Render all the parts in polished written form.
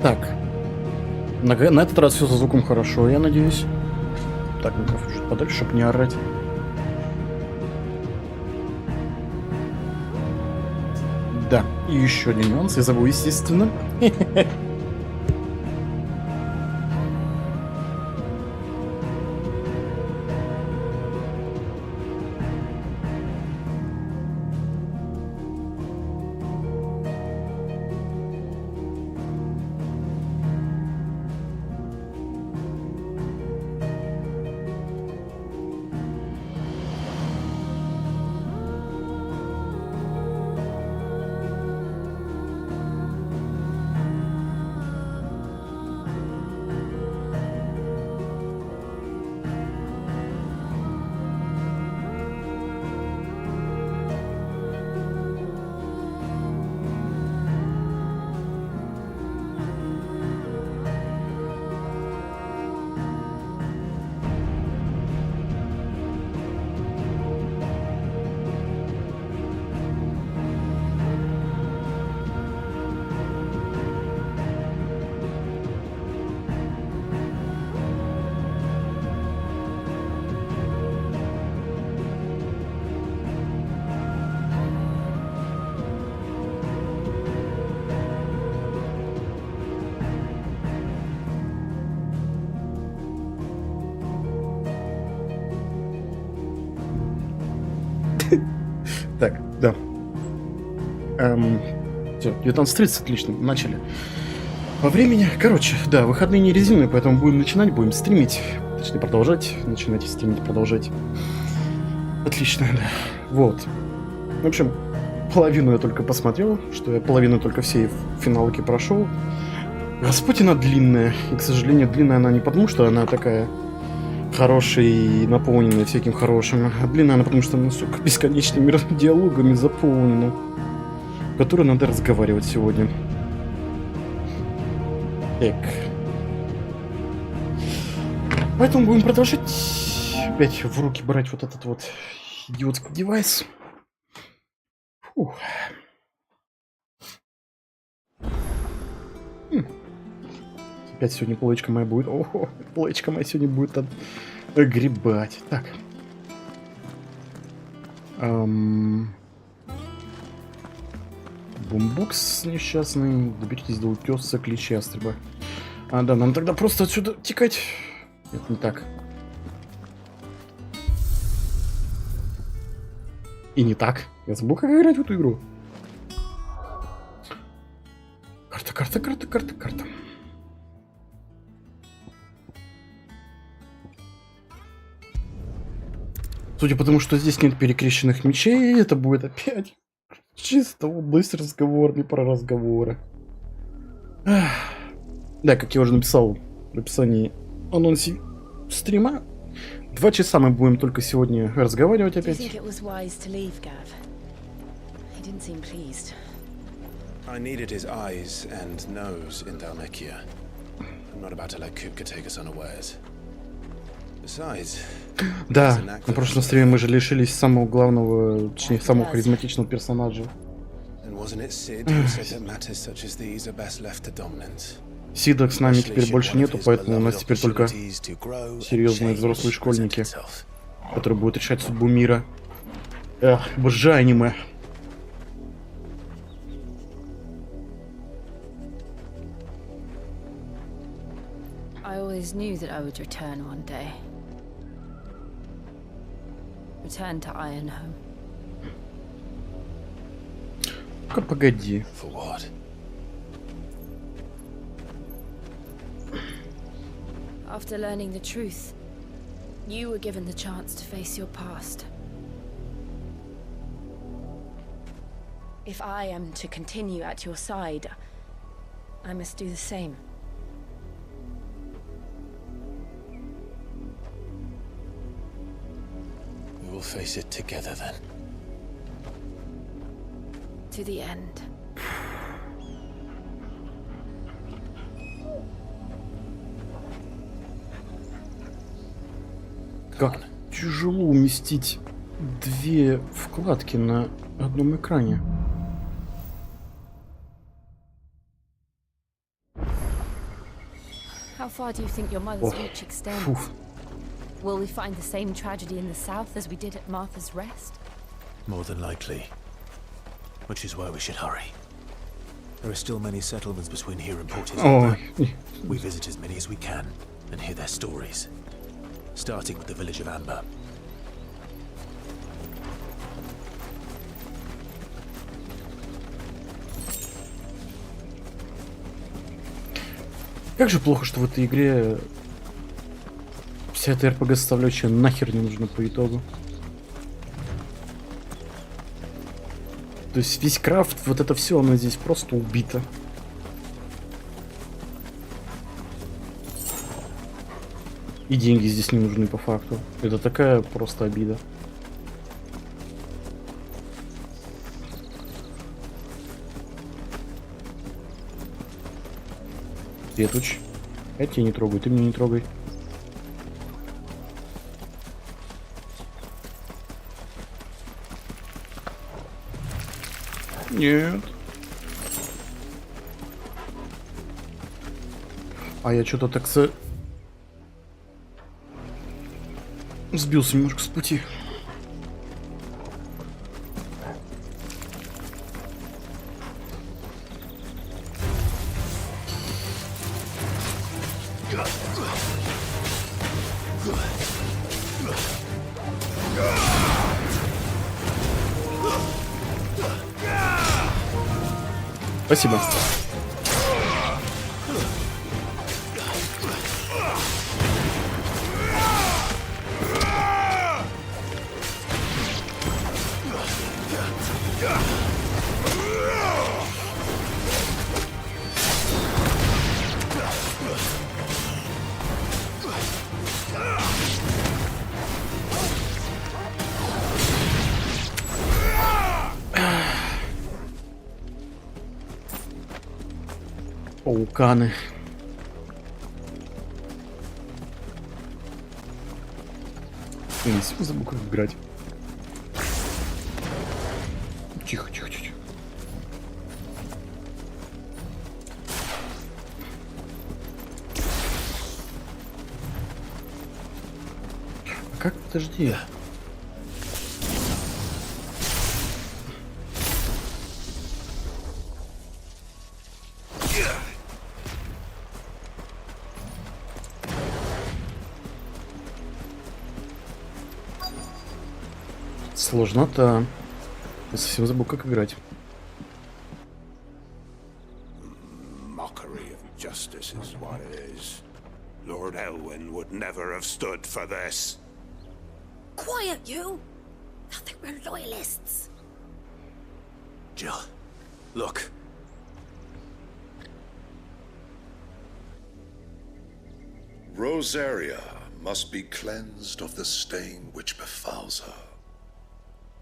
Так. На этот раз все со звуком хорошо, я надеюсь. Так, микрофон чуть подальше, чтобы не орать. Да, и еще один нюанс, я забыл, естественно. Так, да. Все, 19:30, отлично, начали. По времени, короче, да, выходные не резиновые, поэтому будем начинать, будем стримить. Точнее, продолжать. Начинать стримить, продолжать. Отлично, да. Вот. В общем, половину я только посмотрел, что я половину только всей финалки прошел. Господь, она длинная. И, к сожалению, длинная она не потому, что она такая хорошая и наполненная всяким хорошим. А длинная она потому, что она, сука, бесконечными диалогами заполнена, в которые надо разговаривать сегодня. Так. Поэтому будем продолжать опять в руки брать вот этот вот идиотский девайс. Фух. Опять сегодня полочка моя будет. Ого, полочка моя сегодня будет огребать. Так. Бумбокс несчастный. Доберитесь до утеса клич ястреба. А, да, нам тогда просто отсюда текать. Это не так. И не так. Я забыл, как играть в эту игру. Карта. Судя по тому, что здесь нет перекрещенных мечей, это будет опять чисто область разговорный про разговоры. Да, как я уже написал в описании анонсе стрима, 2 часа мы будем только сегодня разговаривать опять. I needed his eyes and nose in Dalmekia. I'm not about to let Kupka take us unawares. Besides, да, на прошлом стриме мы же лишились самого главного, точнее, самого харизматичного персонажа. Сида с нами теперь больше нету, поэтому у нас теперь только серьезные взрослые школьники, которые будут решать судьбу мира. Эх, обожаю аниме. I always knew that I would return one day. Return to Ironhome. Ну-ка, погоди. For what? After learning the truth, you were given the chance to face your past. If I am to continue at your side, I must do the same. We will face it together then. To the end. Как тяжело уместить 2 вкладки на одном экране. far do you think your mother's reach extends? Фу. Will we find the same tragedy in the south as we did at Martha's Rest? More than likely. Which is why we should hurry. There are still many settlements between here and Port Ой. We visit as many as we can and hear their stories. Starting with the village of Amber. Как же плохо, что в этой игре вся эта РПГ-составляющая нахер не нужна по итогу. То есть весь крафт, вот это все, оно здесь просто убито. И деньги здесь не нужны по факту. Это такая просто обида. Петуч. Я тебя не трогаю, ты меня не трогай. Нет. А я что-то так сбился немножко с пути. Спасибо. Пауканы. Я не забыл, как играть. Тихо, тихо, тихо. Как? Подожди. Сложнота. Я совсем забыл, как играть. Mockery of justice is what it is. Lord Elwyn would never have stood for this. Quiet, you! I think we're loyalists. Jill, look. Rosaria must be cleansed of the stain which befouls her,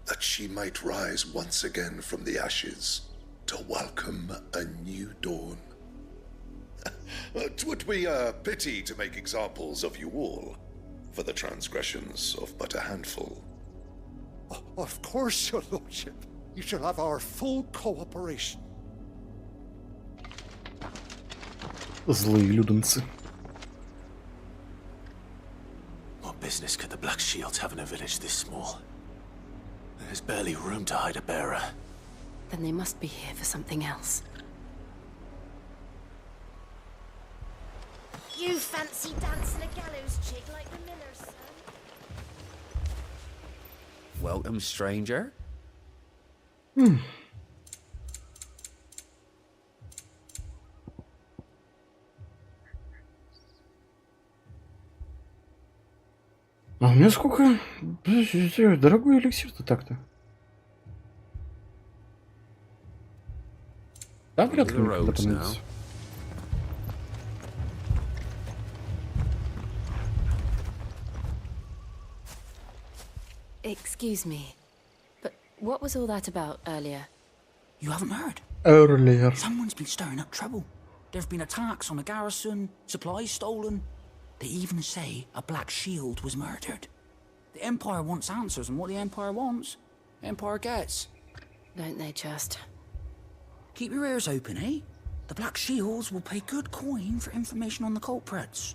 that she might rise once again from the ashes to welcome a new dawn. 'Twould be a pity to make examples of you all for the transgressions of but a handful. Of course, your lordship. You shall have our full cooperation. Злые людонцы. What business could the Black Shields have in a village this small? There's barely room to hide a bearer. Then they must be here for something else. You fancy dancing a gallows chick like the miller's son? Welcome, stranger. А у меня сколько? Дорогой эликсир-то так-то. Да, вряд ли мне когда понадобится. Excuse me, but what was all that about earlier? You haven't heard? Earlier. Someone's been stirring up trouble. There have been attacks on the garrison, supplies stolen. They even say a Black Shield was murdered. The Empire wants answers, and what the Empire wants, the Empire gets. Don't they just? Keep your ears open, eh? The Black Shields will pay good coin for information on the culprits.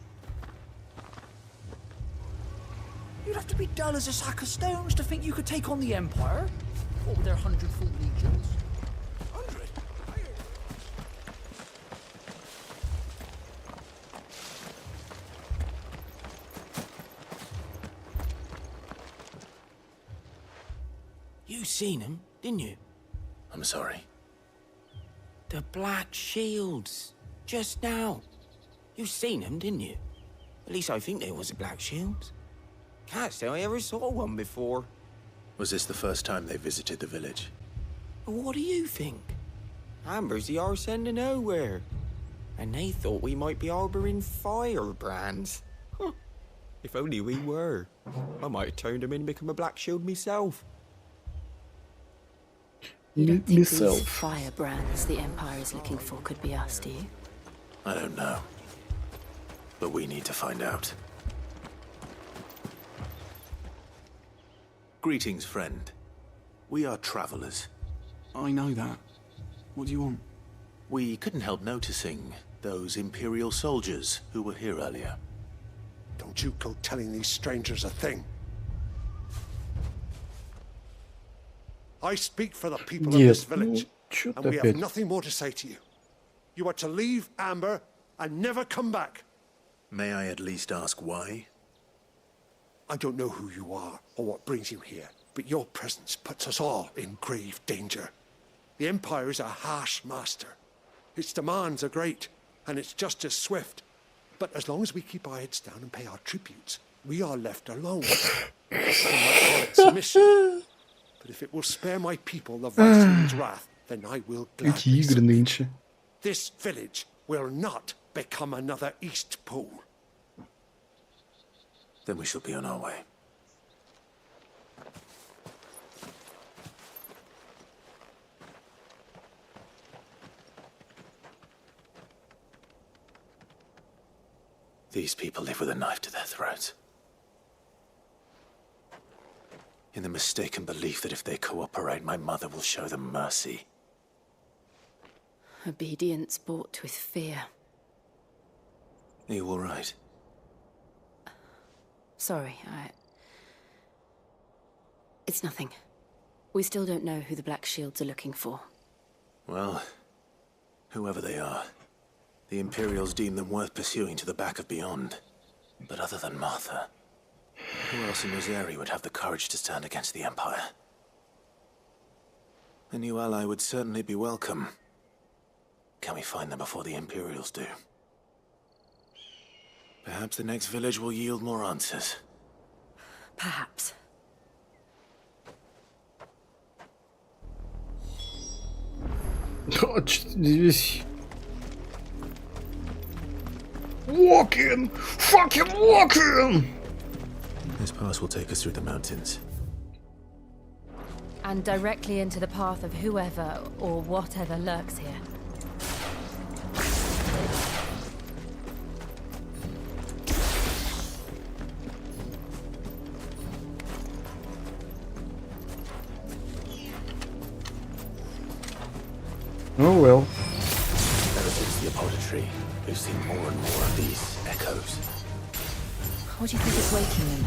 You'd have to be dull as a sack of stones to think you could take on the Empire. What with their 100-foot legions? 100? You seen him, didn't you? I'm sorry. The Black Shields. Just now. You seen them, didn't you? At least I think there was a Black Shields. Can't say I ever saw one before. Was this the first time they visited the village? What do you think? Amber's the arse end of nowhere. And they thought we might be harboring firebrands. Huh. If only we were. I might have turned them in and become a Black Shield myself. You don't think Myself. these firebrands the Empire is looking for could be us, do you? I don't know. But we need to find out. Greetings, friend. We are travelers. I know that. What do you want? We couldn't help noticing those Imperial soldiers who were here earlier. Don't you go telling these strangers a thing. I speak for the people of this village, and we have nothing more to say to you. You are to leave Amber and never come back. May I at least ask why? I don't know who you are or what brings you here, but your presence puts us all in grave danger. The Empire is a harsh master. Its demands are great, and its justice swift. But as long as we keep our heads down and pay our tributes, we are left alone. Some might call it submission. But if it will spare my people the Viceroy's wrath, then I will gladly submit. This village will not become another East Pole. Then we shall be on our way. These people live with a knife to their throats. In the mistaken belief that if they cooperate, my mother will show them mercy. Obedience bought with fear. Are you all right? Sorry, It's nothing. We still don't know who the Black Shields are looking for. Well, whoever they are, the Imperials deem them worth pursuing to the back of beyond. But other than Martha, who else in Rosary would have the courage to stand against the Empire? A new ally would certainly be welcome. Can we find them before the Imperials do? Perhaps the next village will yield more answers. Perhaps. Здесь... Walking! Fucking walking! This pass will take us through the mountains. And directly into the path of whoever or whatever lurks here. Oh well. Ever since the apothecary, we've seen more and more of these echoes. What do you think is waking them?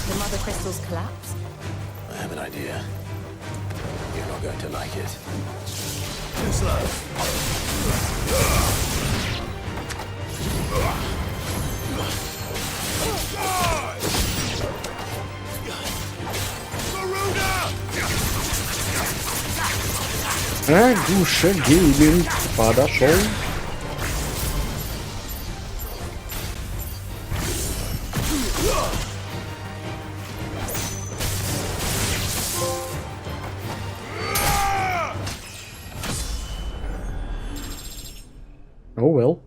The mother crystals collapse? I have an idea. You're not going to like it. Too slow. Агуша Гейминг подошел. Oh well.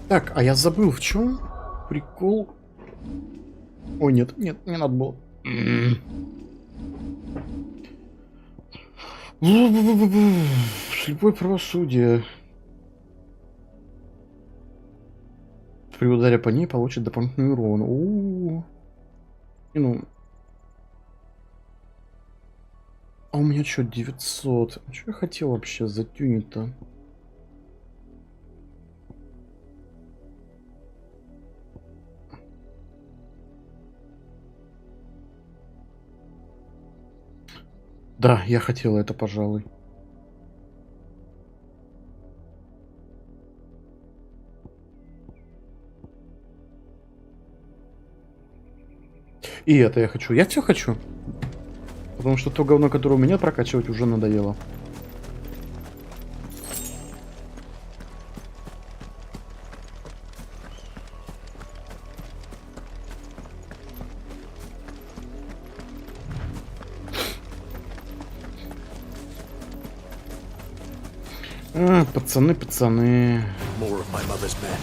Так, а я забыл, в чем прикол. Ой, нет, нет, не надо было. Слепое правосудие. при ударе по ней получит дополнительный урон. У-у-у. И ну. А у меня что, 900? Что я хотел вообще затюнить-то? Да, я хотел это, пожалуй. И это я хочу. Я все хочу. Потому что то говно, которое у меня прокачивать, уже надоело. А, пацаны, пацаны. More of my mother's men.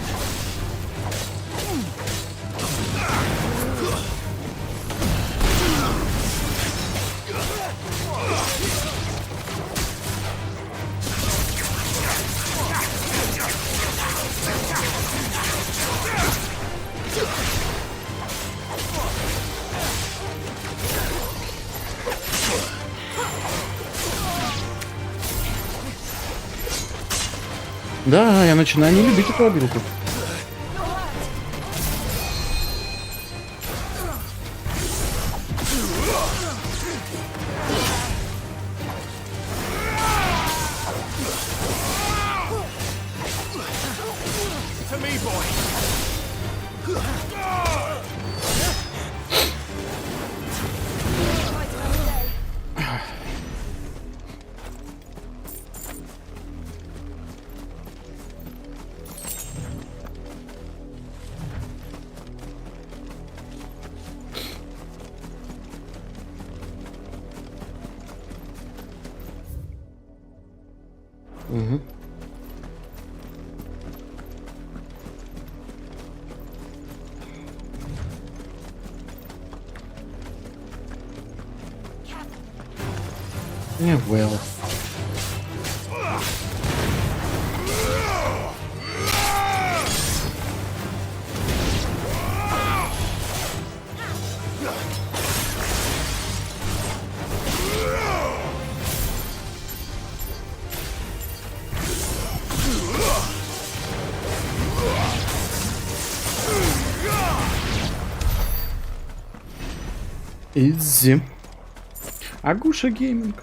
Да, я начинаю не любить эту обилку. Угу. Не well. Изи. Агуша гейминг.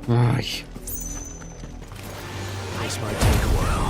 Ай. This might take a while.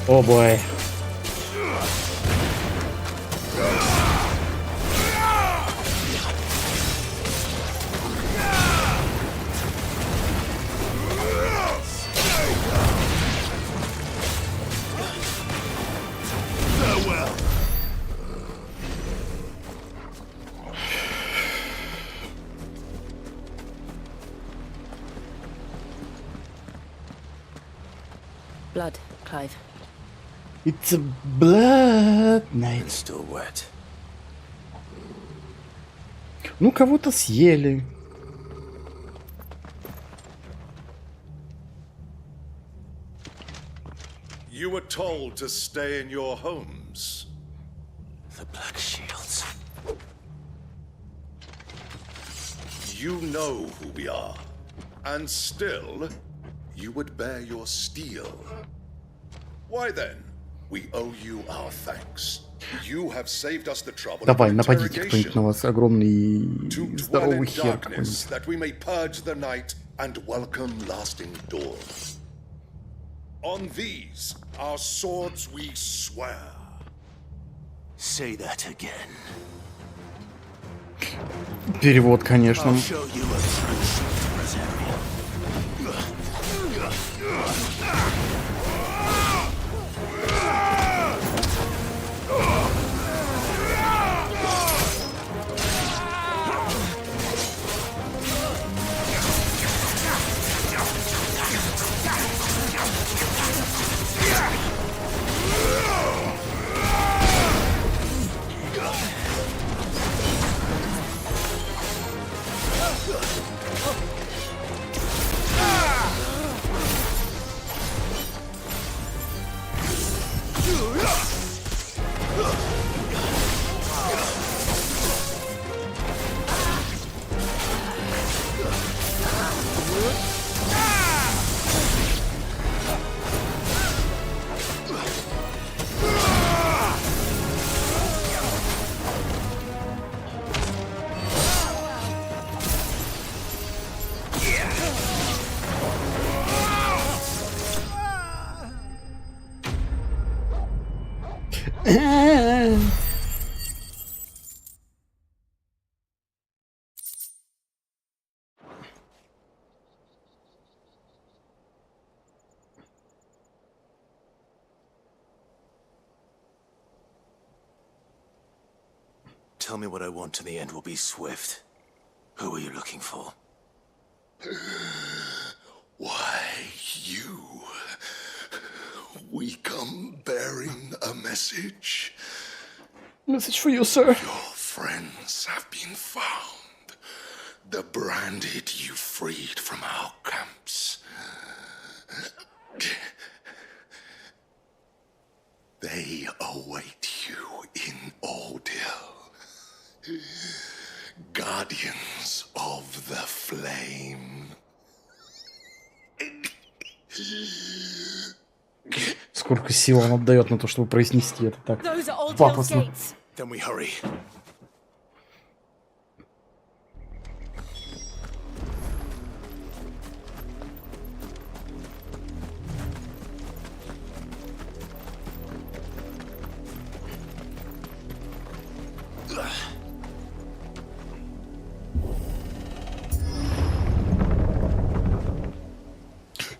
О бой. Blood, Clive. It's a blood night. It's still wet. Ну, кого-то съели. You were told to stay in your homes. The Black Shields. You know who we are, And still, you would bear your steel. Why then, we owe you our thanks. You have saved us the trouble Давай, of нападите кто-нибудь на вас, огромный to dwell здоровый in хер darkness, какой-нибудь. that we may purge the night and welcome lasting dawn. On these, our swords we swear. Say that again. Перевод, конечно. I'll show you a true Rosario. Tell me what I want and the end will be swift. Who are you looking for? Why, you. We come bearing a message. Message for you, sir. Your friends have been found. The branded you freed from our camps. They await you in Ordeal. Guardians of the Flame. Сколько сил он отдает на то, чтобы произнести это так Those are Old Hill's пафосно. gates. Then we hurry.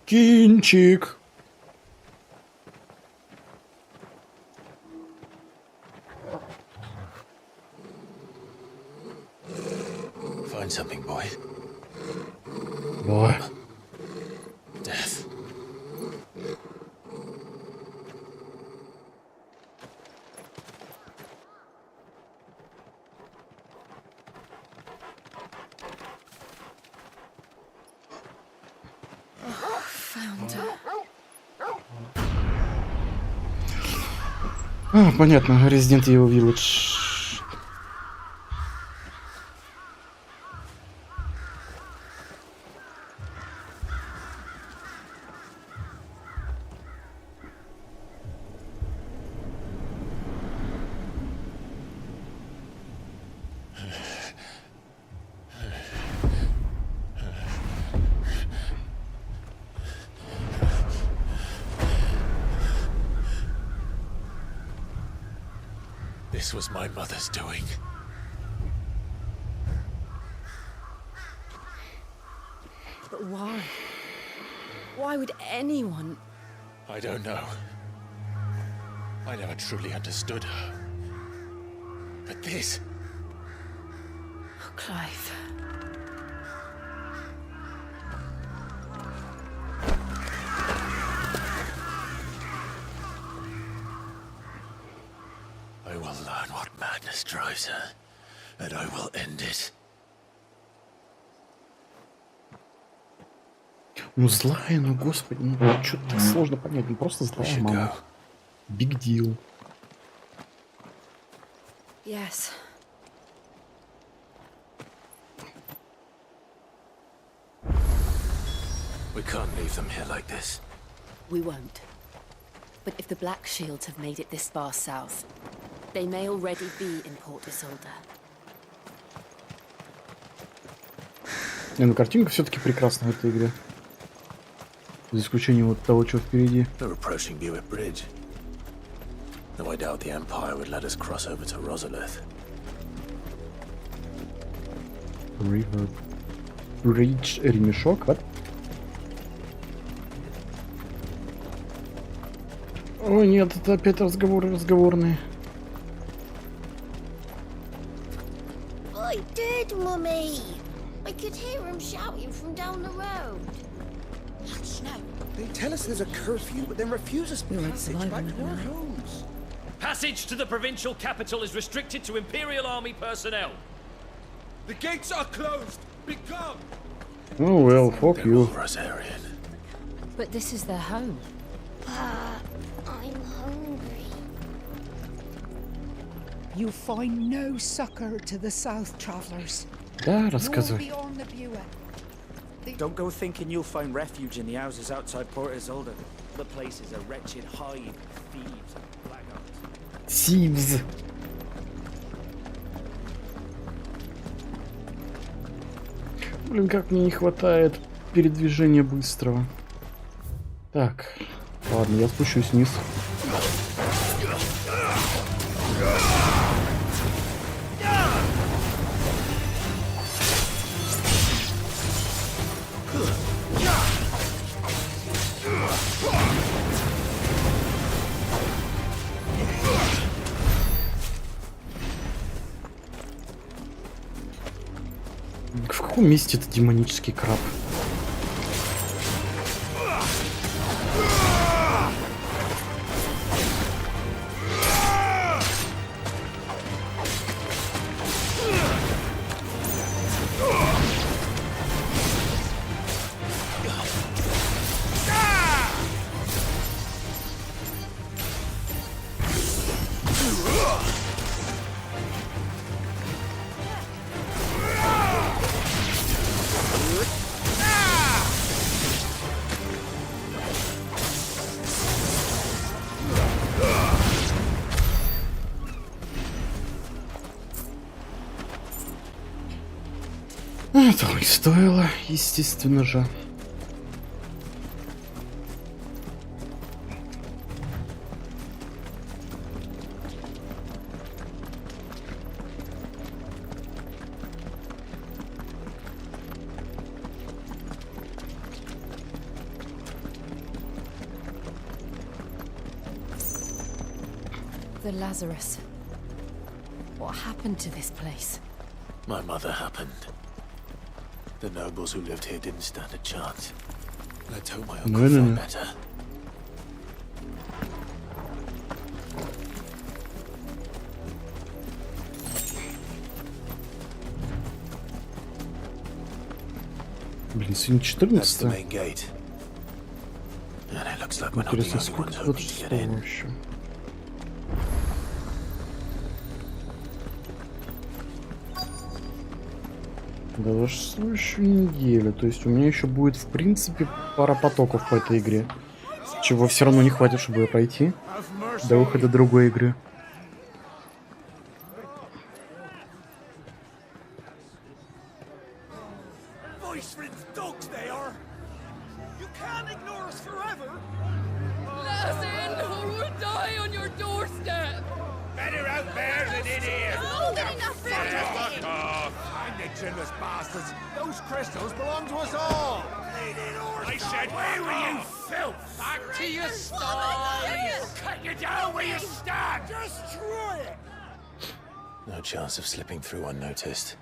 Кинчик. Find something, boy. Ой. Death. Found her. А, понятно, Resident Evil Village. This was my mother's doing. But why? Why would anyone? I don't know. I never truly understood her. But this... Oh, Clive. I will learn what madness drives her, and I will end it. Ну злая, ну господи, ну что-то так сложно понять, ну просто злая мама. Big deal. Yes. We can't leave them here like this. We won't. But if the Black Shields have made it this far south, they may already be in Port Isolde. Не, ну картинка все-таки прекрасная в этой игре. За исключением вот того, что впереди. They're approaching Buick Bridge. Though I doubt the Empire would let us cross over to Rosalith. River Bridge ремешок, вот. О нет, это опять разговорные. I did, Mummy. I could hear him shouting from down the road. Hush now. They tell us there's a curfew, but then refuse us passage back to our homes. Passage to the provincial capital is restricted to Imperial Army personnel. The gates are closed. Be gone. Oh well, fuck you. Rosarian. But this is their home. I'm hungry. You find no succor to the south travelers. Да, рассказывай. Don't go thinking you'll find refuge in the houses outside Port Isolde. The place is a wretched hive of thieves and blackguards. Thieves. Блин, как мне не хватает передвижения быстрого. Так, ладно, я спущусь вниз. В каком месте это демонический краб? Этого не стоило, естественно же. The Lazarus. What happened to this place? My mother happened. The nobles who lived here didn't stand a chance. Let's hope my uncle felt better. Блин, сегодня 14. Интересно, сколько тут еще? До следующую неделю. То есть у меня еще будет, в принципе, пара потоков по этой игре. Чего все равно не хватит, чтобы ее пройти до выхода другой игры. Generous bastards! Those crystals belong to us all! I said, where were you, filth? Back to your style! Cut you down where you stand! Destroy it! No chance of slipping through unnoticed.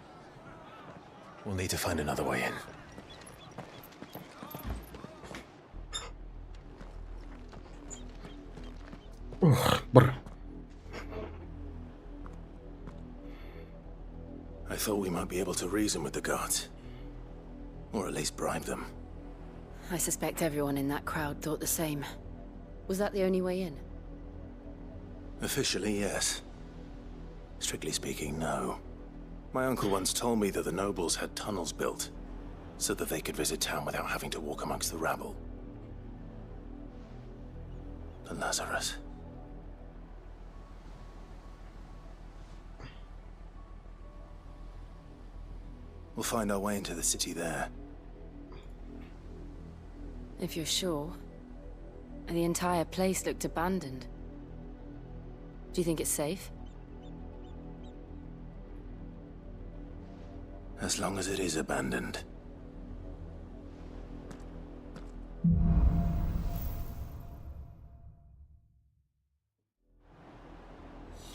We'll need to find another way in. Ugh, brr. I thought we might be able to reason with the guards. Or at least bribe them. I suspect everyone in that crowd thought the same. Was that the only way in? Officially, yes. Strictly speaking, no. My uncle once told me that the nobles had tunnels built. so that they could visit town without having to walk amongst the rabble. The Lazarus. We'll find our way into the city there. If you're sure. The entire place looked abandoned. Do you think it's safe? As long as it is abandoned.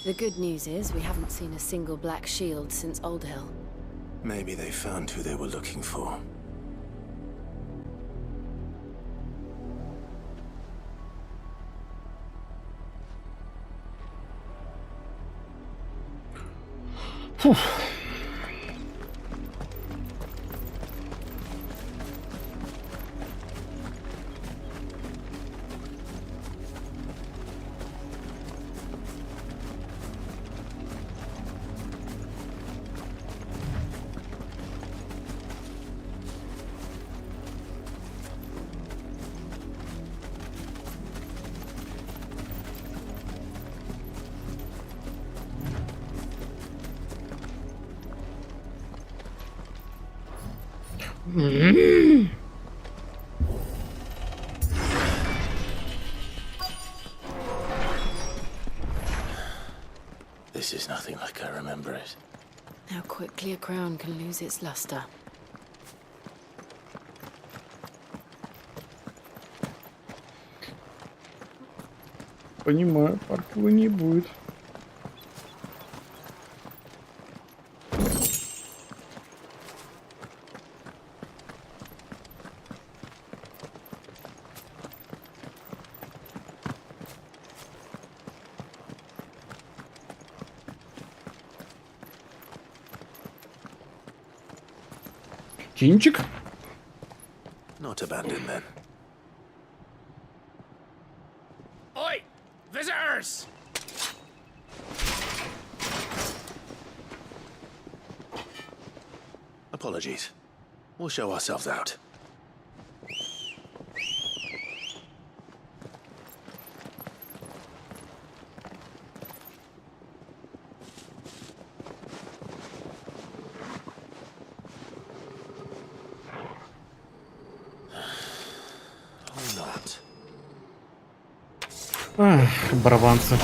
The good news is we haven't seen a single black shield since Old Hill. Maybe they found who they were looking for. Фух. This is nothing like I remember it. How quickly a crown can lose its luster. Понимаю, паркова не будет. Кинчик? Not abandoned then. Oi! Visitors! Apologies. We'll show ourselves out. Ах, барабанцы.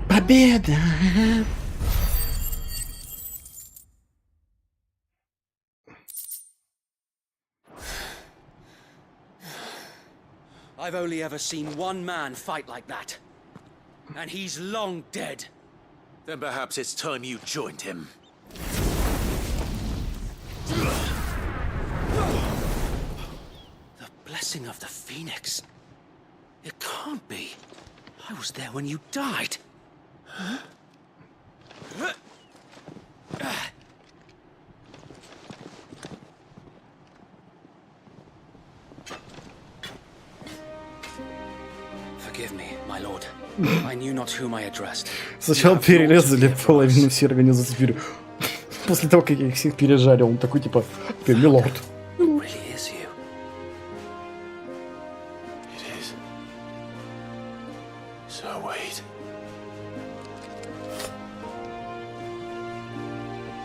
Победа! I've only ever seen one man fight like that. And he's long dead. Then perhaps it's time you joined him. The blessing of the Phoenix. It can't be. I was there when you died. Huh? Forgive me, my lord. I knew not whom I addressed. Сначала перерезали половину всей организации теперь. После того, как я их всех пережарил, он такой типа, милорд.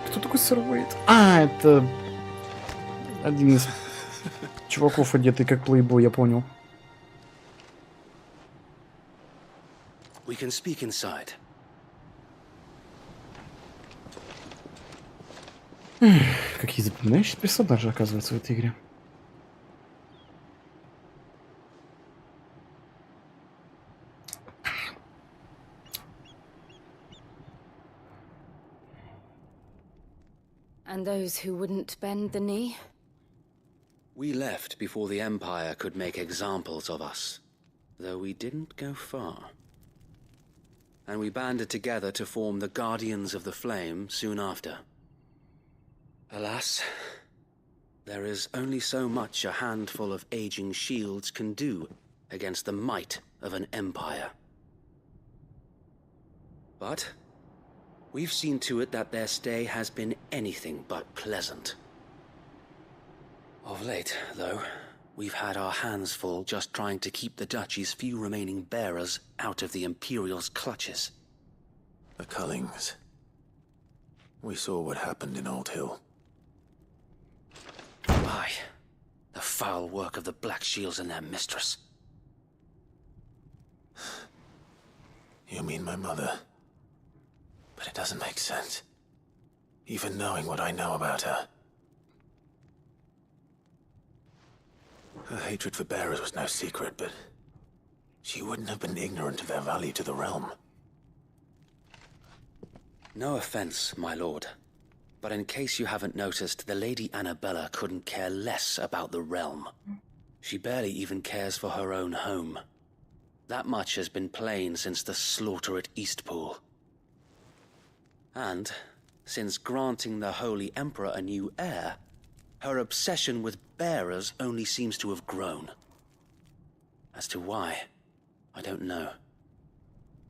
Кто такой Сэр Уэйд? А, это один из чуваков, одетый как плейбой, я понял. We can speak inside. Какие запоминающие персонажи, оказывается, в этой игре. And those who wouldn't bend the knee? We left before the Empire could make examples of us, though we didn't go far. And we banded together to form the Guardians of the Flame soon after. Alas, there is only so much a handful of aging shields can do against the might of an empire. But we've seen to it that their stay has been anything but pleasant. Of late, though, we've had our hands full just trying to keep the Duchy's few remaining bearers out of the Imperial's clutches. The Cullings. We saw what happened in Old Hill. Aye, the foul work of the Black Shields and their mistress. You mean my mother? But it doesn't make sense. Even knowing what I know about her. Her hatred for bearers was no secret, but she wouldn't have been ignorant of their value to the realm. No offense, my lord. But in case you haven't noticed, the Lady Annabella couldn't care less about the realm. She barely even cares for her own home. That much has been plain since the slaughter at Eastpool. And, since granting the Holy Emperor a new heir, her obsession with bearers only seems to have grown. As to why, I don't know.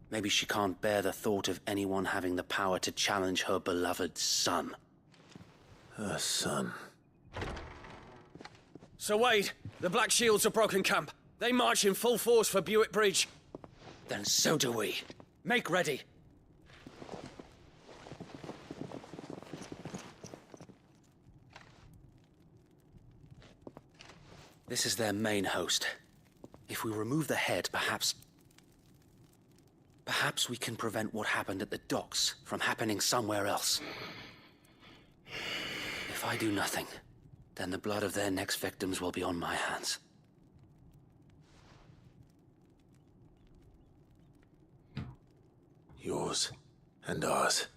Maybe she can't bear the thought of anyone having the power to challenge her beloved son. Her son. Sir Wade, the Black Shields have broken camp. They march in full force for Buick Bridge. Then so do we. Make ready. This is their main host. If we remove the head, perhaps we can prevent what happened at the docks from happening somewhere else. If I do nothing, then the blood of their next victims will be on my hands. Yours and ours.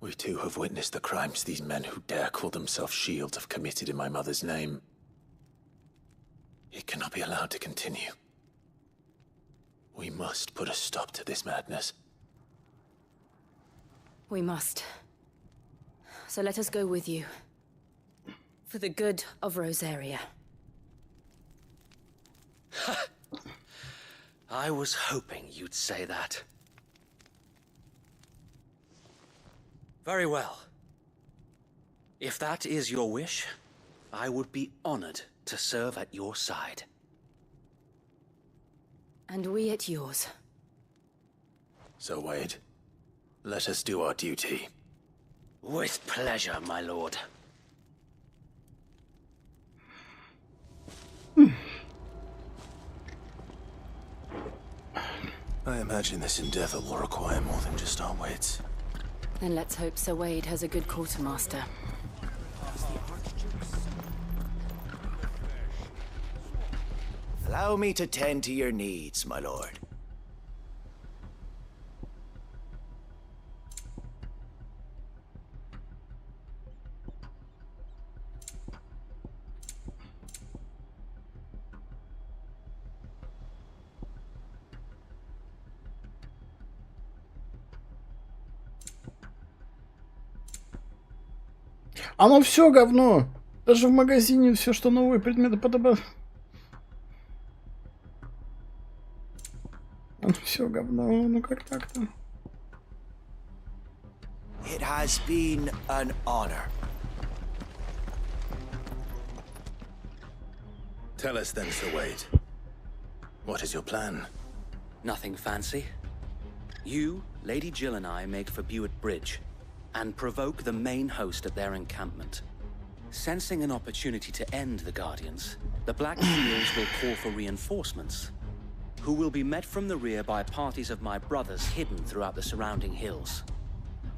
We too have witnessed the crimes these men who dare call themselves shields have committed in my mother's name. It cannot be allowed to continue. We must put a stop to this madness. We must. So let us go with you. For the good of Rosaria. I was hoping you'd say that. Very well. If that is your wish, I would be honored to serve at your side. And we at yours. So, Wade, let us do our duty. With pleasure, my lord. I imagine this endeavor will require more than just our wits. Then let's hope Sir Wade has a good quartermaster. Allow me to tend to your needs, my lord. Оно все говно. Даже в магазине все, что новые предметы подобрать. Оно все говно. Ну как так-то? It has been an honor. Tell us then, Sir Wade. What is your plan? Nothing fancy. You, Lady Jill and I make for Buick Bridge and provoke the main host at their encampment. Sensing an opportunity to end the Guardians, the Black Shields will call for reinforcements, who will be met from the rear by parties of my brothers hidden throughout the surrounding hills.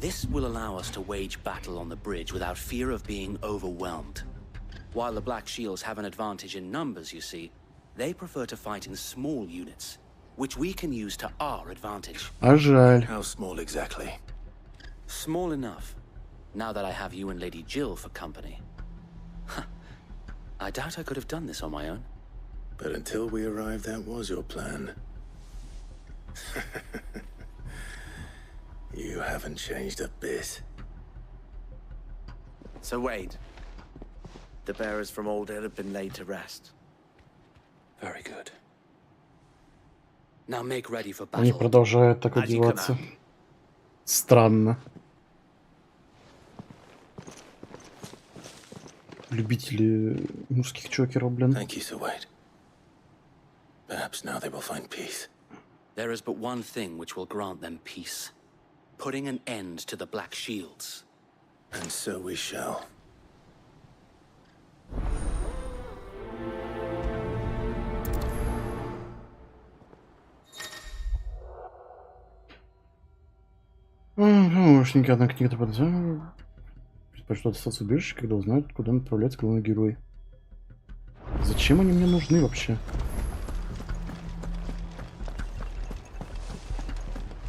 This will allow us to wage battle on the bridge without fear of being overwhelmed. While the Black Shields have an advantage in numbers, you see, they prefer to fight in small units, which we can use to our advantage. А жаль. How small exactly? Small enough Now that I have you and Lady Jill for company. I doubt I could have done this on my own. But until we arrived, that was your plan. You haven't changed a bit. So Wade, the bearers from Old Hill have been laid to rest. Very good. Now make ready for Они battle. продолжают так одеваться. Странно. Любители мужских чокеров, блин. Thank you, Sir Wade. Perhaps now they will find peace. There is but one thing which will grant them peace. Putting an end to the Black Shields. And so we shall. Наушники, однако некоторые подозревают, предпочтут остаться в убежище, когда узнают, куда направляется главный герой. Зачем они мне нужны вообще?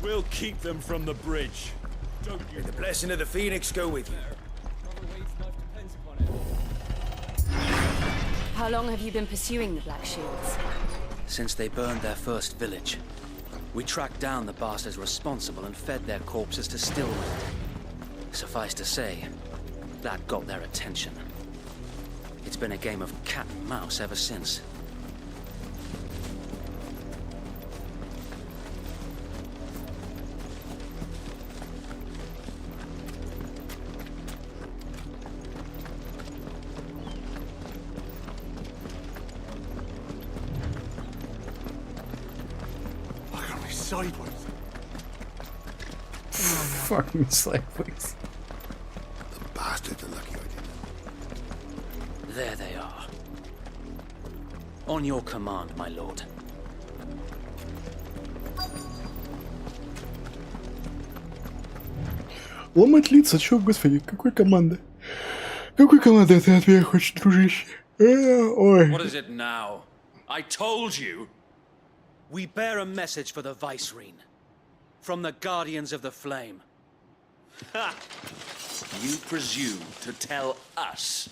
We'll keep them from the bridge. Don't you? May the blessing of the Phoenix go with you. How long have you been pursuing the Black Shields? Since they burned their first village, we tracked down the bastards responsible and fed their corpses to Stillwind. Suffice to say, that got their attention. It's been a game of cat and mouse ever since. Sideways. Fuck me sideways. The bastards are lucky I did. There they are. On your command, my lord. Ломать лица, чё, господи, какой команды? Какой команды ты от меня хочешь, дружище? Ой. What is it now? I told you. We bear a message for the Vicereine. From the Guardians of the Flame. Ha! You presume to tell us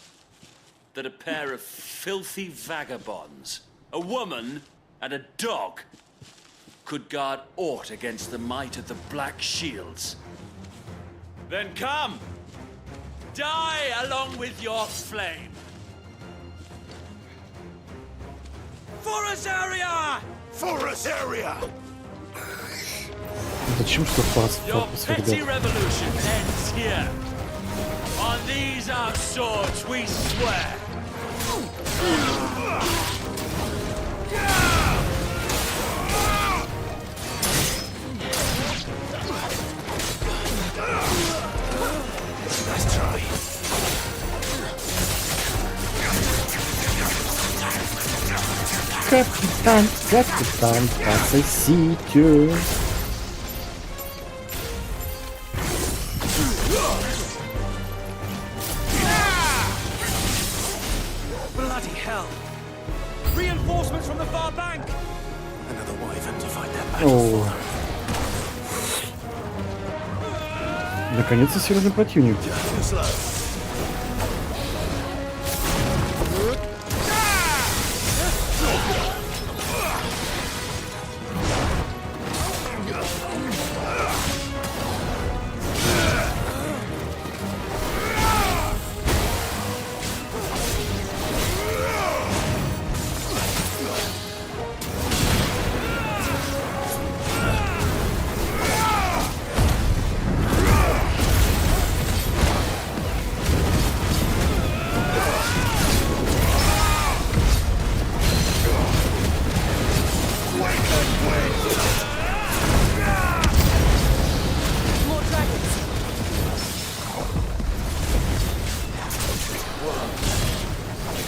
that a pair of filthy vagabonds, a woman and a dog, could guard aught against the might of the Black Shields? Then come! Die along with your flame! For Azaria! For Azaria! Зачем что Your пас petty revolution ends here. On these our swords we swear. Let's try. Капитан, капитан, пососите. Bloody hell! Reinforcements from the far bank! Another wyvern to fight that О. battle. Наконец-то серьезный противник.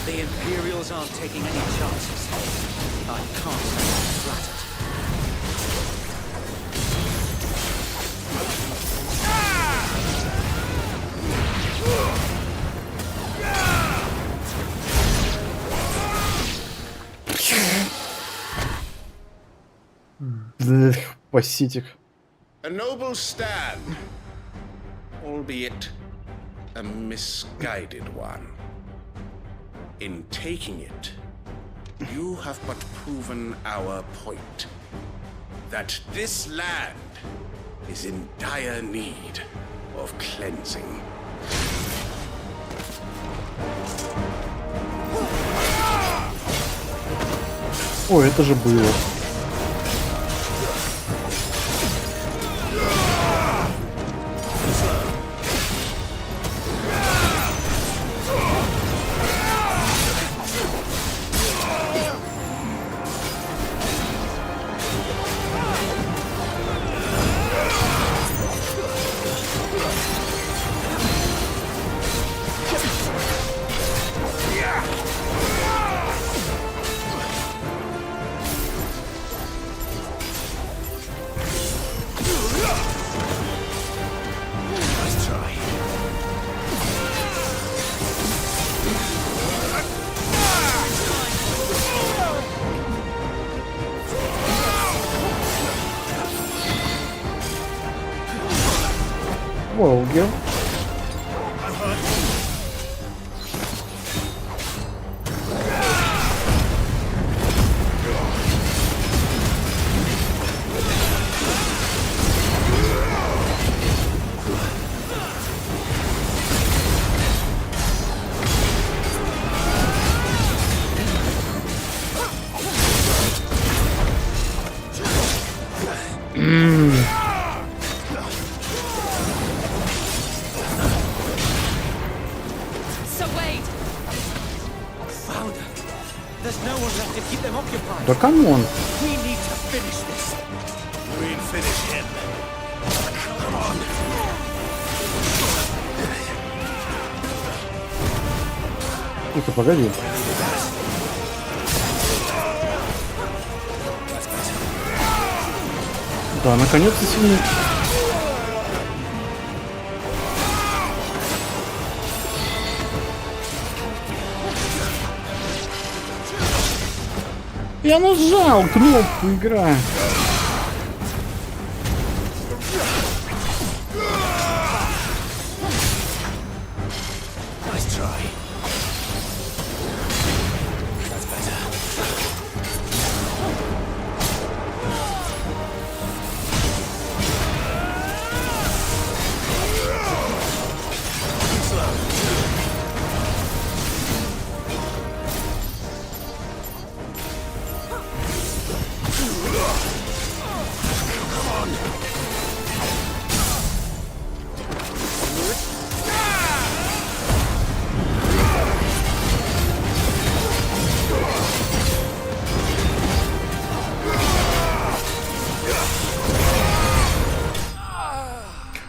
The Imperials aren't taking any chances. I can't say I'm flattered. Паситик. A noble stand, albeit a misguided one. In taking it, you have but proven our point. That this land is in dire need of cleansing. О, это же было. Волги. Да камон. Ну-ка, погоди. Да, наконец-то сильный. Я нажал кнопку игра.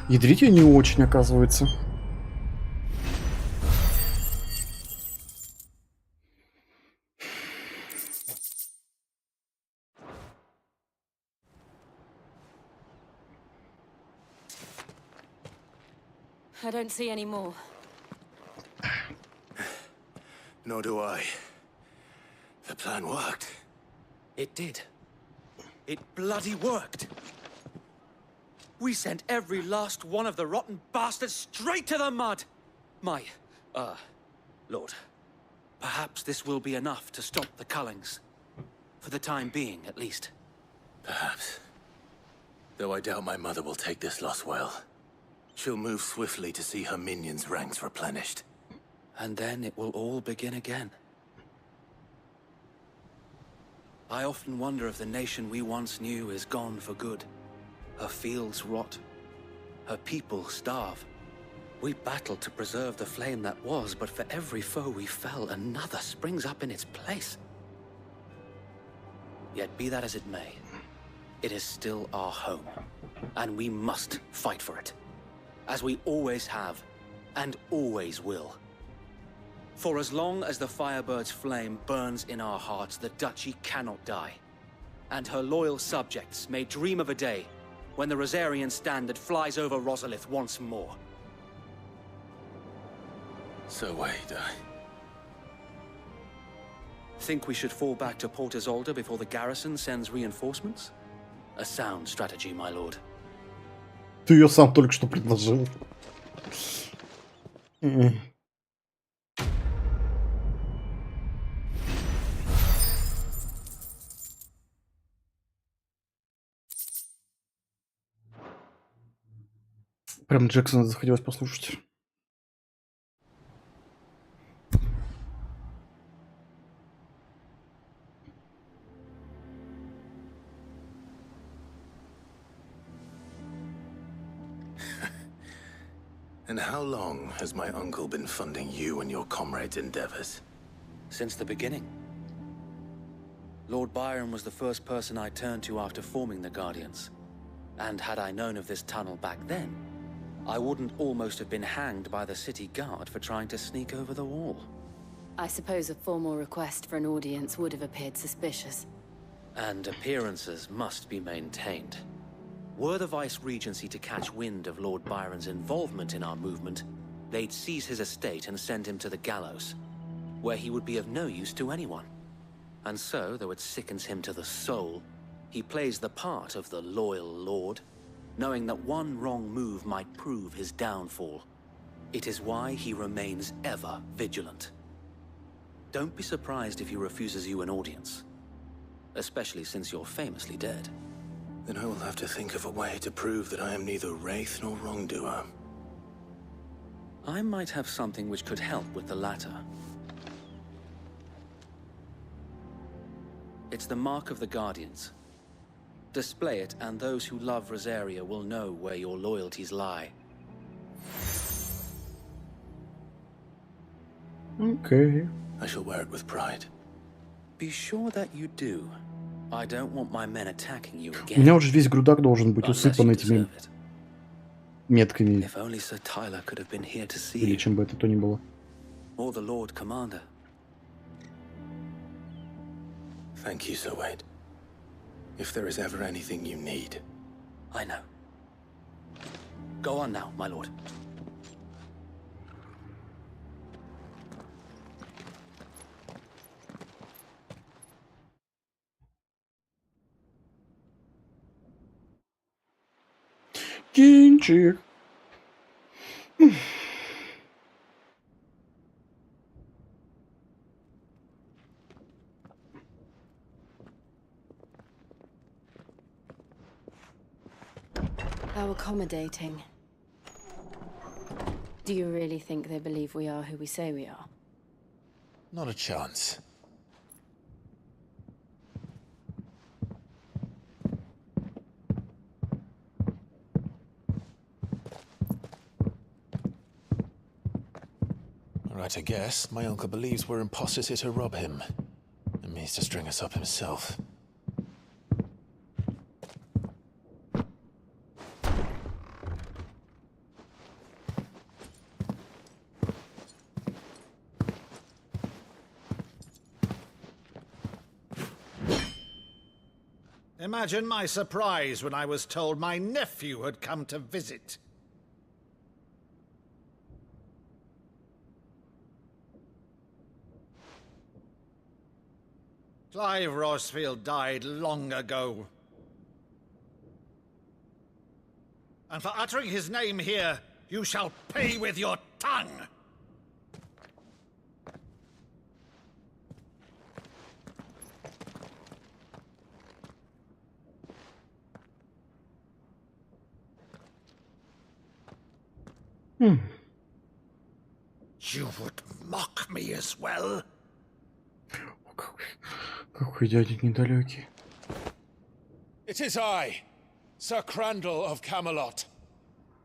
Ядрить я не очень, оказывается. I don't see any more. Nor do I. The plan worked. It did. It bloody worked. We sent every last one of the rotten bastards straight to the mud! My, Lord, perhaps this will be enough to stop the Cullings. For the time being, at least. Perhaps. Though I doubt my mother will take this loss well. She'll move swiftly to see her minions' ranks replenished. And then it will all begin again. I often wonder if the nation we once knew is gone for good. Her fields rot. Her people starve. We battled to preserve the flame that was, but for every foe we fell, another springs up in its place. Yet be that as it may, it is still our home, and we must fight for it, as we always have, and always will. For as long as the Firebird's flame burns in our hearts, the Duchy cannot die, and her loyal subjects may dream of a day when the Rosarian standard flies over Rosalith once more. So wait, Think we should fall back to Port Isolde before the garrison sends reinforcements? A sound strategy, my lord. Ты ее сам только что предложил. Прям Джексона захотелось послушать. And how long has my uncle been funding you and your comrades' endeavors? Since the beginning. Lord Byron was the first person I turned to after forming the Guardians. And had I known of this tunnel back then, I wouldn't almost have been hanged by the city guard for trying to sneak over the wall. I suppose a formal request for an audience would have appeared suspicious. And appearances must be maintained. Were the Vice-Regency to catch wind of Lord Byron's involvement in our movement, they'd seize his estate and send him to the gallows, where he would be of no use to anyone. And so, though it sickens him to the soul, he plays the part of the loyal lord, knowing that one wrong move might prove his downfall. It is why he remains ever vigilant. Don't be surprised if he refuses you an audience, especially since you're famously dead. Then I will have to think of a way to prove that I am neither wraith nor wrongdoer. I might have something which could help with the latter. It's the mark of the Guardians. Display it, and those who love Rosaria will know where your loyalties lie. Okay. I shall wear it with pride. Be sure that you do. I don't want my men attacking you У again. меня уже весь грудак должен быть усыпан этими метками. If only Sir Tyler could have been here to see Или you. чем бы это то ни было. Or the Lord Commander. Thank you, Sir Wade. If there is ever anything you need. I know. Go on now, my lord. Кинчик. How accommodating. Do you really think they believe we are who we say we are? Not a chance. Right, I guess. My uncle believes we're imposters here to rob him. And means to string us up himself. Imagine my surprise when I was told my nephew had come to visit. Clive Rosfield died long ago. And for uttering his name here, you shall pay with your tongue! You would mock me as well? Какой дядя недалекий. It is I, Sir Crandall of Camelot,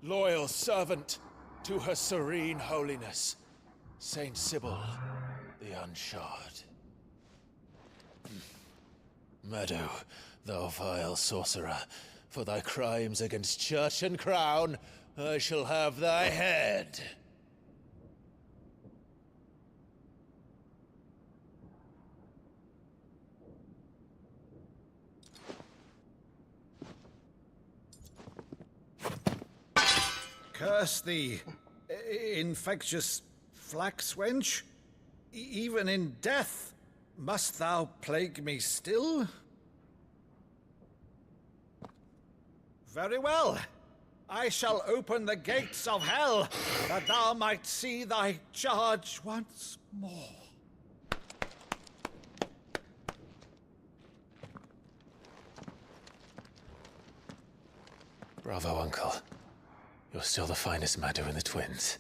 loyal servant to Her Serene Holiness, Saint Sybil the Unshod. Meadow, thou vile sorcerer, for thy crimes against church and crown, I shall have thy head. Curse thee, infectious flax wench. Even in death, must thou plague me still? Very well. I shall open the gates of hell, that thou might see thy charge once more. Bravo, Uncle. You're still the finest Maddu in the twins.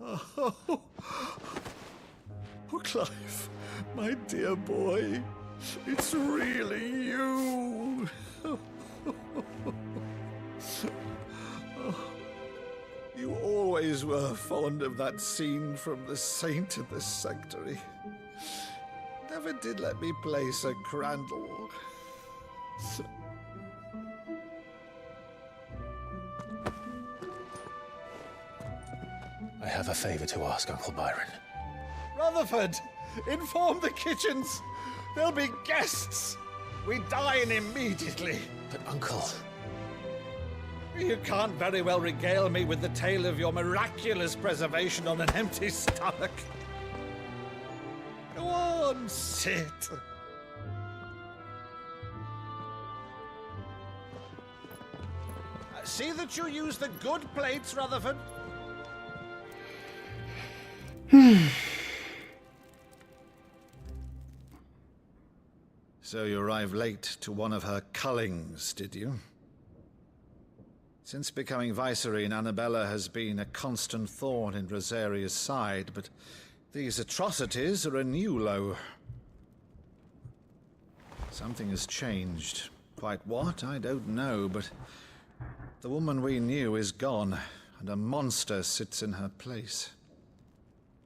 Oh, Clive, my dear boy, it's really you. You always were fond of that scene from The Saint in the Sanctuary. Never did let me play Sir Crandall. I have a favor to ask, Uncle Byron. Rutherford, inform the kitchens. There'll be guests. We dine immediately. But, Uncle... You can't very well regale me with the tale of your miraculous preservation on an empty stomach. Go on, sit. See that you use the good plates, Rutherford. So you arrived late to one of her cullings, did you? Since becoming Vicereine, Annabella has been a constant thorn in Rosaria's side, but these atrocities are a new low. Something has changed. Quite what, I don't know, but the woman we knew is gone, and a monster sits in her place.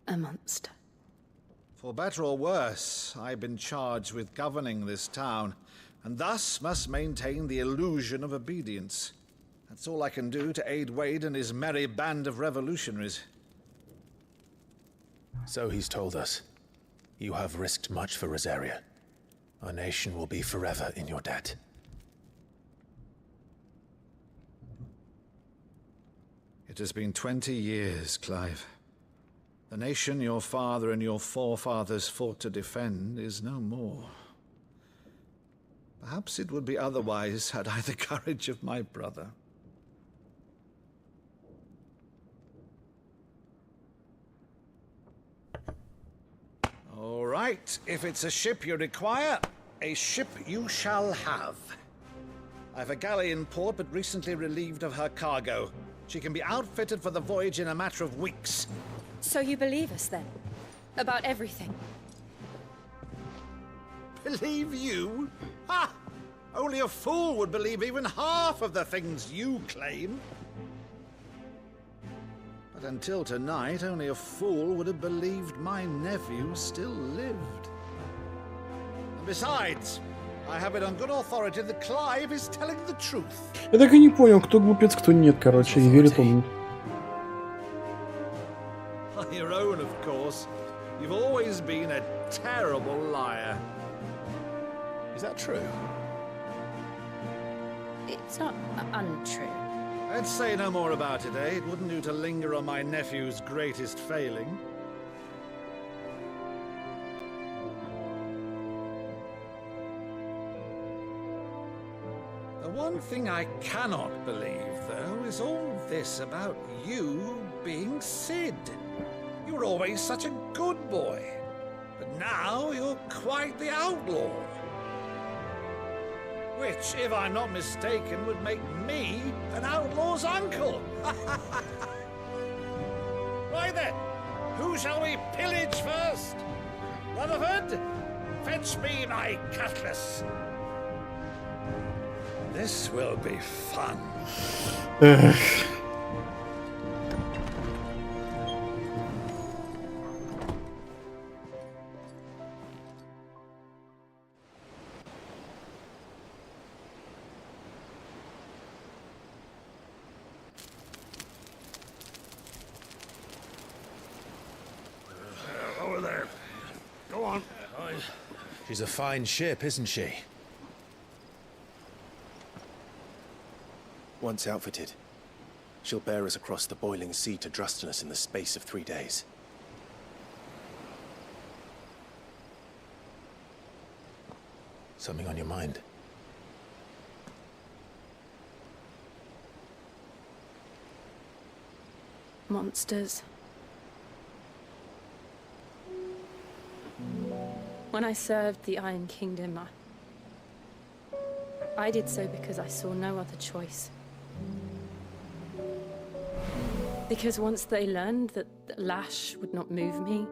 A monster. For better or worse, I've been charged with governing this town, and thus must maintain the illusion of obedience. That's all I can do to aid Wade and his merry band of revolutionaries. So he's told us. You have risked much for Rosaria. Our nation will be forever in your debt. It has been 20 years, Clive. The nation your father and your forefathers fought to defend is no more. Perhaps it would be otherwise had I the courage of my brother. All right, if it's a ship you require, a ship you shall have. I've a galley in port, but recently relieved of her cargo. She can be outfitted for the voyage in a matter of weeks. So you believe us, then? About everything? Believe you? Ha! Only a fool would believe even half of the things you claim. But until tonight, only a fool would have believed my nephew still lived. And besides, I have it on good authority that Clive is telling the truth. Я так и не понял, кто глупец, кто нет, короче, и верит он. On your own, of course. You've always been a terrible liar. Is that true? It's not untrue. Let's say no more about it, eh? It wouldn't do to linger on my nephew's greatest failing. The one thing I cannot believe, though, is all this about you being Sid. You were always such a good boy, but now you're quite the outlaw. Which, if I'm not mistaken, would make me an outlaw's uncle. Right then, who shall we pillage first? Rutherford, fetch me my cutlass. This will be fun. Over there. Go on. She's a fine ship, isn't she? Once outfitted, she'll bear us across the boiling sea to Drustinus in the space of 3 days. Something on your mind? monsters. When I served the Iron Kingdom, I did so because I saw no other choice. Because once they learned that the lash would not move me,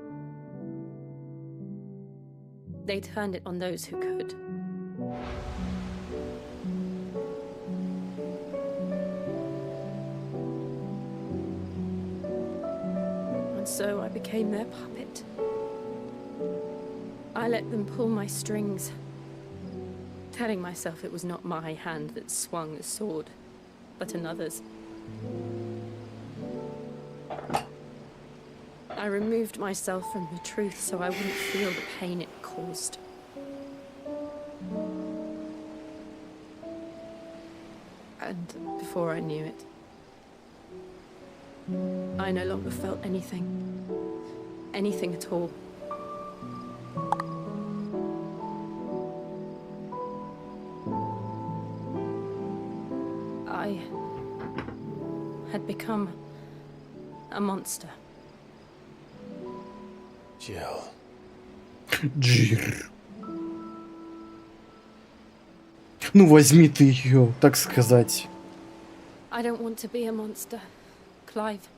they turned it on those who could. And so I became their puppet. I let them pull my strings, telling myself it was not my hand that swung the sword, but another's. I removed myself from the truth so I wouldn't feel the pain it caused. And before I knew it, I no longer felt anything. Anything at all. I had become a monster. Jill. Джир. Ну возьми ты ее, так сказать. I don't want to be a monster, Clive.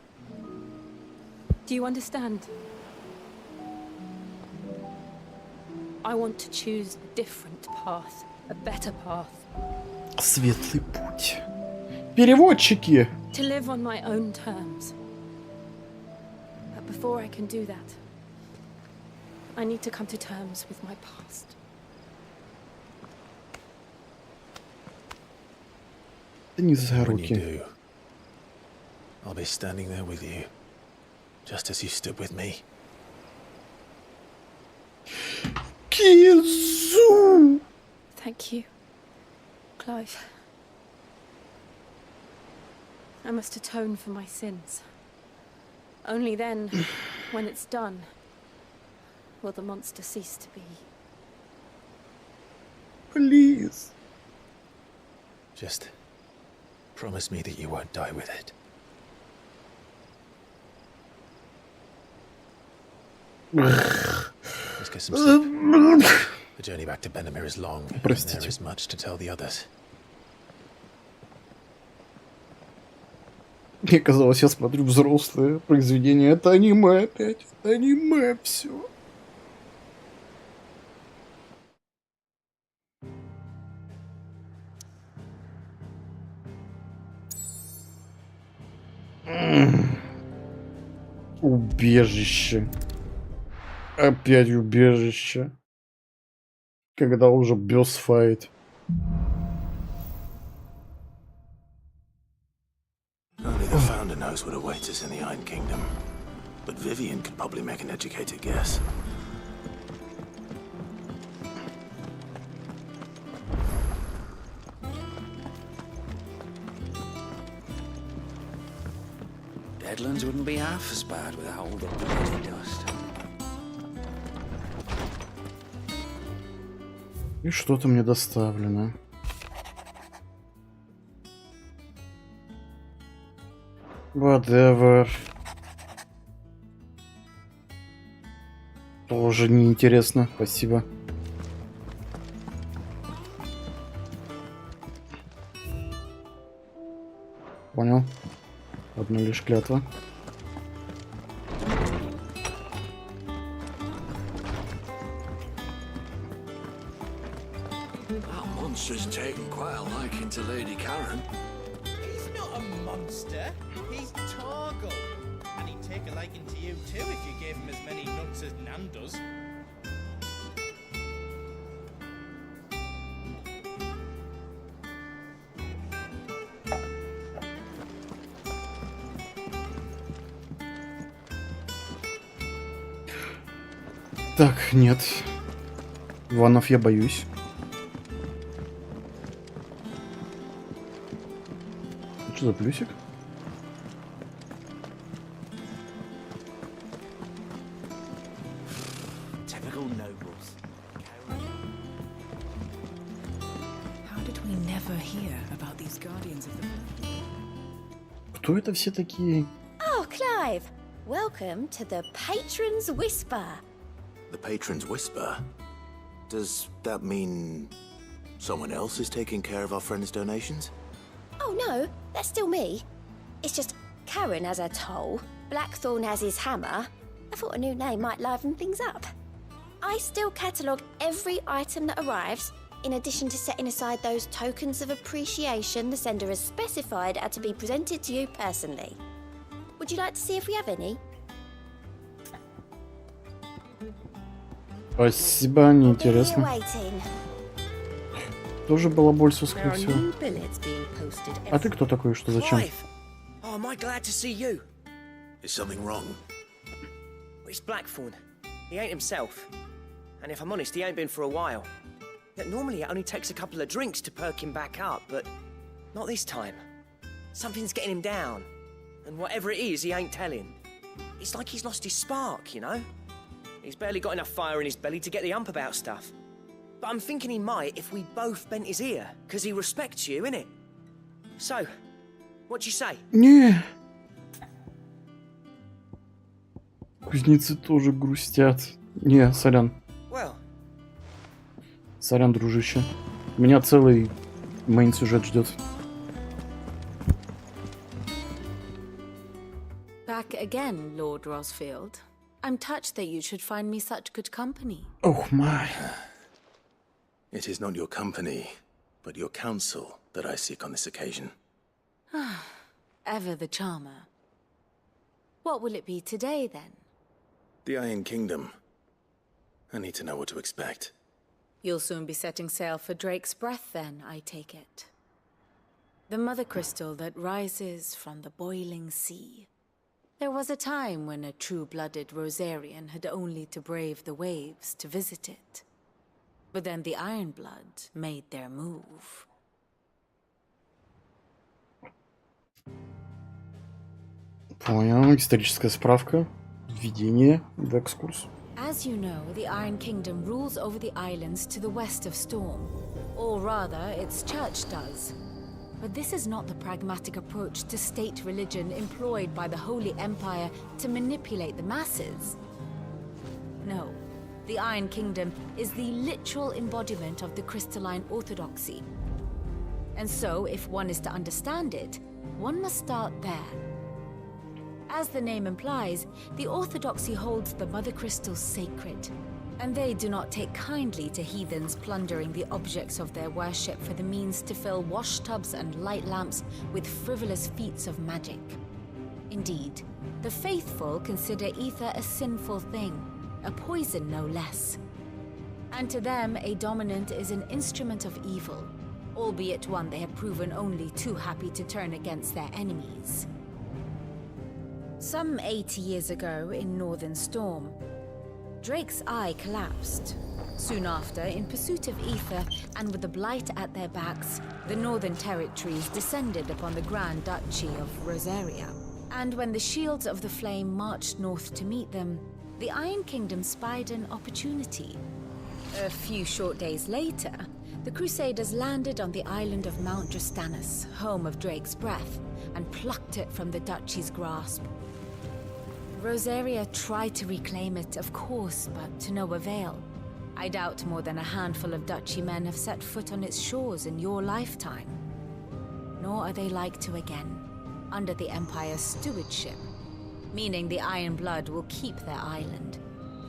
Do you understand? I want to choose a different path, a better path. Светлый путь. Переводчики. To live on my own terms. But before I can do that, I need to come to terms with my past. Да не за When you руки. do, I'll be standing there with you, just as you stood with me. Кизу! Thank you, Clive. I must atone for my sins. Only then, when it's done, will the monster cease to be. Please. Just promise me that you won't die with it. Let's get some sleep. The journey back to Benamir is long, and there is much to tell the others. Мне казалось, я смотрю взрослое произведение. Это аниме опять. Это аниме все. Убежище. Опять убежище. Когда уже босс-файт. Only the founder knows what awaits us in the Iron Kingdom. But Vivian could probably make an educated guess. Deadlands wouldn't be half as bad without all the bloody dust. И что-то мне доставлено. Whatever. Тоже неинтересно, спасибо. Понял. Одна лишь клятва. That monster's taken quite a liking to Lady Karen. He's not a monster. He's Torgal. And he'd take a liking to you too if you gave him as many nuts as Nan does. Так, нет. Ванов я боюсь. Что за плюсик? Typical nobles. How did we never hear about these guardians of the... Кто это все такие? Oh, Clive! alive! Welcome to the Patron's Whisper. The Patron's Whisper? Does that mean someone else is taking care of our friend's donations? Oh no, that's still me. It's just Karen has her toll, Blackthorn has his hammer. I thought a new name might liven things up. I still catalogue every item that arrives, in addition to setting aside those tokens of appreciation the sender has specified are to be presented to you personally. Would you like to see if we have any? Спасибо, неинтересно. Waiting. Тоже балабольство, скорее There are всего. new billets being posted А ты кто такой, что зачем? Clive! Oh, am I glad to see you? Is something wrong? It's Blackthorn. He ain't himself. And if I'm honest, he ain't been for a while. Yet normally it only takes a couple of drinks to perk him back up, but not this time. Something's getting him down. And whatever it is, he ain't telling. It's like he's lost his spark, you know? He's barely got enough fire in his belly to get the ump about stuff. But I'm thinking he might if we both bent his ear, because he respects you, innit? So, what do you say? Не. Кузнецы тоже грустят. Не, сорян. Well, Сорян, дружище. Меня целый мейн-сюжет ждет. Back again, Lord Rosfield. I'm touched that you should find me such good company. Oh my. It is not your company, but your counsel that I seek on this occasion. Ever the charmer. What will it be today, then? The Iron Kingdom. I need to know what to expect. You'll soon be setting sail for Drake's Breath, then, I take it. The mother crystal that rises from the boiling sea. There was a time when a true-blooded Rosarian had only to brave the waves to visit it. But then the Ironblood made their move. Понял. Историческая справка. Введение в экскурс. As you know, the Iron Kingdom rules over the islands to the west of Storm. Or rather, its church does. But this is not the pragmatic approach to state religion employed by the Holy Empire to manipulate the masses. No, the Iron Kingdom is the literal embodiment of the crystalline orthodoxy. And so, if one is to understand it, one must start there. As the name implies, the orthodoxy holds the mother crystals sacred, and they do not take kindly to heathens plundering the objects of their worship for the means to fill washtubs and light lamps with frivolous feats of magic. Indeed, the faithful consider ether a sinful thing, a poison no less. And to them, a dominant is an instrument of evil, albeit one they have proven only too happy to turn against their enemies. Some 80 years ago in Northern Storm, Drake's eye collapsed. Soon after, in pursuit of ether and with the blight at their backs, the Northern Territories descended upon the Grand Duchy of Rosaria. And when the Shields of the Flame marched north to meet them, the Iron Kingdom spied an opportunity. A few short days later, the Crusaders landed on the island of Mount Drastanus, home of Drake's Breath, and plucked it from the Duchy's grasp. Rosaria tried to reclaim it, of course, but to no avail. I doubt more than a handful of Duchy men have set foot on its shores in your lifetime. Nor are they like to again, under the Empire's stewardship, meaning the Iron Blood will keep their island,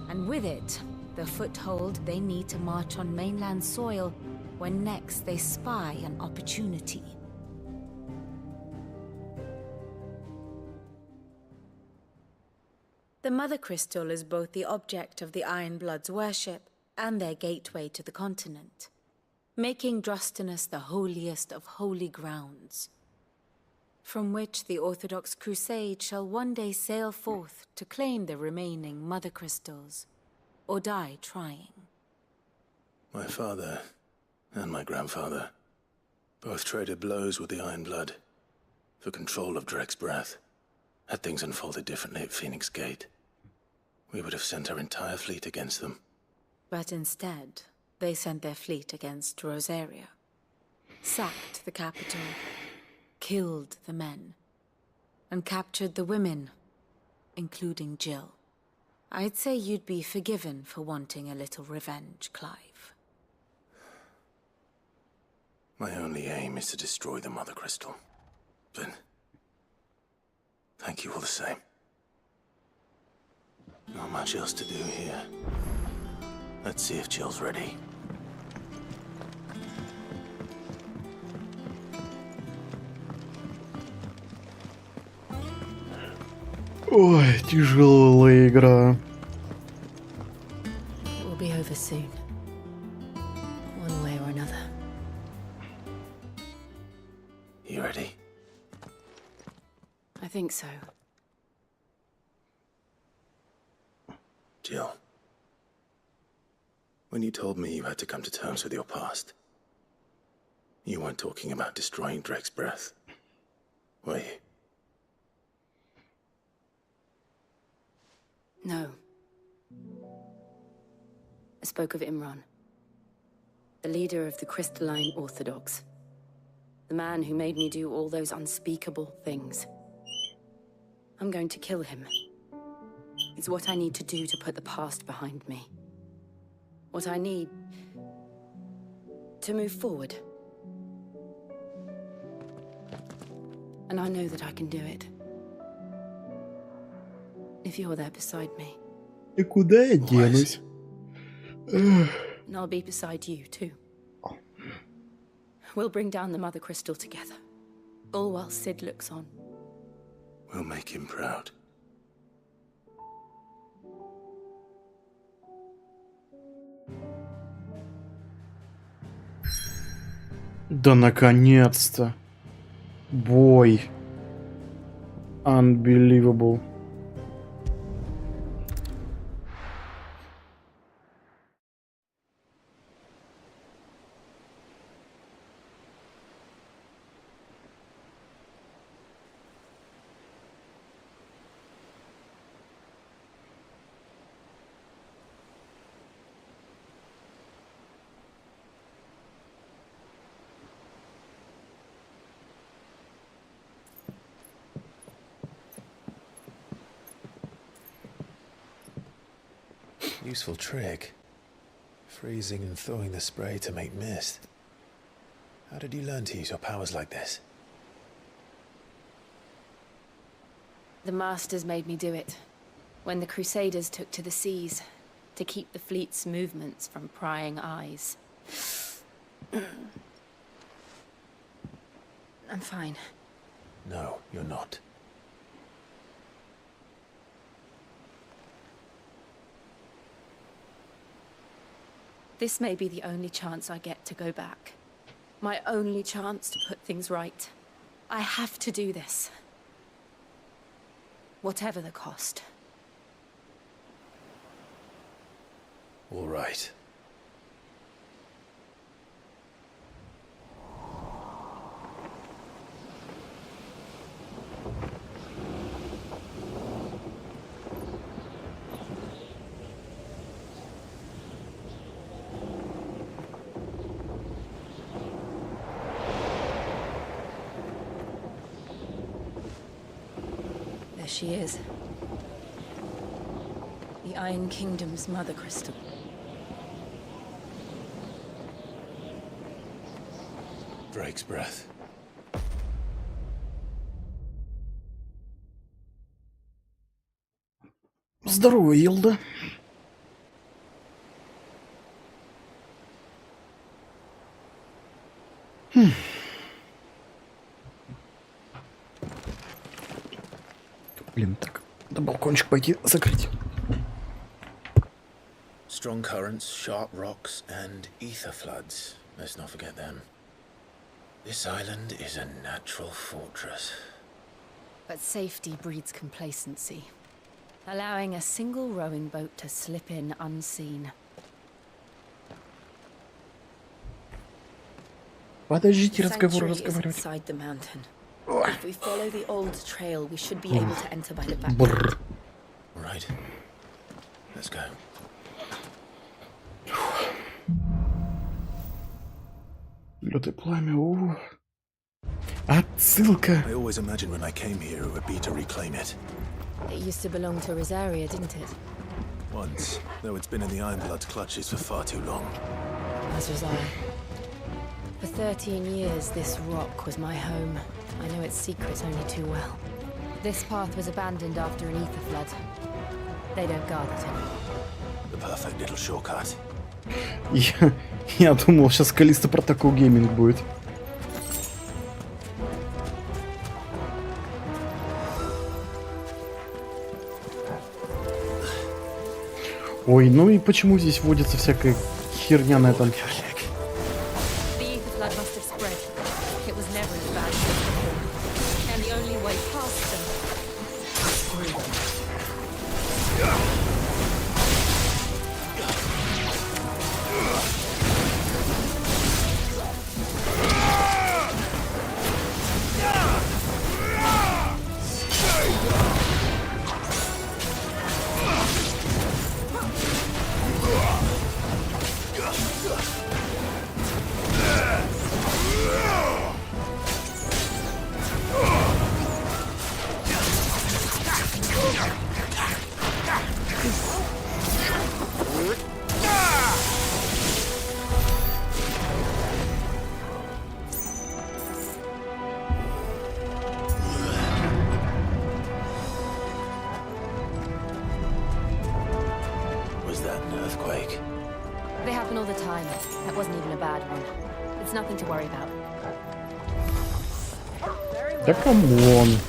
and with it, the foothold they need to march on mainland soil when next they spy an opportunity. The Mother Crystal is both the object of the Iron Blood's worship and their gateway to the continent, making Drastanus the holiest of holy grounds, from which the Orthodox Crusade shall one day sail forth to claim the remaining Mother Crystals, or die trying. My father and my grandfather both traded blows with the Iron Blood for control of Drake's Breath. Had things unfolded differently at Phoenix Gate, we would have sent our entire fleet against them. But instead, they sent their fleet against Rosaria, sacked the capital, killed the men, and captured the women, including Jill. I'd say you'd be forgiven for wanting a little revenge, Clive. My only aim is to destroy the Mother Crystal. But thank you all the same. Not much else to do here. Let's see if Jill's ready. Ой, тяжелая игра. We'll be over soon. One way or another. You ready? I think so. Jill. When you told me you had to come to terms with your past, you weren't talking about destroying Drake's breath, were you? No. I spoke of Imran, the leader of the Crystalline Orthodox. The man who made me do all those unspeakable things. I'm going to kill him. It's what I need to do to put the past behind me. What I need to move forward. And I know that I can do it. If you're there beside me. И куда я денусь? And I'll be beside you, too. We'll bring down the Mother Crystal together. All while Sid looks on. We'll make him proud. Да наконец-то. Бой. Unbelievable. Useful trick. Freezing and thawing the spray to make mist. How did you learn to use your powers like this? The Masters made me do it. When the Crusaders took to the seas, to keep the fleet's movements from prying eyes. I'm fine. No, you're not. This may be the only chance I get to go back. My only chance to put things right. I have to do this. Whatever the cost. All right. There she is. The Iron Kingdom's Mother Crystal. Drake's breath. Здорово, Илда. Блин, так, на балкончик пойти закрыть. Strong currents, sharp rocks, and ether floods. Let's not forget them. This island is a natural fortress. But safety breeds complacency. Allowing a single rowing boat to slip in unseen. Подождите The разговор sanctuary is разговаривать. inside the mountain. If we follow the old trail, we should be able to enter by the back. Бррр. All right. Let's go. Лед и пламя. Отсылка. I always imagined when I came here it would be to reclaim it. It used to belong to Rosaria, didn't it? Once, though it's been in the Ironblood's clutches for far too long. As was I. For 13 years, this rock was my home. I know its secrets only too well. This path was abandoned after an ether flood. They don't guard it anymore. The perfect little shortcut. Я думал, сейчас Калиста Протокол Гейминг будет. Ой, ну и почему здесь водится всякая херня на этом? They happen all the time. That wasn't even a bad one. It's nothing to worry about. Да камон.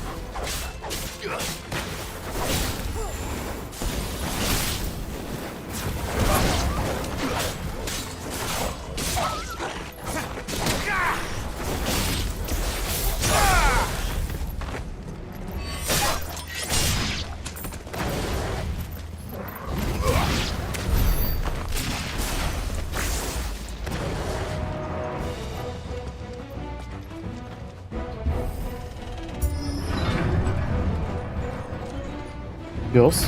Пес.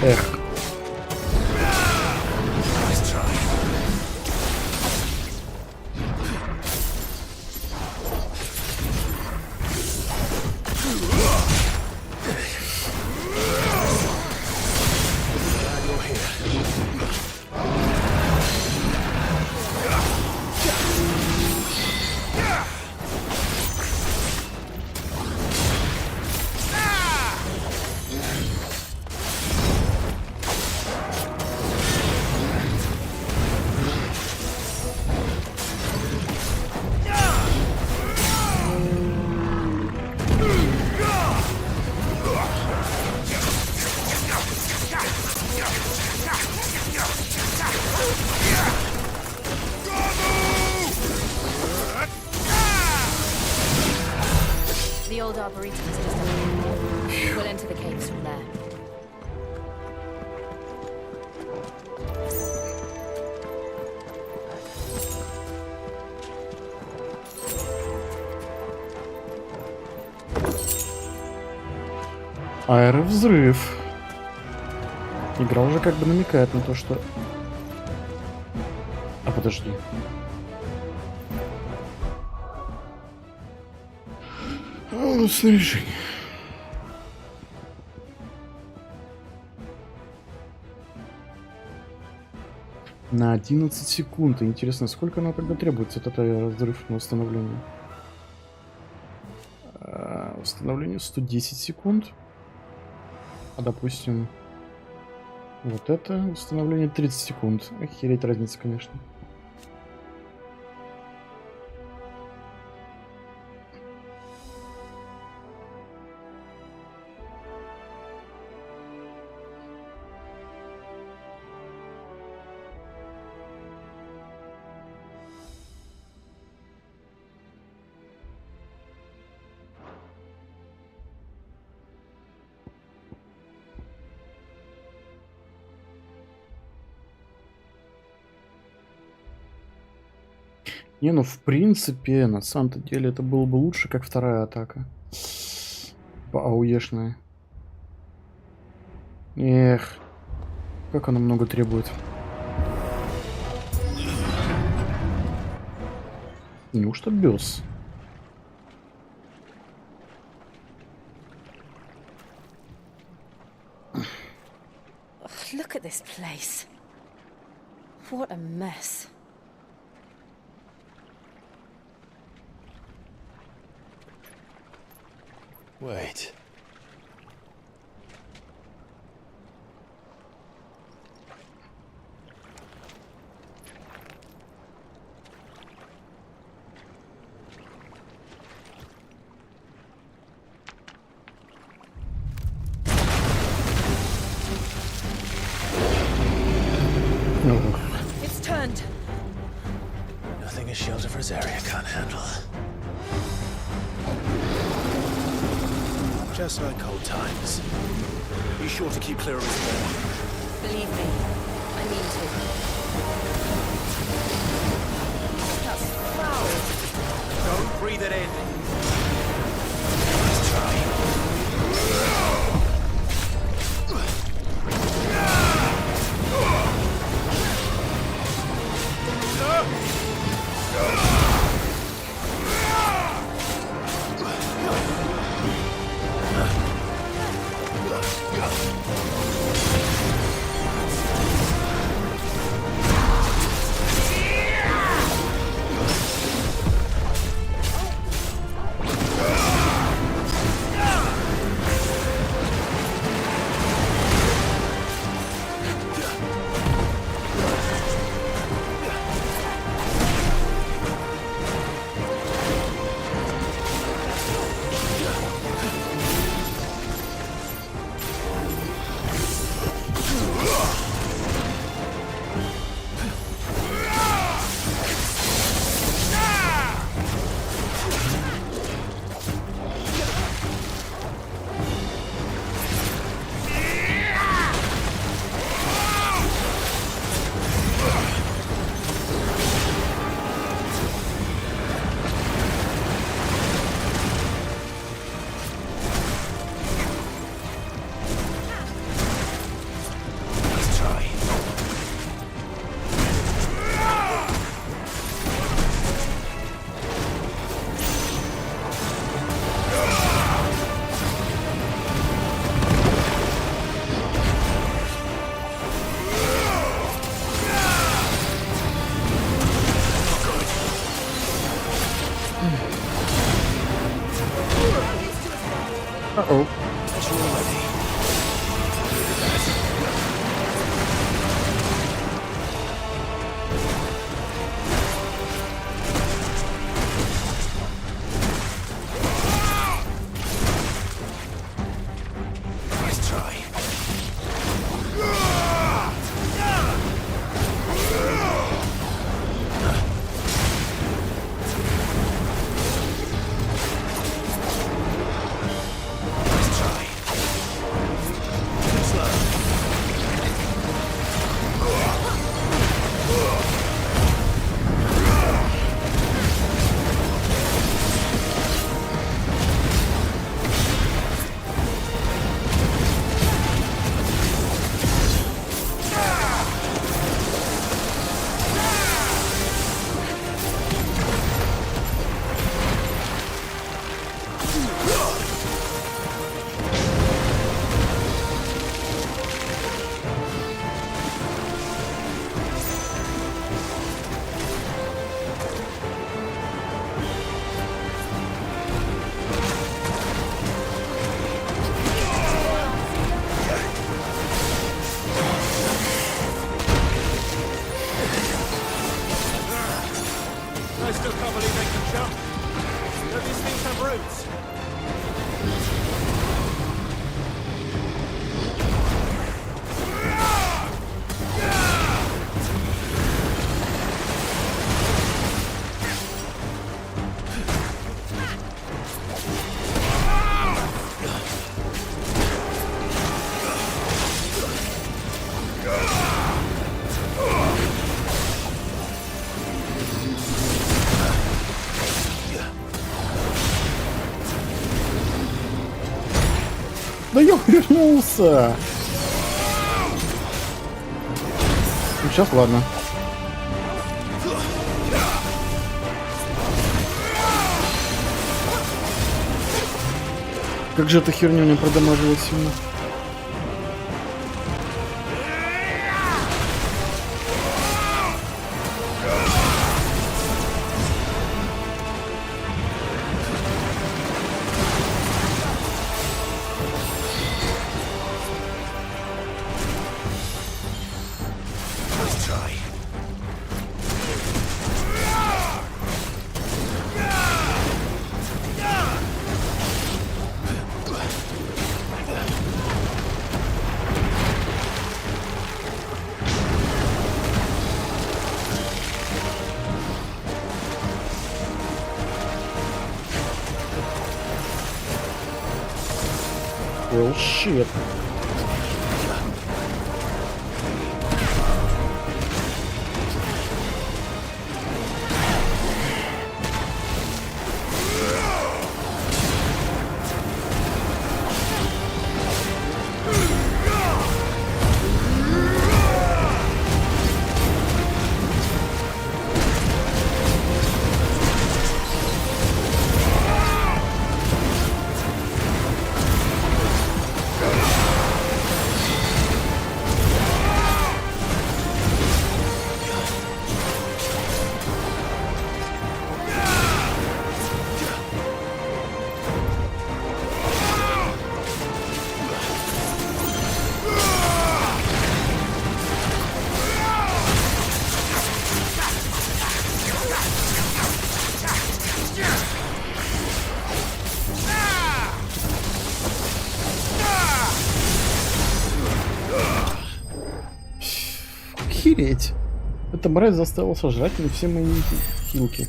Эх. The old arboretum is just up there. We'll enter the caves from there. Аэровзрыв. Игра уже как бы намекает на то, что... А подожди. Снаряжение. На 11 секунд. Интересно, сколько нам тогда требуется этот разрыв на восстановление? Восстановление 110 секунд. А допустим, вот это восстановление 30 секунд. Охереть разница, конечно. Не, ну в принципе, на самом-то деле это было бы лучше, как вторая атака. АУЕшная. Эх, как она много требует. Неужто бёс? Look at this place. What a mess. Wait. It's turned. Nothing a shield of Rosaria can't handle. Just like old times. Be sure to keep clear of his wall. Believe me, I mean to. That's foul. Don't breathe it in. Let's try. Uh-oh. Nice try. Nice Да я вернулся! Ну, сейчас ладно. Как же эта херня меня продамажила сильно. Well, shit. Охереть. Эта мразь заставила сожрать мне все мои хилки.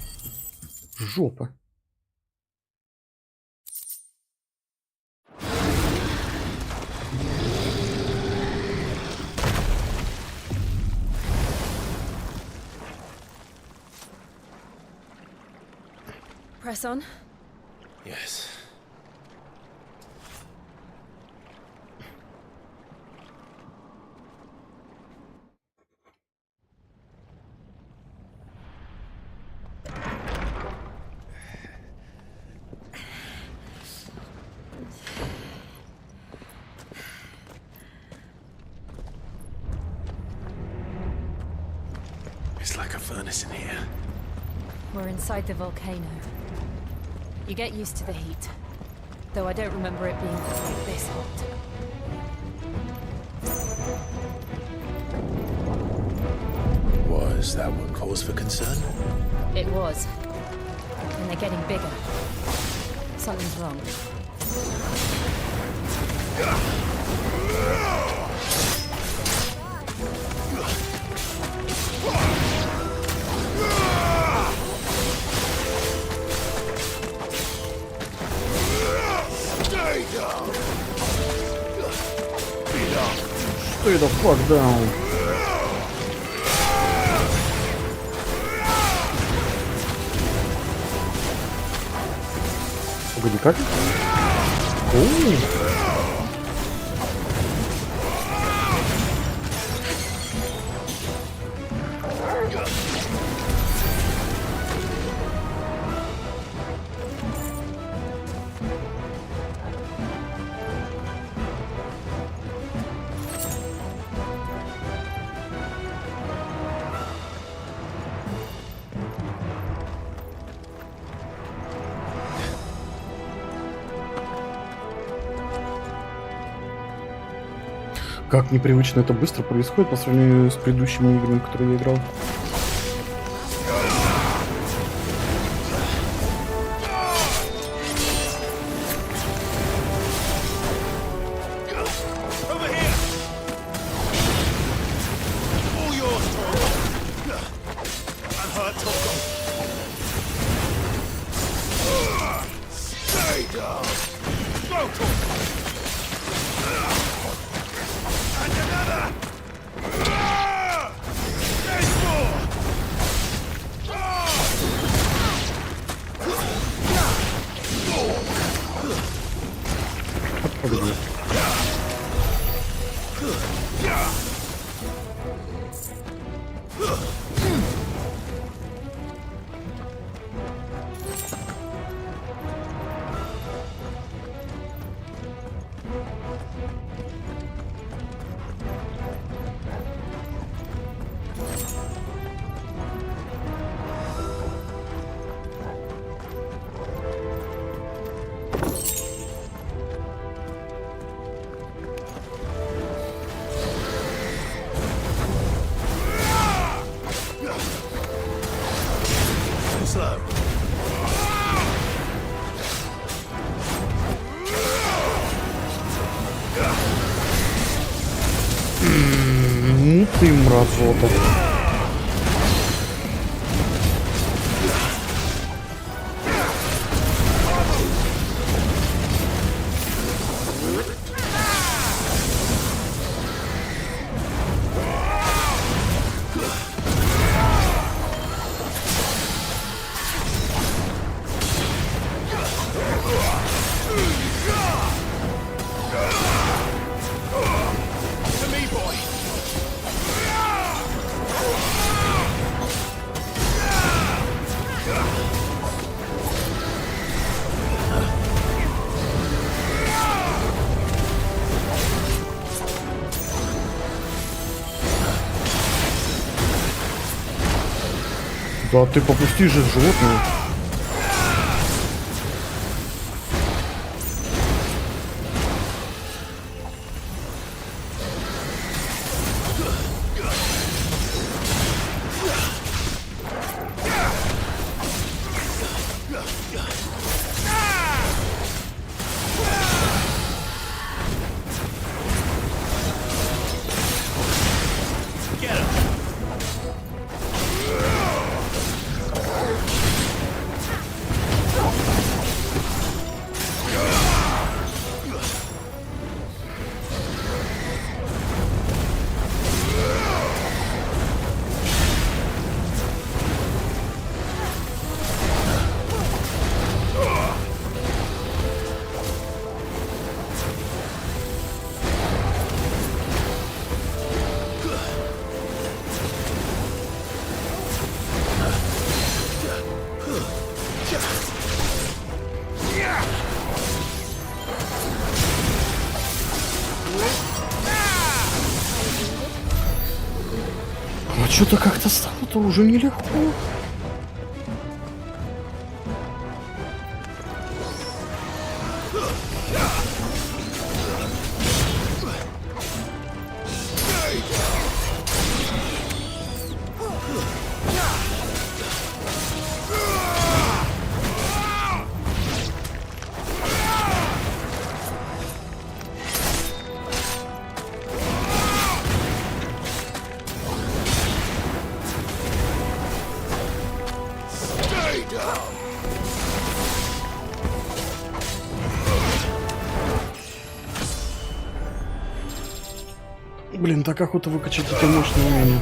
Жопа. Press on. Yes. It's like a furnace in here. We're inside the volcano. You get used to the heat, though I don't remember it being quite this hot. Was that one cause for concern? It was. And they're getting bigger. Something's wrong. Stay the fuck down. Погоди, как? Как непривычно это быстро происходит по сравнению с предыдущими играми, в которые я играл. Погоди. Ну ты мразота. Да ты попусти же животное. А что-то как-то стало-то уже нелегко. Блин, так охота выкачать это мощное умение.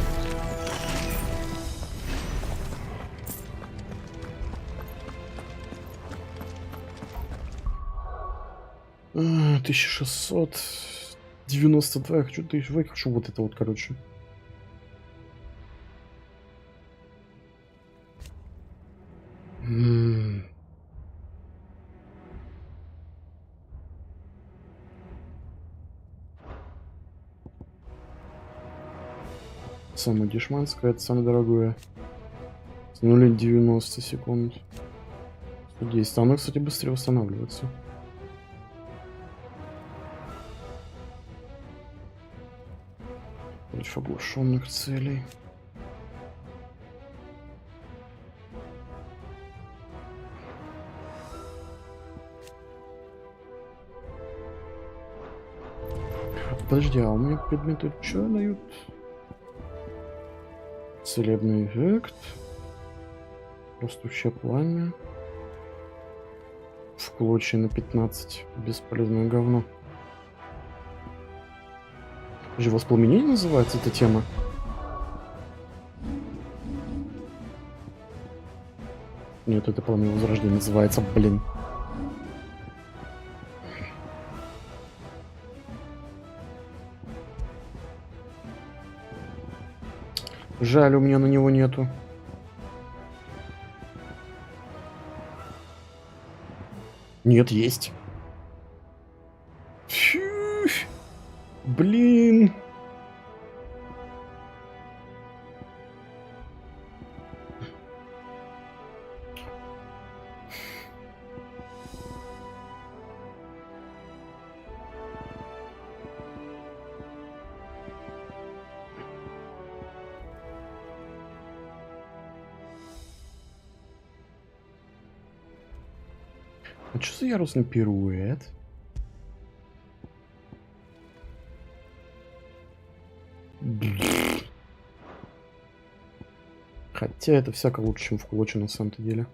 А, 1692. Я хочу тысяч. Я хочу вот это вот, короче. Самое дешманское, это самое дорогое. Нули 90 секунд. 110. Оно, кстати, быстрее восстанавливается. Против оглушенных целей. Подожди, а у меня предметы что дают? Целебный эффект. Растущее пламя. В клочья на 15. Бесполезное говно. Же воспламенение называется эта тема? Нет, это пламя возрождения называется, блин. Жаль, у меня на него нету. Нет, есть. Фью. Блин. А что за ярусный пируэт? Хотя это всяко лучше, чем в кулаче на самом-то деле.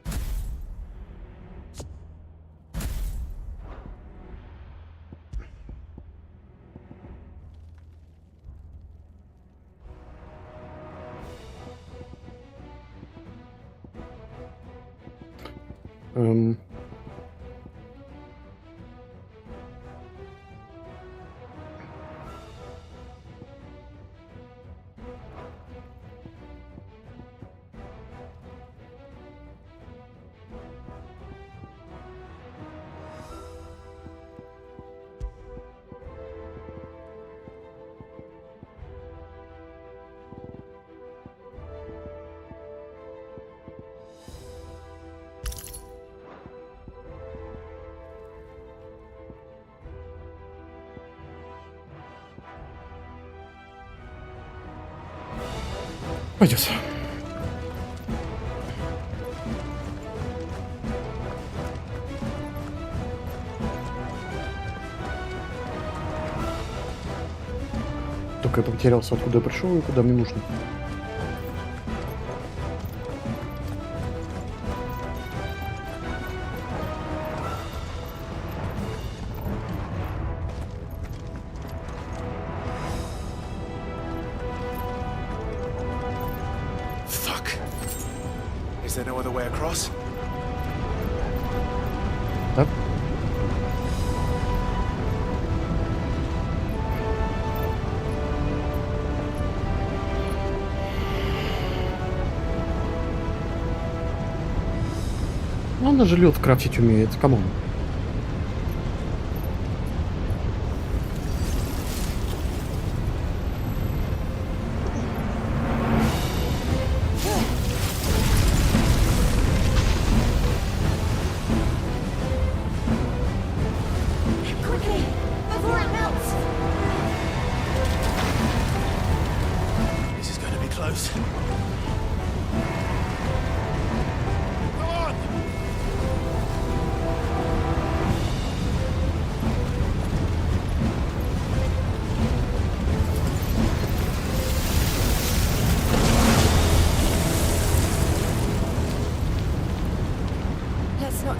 Пойдет. Только я потерялся, откуда я пришел и куда мне нужно. Is there no other way across? Да. Ну, она же лед крафтить умеет, камон.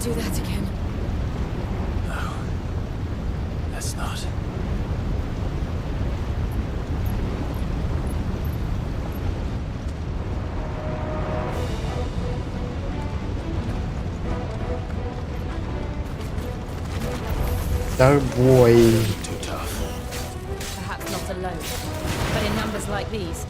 Do that again. No. Let's not. Oh boy. Too tough. Perhaps not alone, but in numbers like these.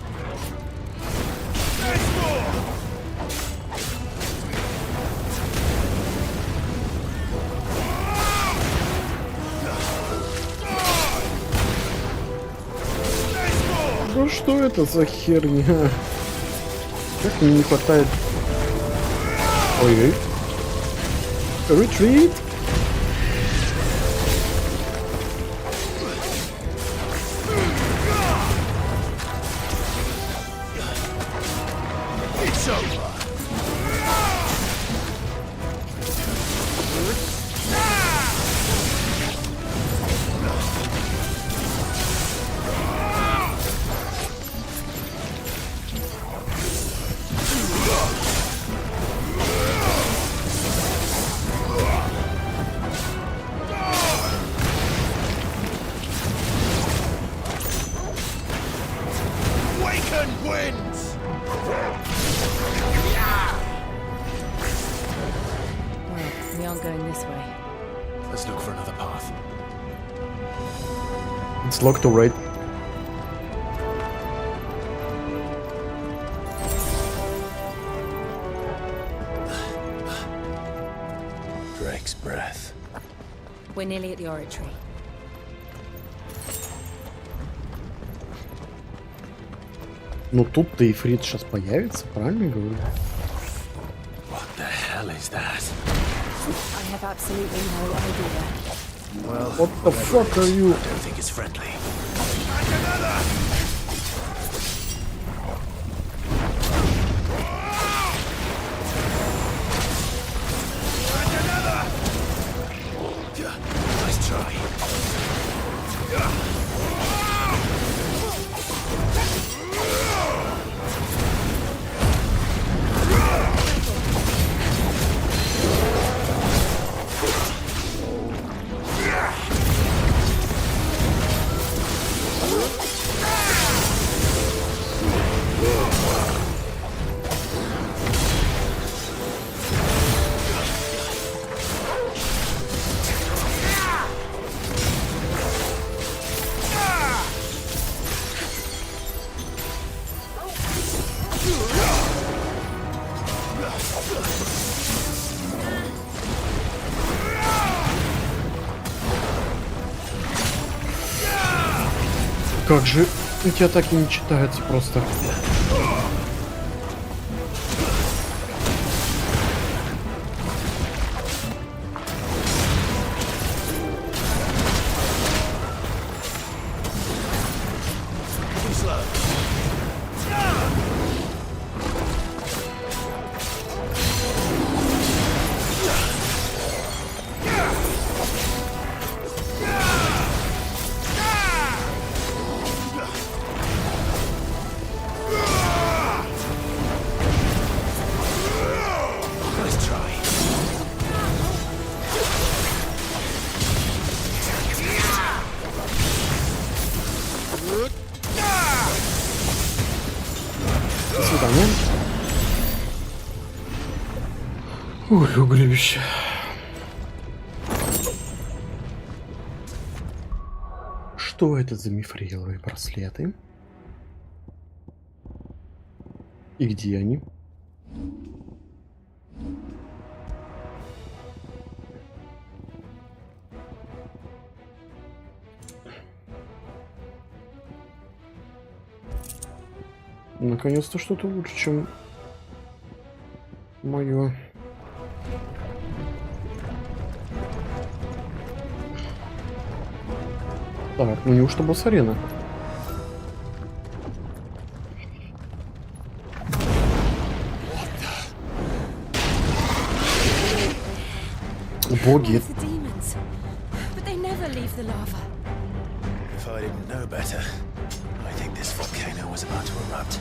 Ну что это за херня? Как мне не хватает... Ой-ой. Retreat. It's over. We aren't going this way. Let's look for another path. It's locked already. next breath. We're nearly at the oratory. Ну тут-то Ифрит сейчас появится, правильно говорю? What the hell is that? I have absolutely no idea. Well, what the fuck are you? I don't think it's friendly. Nice try. Как же эти атаки не читаются просто. До свидания. Ой, угребище. Что это за мифриловые браслеты? И где они? Наконец-то что-то лучше, чем мое. Так, ну неужто босс-арена? Боги. But they never leave the lava. If I didn't know better, I think this volcano was about to erupt.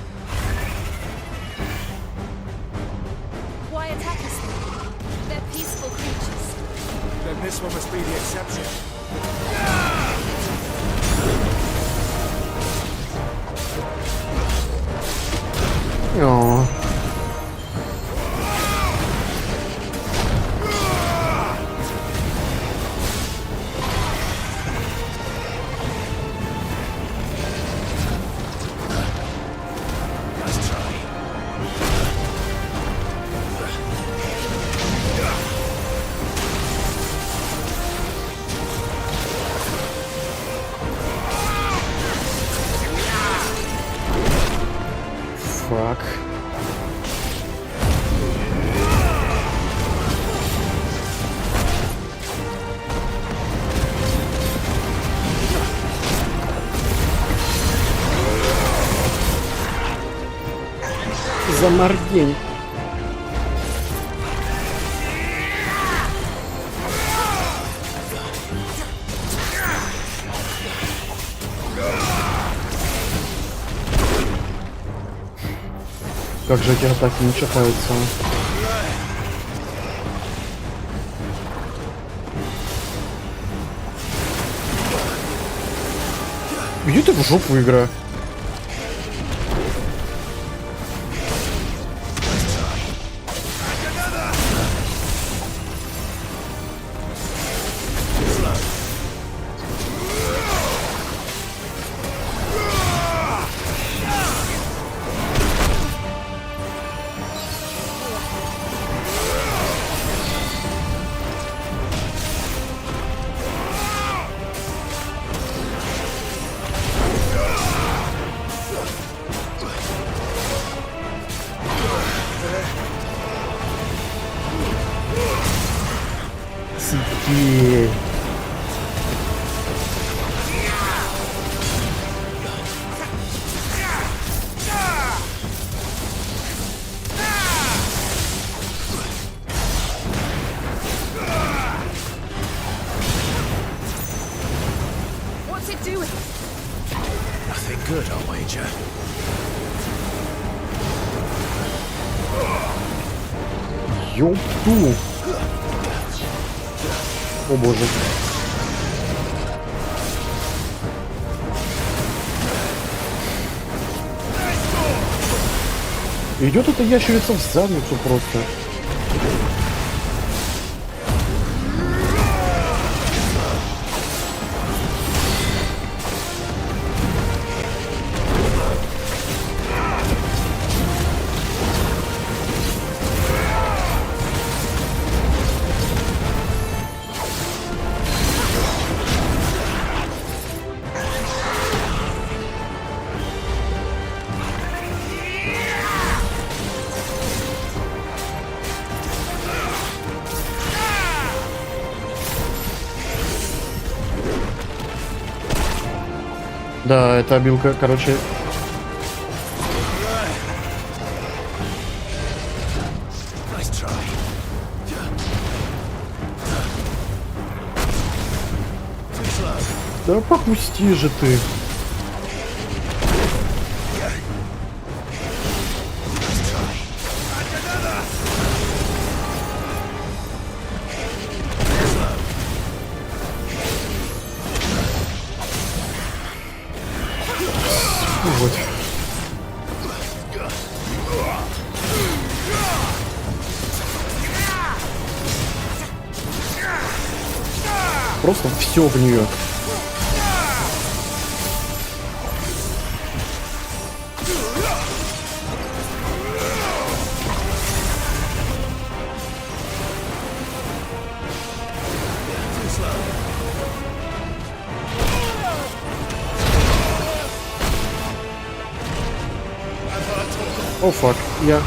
Why attack us then? They're peaceful creatures. Then this one must be the exception. О. Фак. Замордень. Как же эти атаки не читаются? Иди ты в жопу, игра. Окей. What's it doing? Nothing good, I'll wager. Ёпту. О боже. Идет эта ящерица в задницу просто. Да, эта обилка, короче... Да попусти же ты. Вот. Просто все в нее. О, фак, я...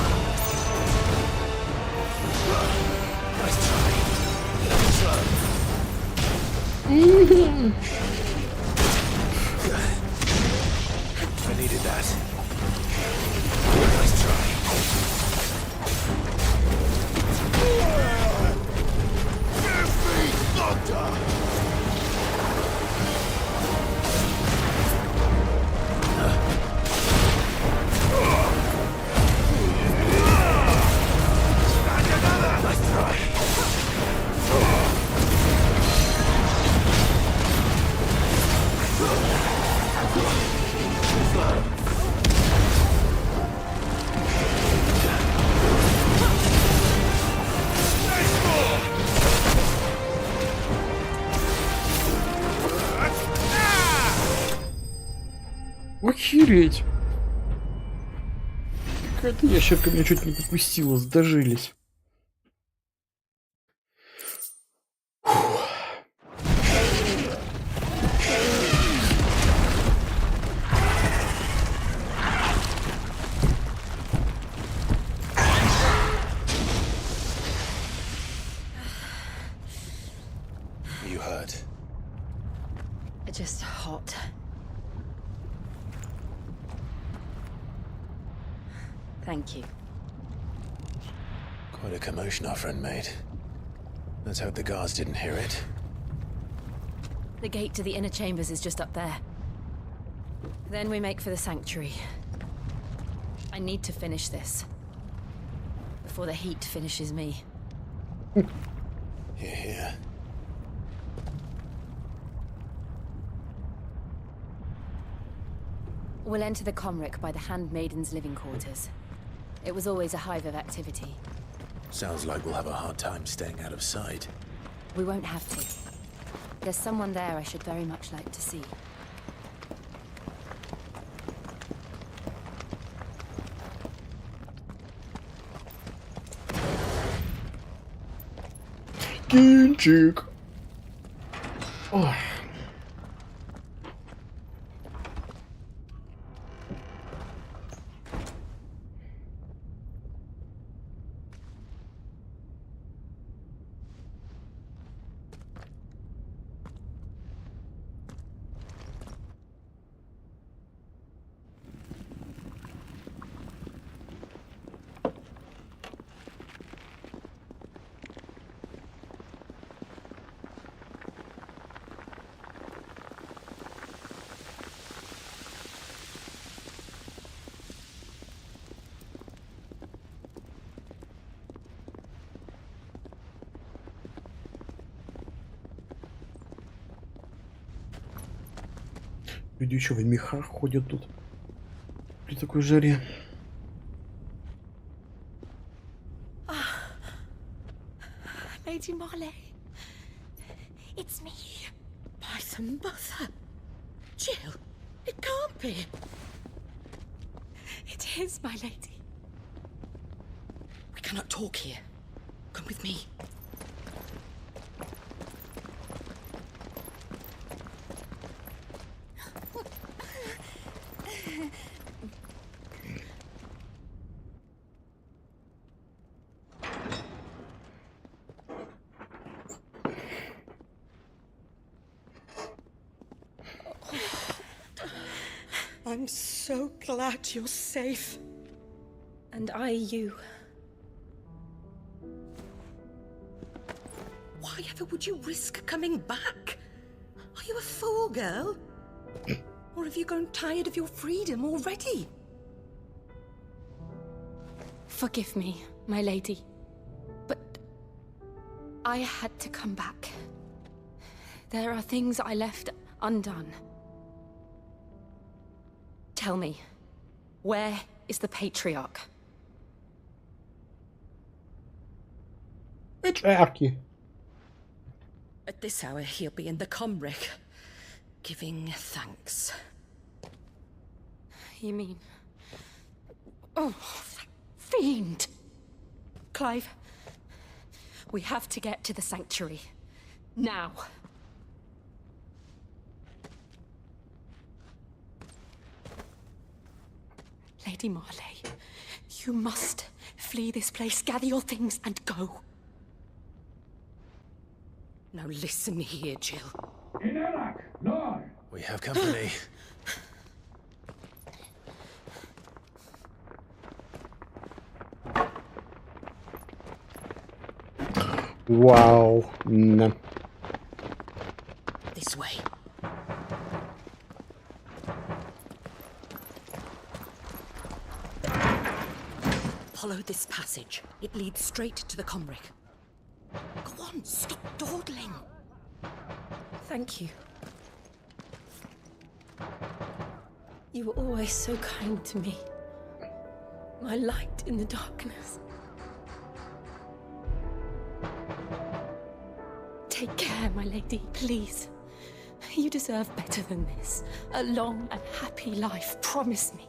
Охереть! Какая-то ящерка меня чуть не попустила, дожились. You heard. Just hot. Thank you. Quite a commotion our friend made. Let's hope the guards didn't hear it. The gate to the inner chambers is just up there. Then we make for the sanctuary. I need to finish this. Before the heat finishes me. Here, here. We'll enter the Comric by the Handmaiden's living quarters. It was always a hive of activity. Sounds like we'll have a hard time staying out of sight. We won't have to. There's someone there I should very much like to see. Кинчик. Ой. Люди еще в мехах ходят тут. При такой жаре. Lady Marley, it's me. By the mother. Jill, it can't be. It is, my lady. We cannot talk here. Come with me. I'm so glad you're safe. And you. Why ever would you risk coming back? Are you a fool, girl? Or have you grown tired of your freedom already? Forgive me, my lady, but I had to come back. There are things I left undone. Tell me, where is the Patriarch? Patriarchy. At this hour, he'll be in the Comric, giving thanks. You mean... Oh, that fiend! Clive, we have to get to the sanctuary. Now. Lady Marley, you must flee this place, gather your things and go. Now listen here, Jill. We have company. Wow. No. This way. Follow this passage. It leads straight to the Comric. Go on, stop dawdling. Thank you. You were always so kind to me. My light in the darkness. Take care, my lady, please. You deserve better than this. A long and happy life, promise me.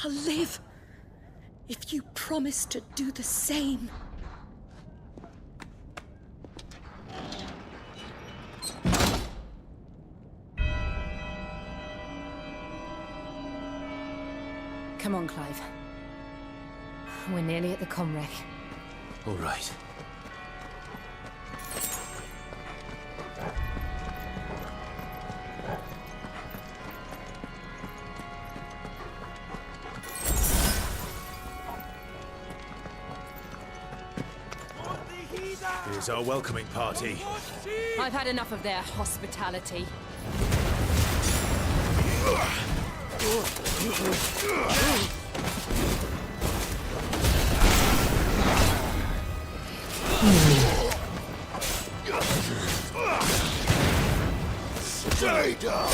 I'll live if you promise to do the same. Come on, Clive. We're nearly at the Comric. All right. Here's our welcoming party. I've had enough of their hospitality. Stay down!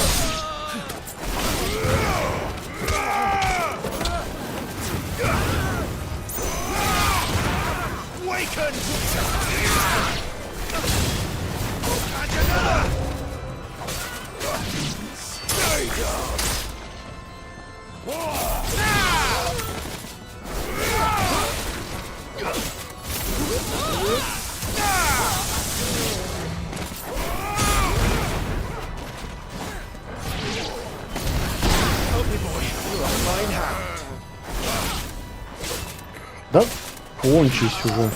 Waken! And another! Stay down! Да, кончись уже.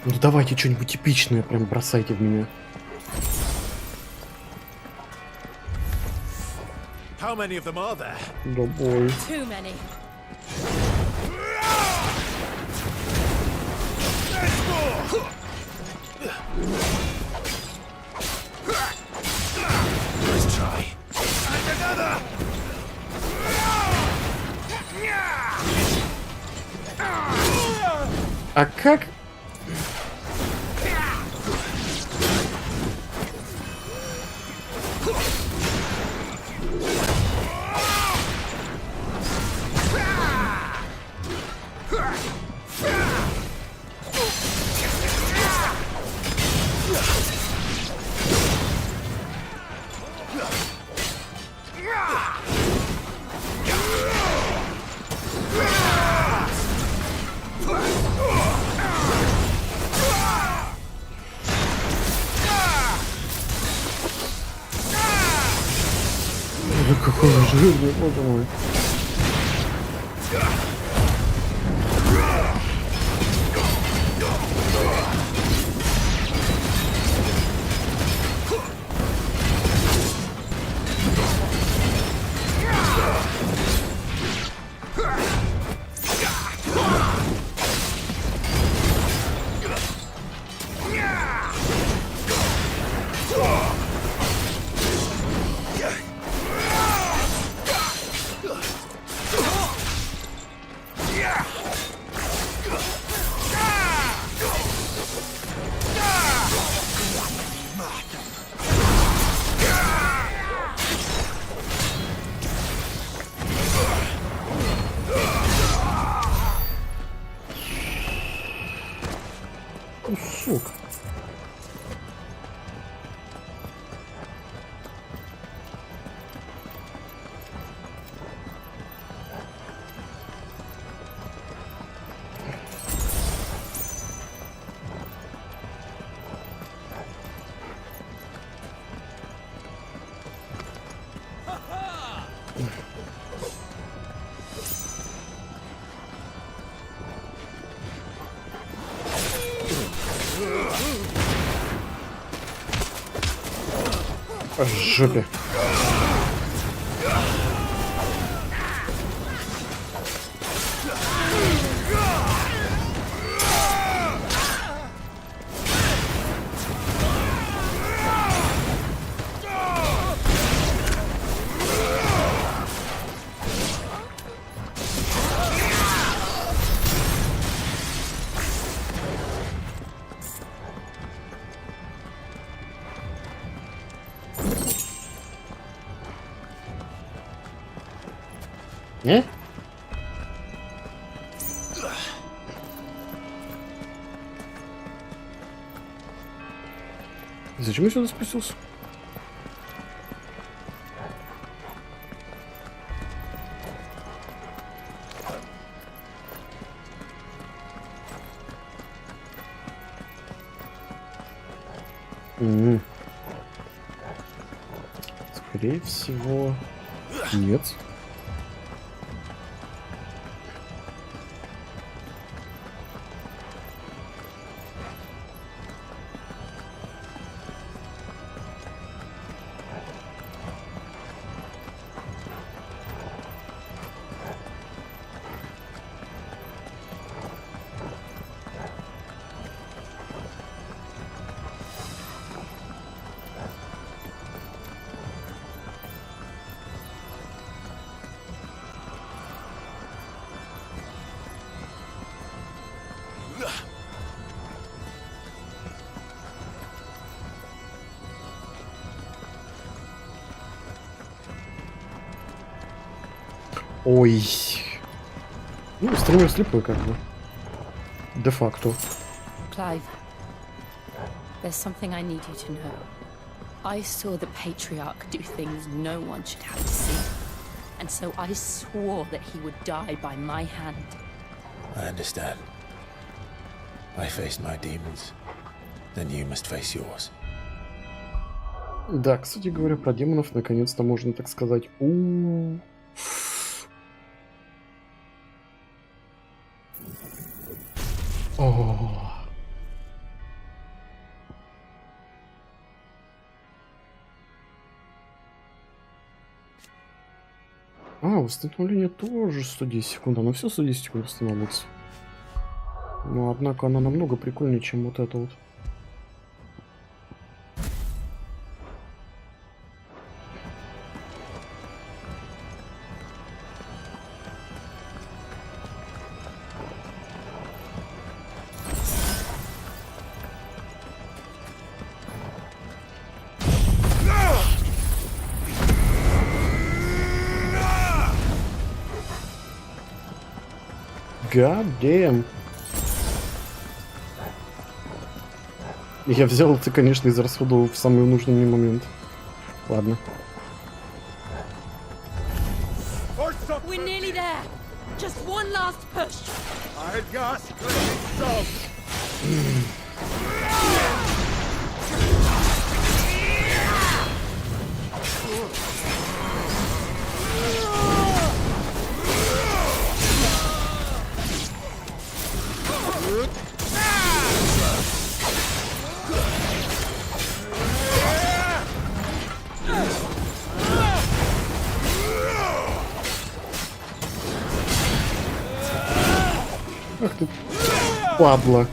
Ну давайте что-нибудь эпичное прям бросайте в меня. How many of them are there? Да бой. Too many. There's more! Let's try. And another! А как? Какой жирный, боже мой. Сука. В жопе. Не? Зачем я сюда спустился? Скорее всего, нет. Ой. Ну, стример слепой как бы. Де-факто. Clive, there's something I need you to know. I saw the Patriarch do things no one should have to see. And so I swore that he would die by my hand. I understand. I faced my demons. Then you must face yours. Да, кстати говоря, про демонов наконец-то можно так сказать. О. Восстановление тоже 110 секунд. Оно все 110 секунд восстанавливается. Но, однако, она намного прикольнее, чем вот это вот. God damn. Я взял это, конечно, из расходов в самый нужный мне момент. Ладно. We're nearly there. Just one last push. I just so. Ах ты, падла.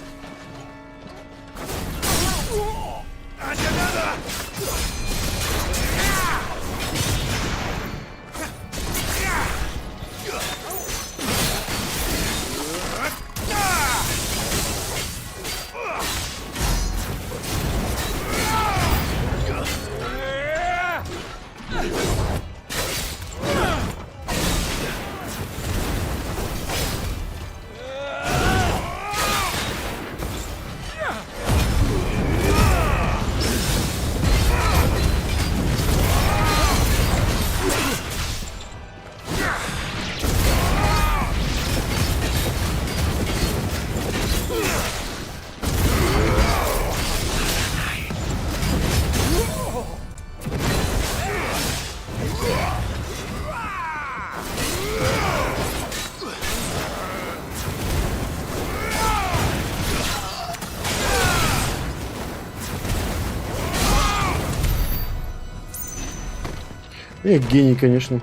Гений, конечно.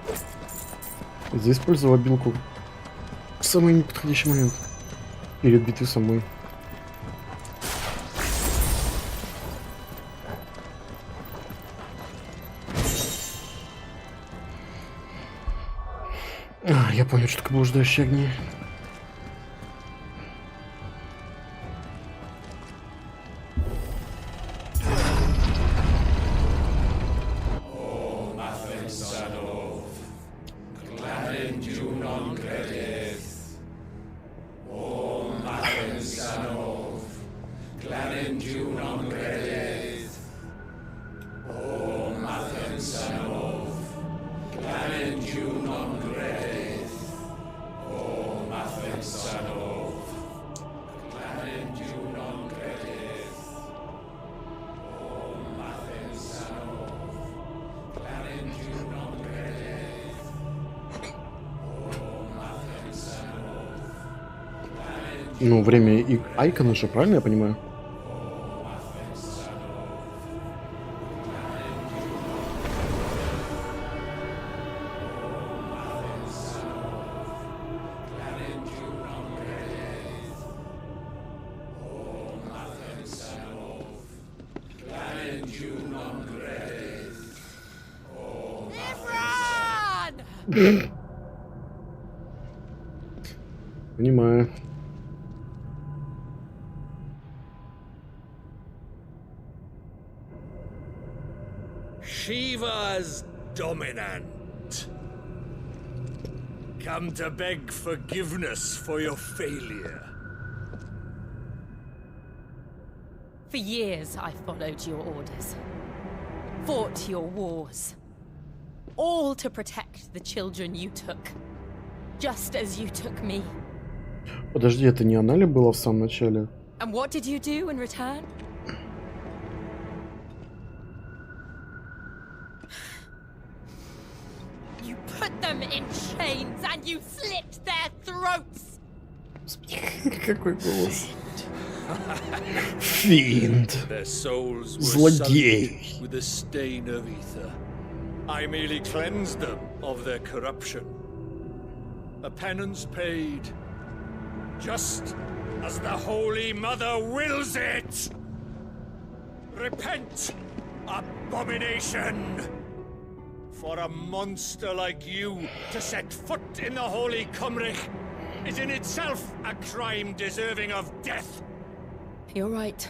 Заиспользовал билку в самый неподходящий момент. Перед битвой со мной. Я понял, что такое блуждающие огни. Ну, время и Айкона же, правильно я понимаю? Понимаю. Shiva's dominant. Come to beg forgiveness for your failure. For years, I followed your orders, fought your wars, all to protect the children you took, just as you took me. Подожди, это не она ли была в самом начале? And what did you do in return? You put them in chains and you slit their throats. Какой голос? Fiend. Their souls were Злодей. sullied with the stain of ether. I merely cleansed them of their corruption. the penance paid. Just as the Holy Mother wills it! Repent, abomination! For a monster like you to set foot in the Holy Cymric is in itself a crime deserving of death. You're right.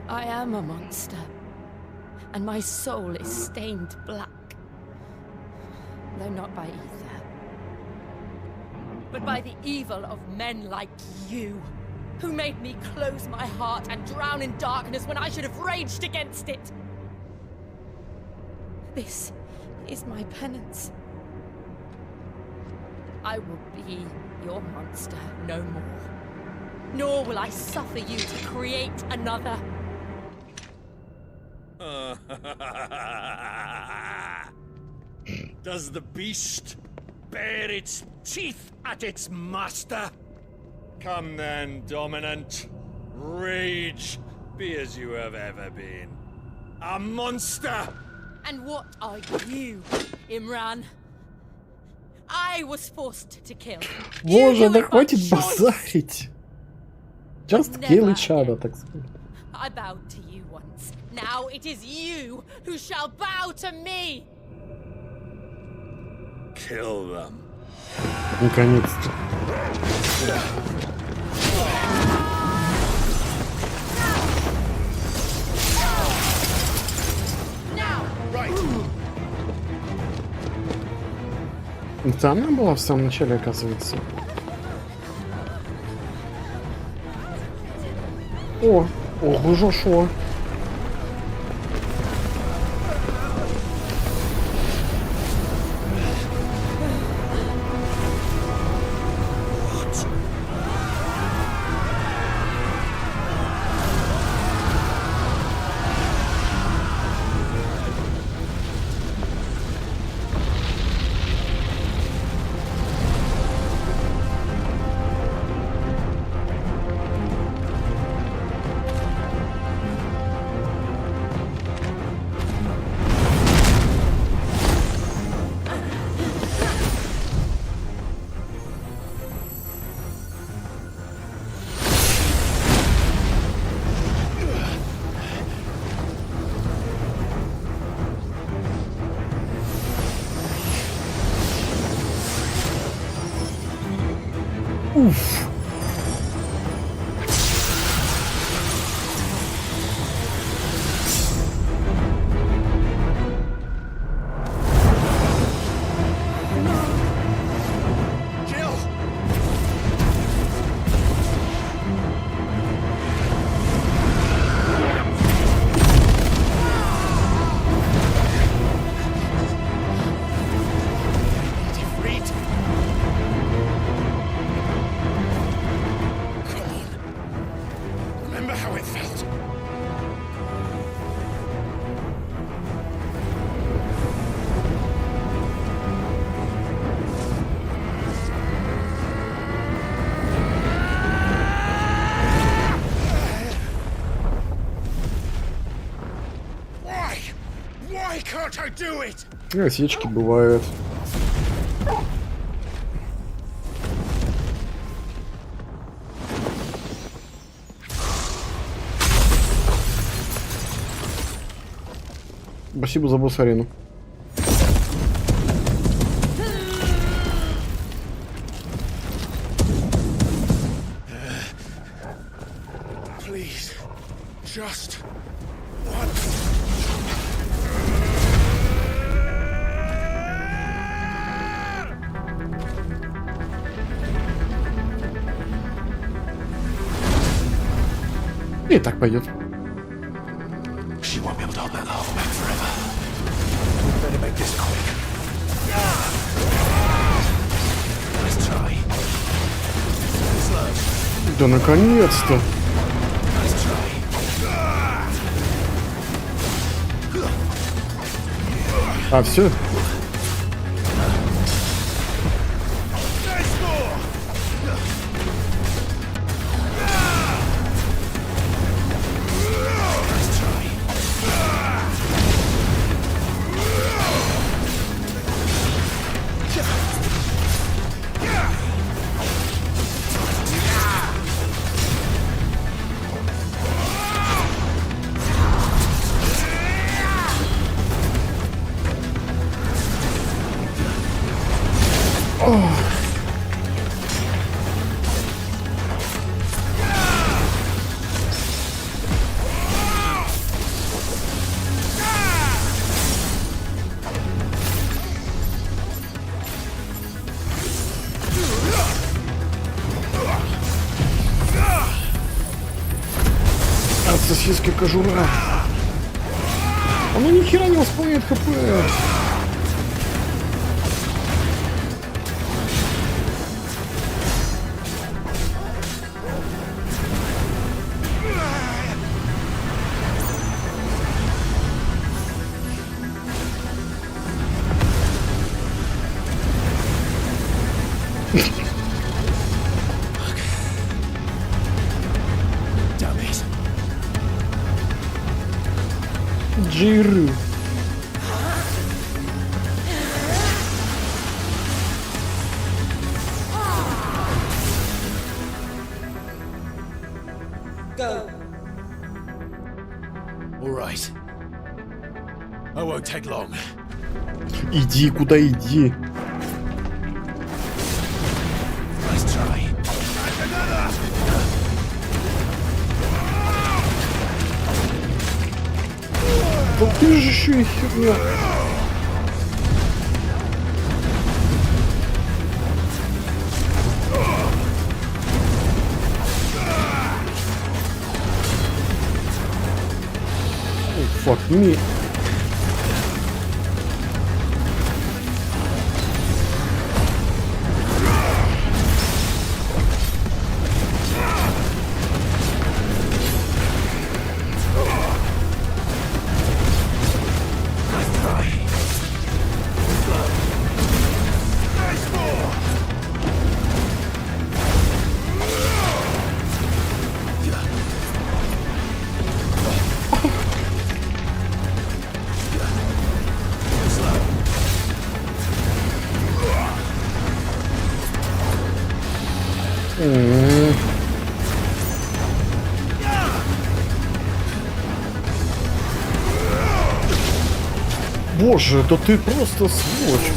I am a monster. And my soul is stained black. Though not by ether. But by the evil of men like you, who made me close my heart and drown in darkness when I should have raged against it. This is my penance. I will be your monster no more. Nor will I suffer you to create another. Does the beast bare its teeth at its master? Come then, dominant. Rage, be as you have ever been. A monster! And what are you, Imran? I was forced to kill. Боже, да хватит базарить. Just kill each other, так сказать. I bowed to you once. Now it is you who shall bow to me. Kill them. Наконец-то. Это она была в самом начале, оказывается. О, уже шо. Уф. Осечки бывают. Спасибо за босс-арену. Please, just once. И так пойдет. She won't be able to hold that lava back forever. Better make this quick. Let's try. Slow. Да наконец-то. Let's try. А, все? От сосиски кожура. Оно ни хера не восполняет хп. Джиры. All right. I won't take long. Иди, куда иди. Let's try. Да ты же еще и херня. Fuck me. Боже, да ты просто сволочь.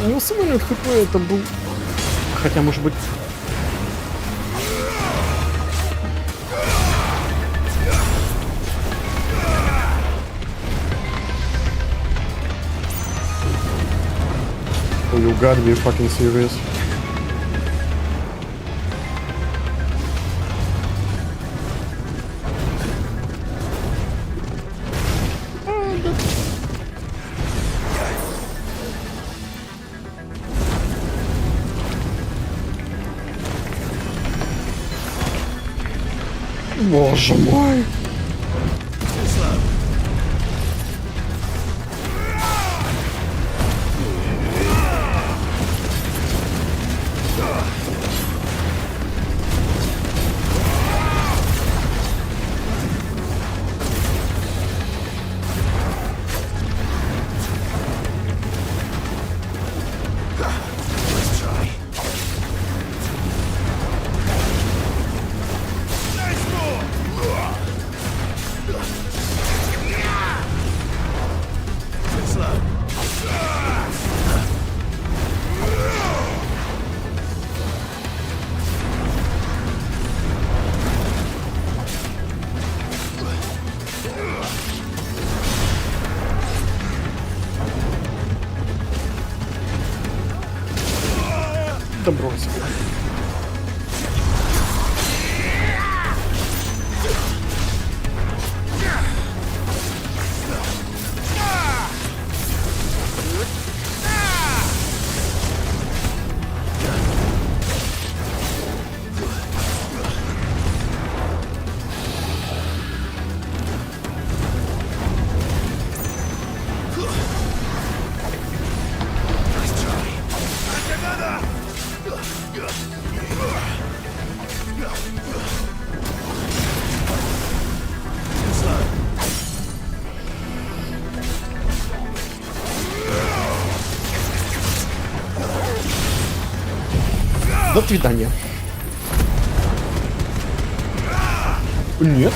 Ну, самолет ХП это был... Хотя, может быть... Oh, you gotta be fucking serious. Боже мой! Да брось. До свидания. Нет.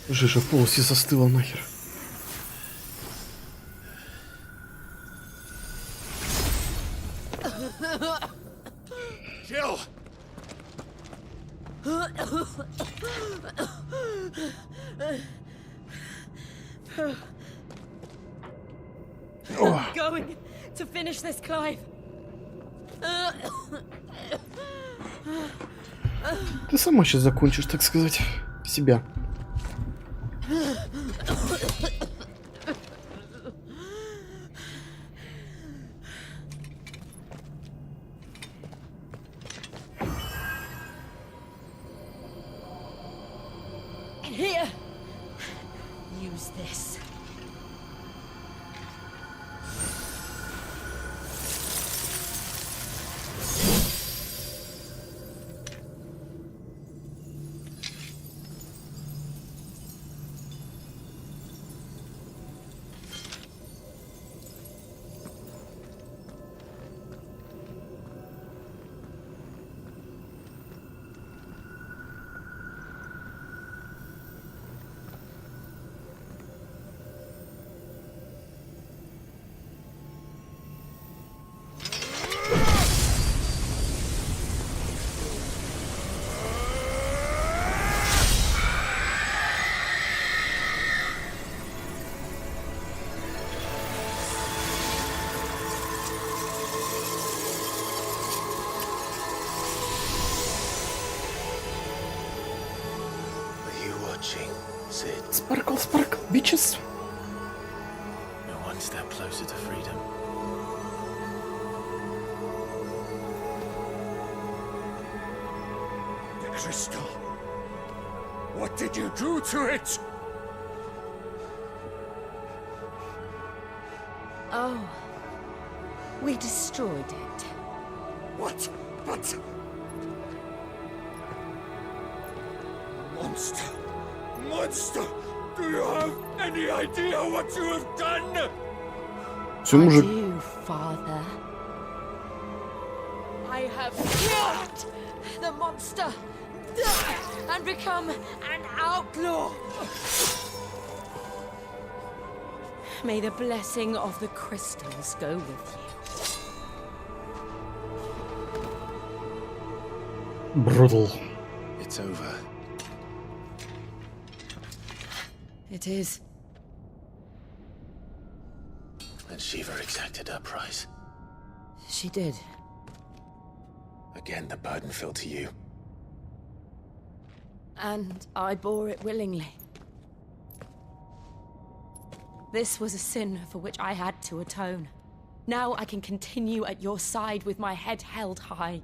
Жижа в полосе застыла нахер. Jill! I'm going to finish this, Clive. Ты сама сейчас закончишь, так сказать, себя. Here. Use this. Sid. Sparkle, sparkle, bitches. We're one step closer to freedom. The crystal. What did you do to it? Oh. We destroyed it. What? But... Monster! Monster! Do you have any idea what you have done? Все, мужик. I do, Father. I have killed the monster and become an outlaw. May the blessing of the crystals go with you. Brutal. It's over. It is. And Shiva exacted her price. She did. Again, the burden fell to you. And I bore it willingly. This was a sin for which I had to atone. Now I can continue at your side with my head held high.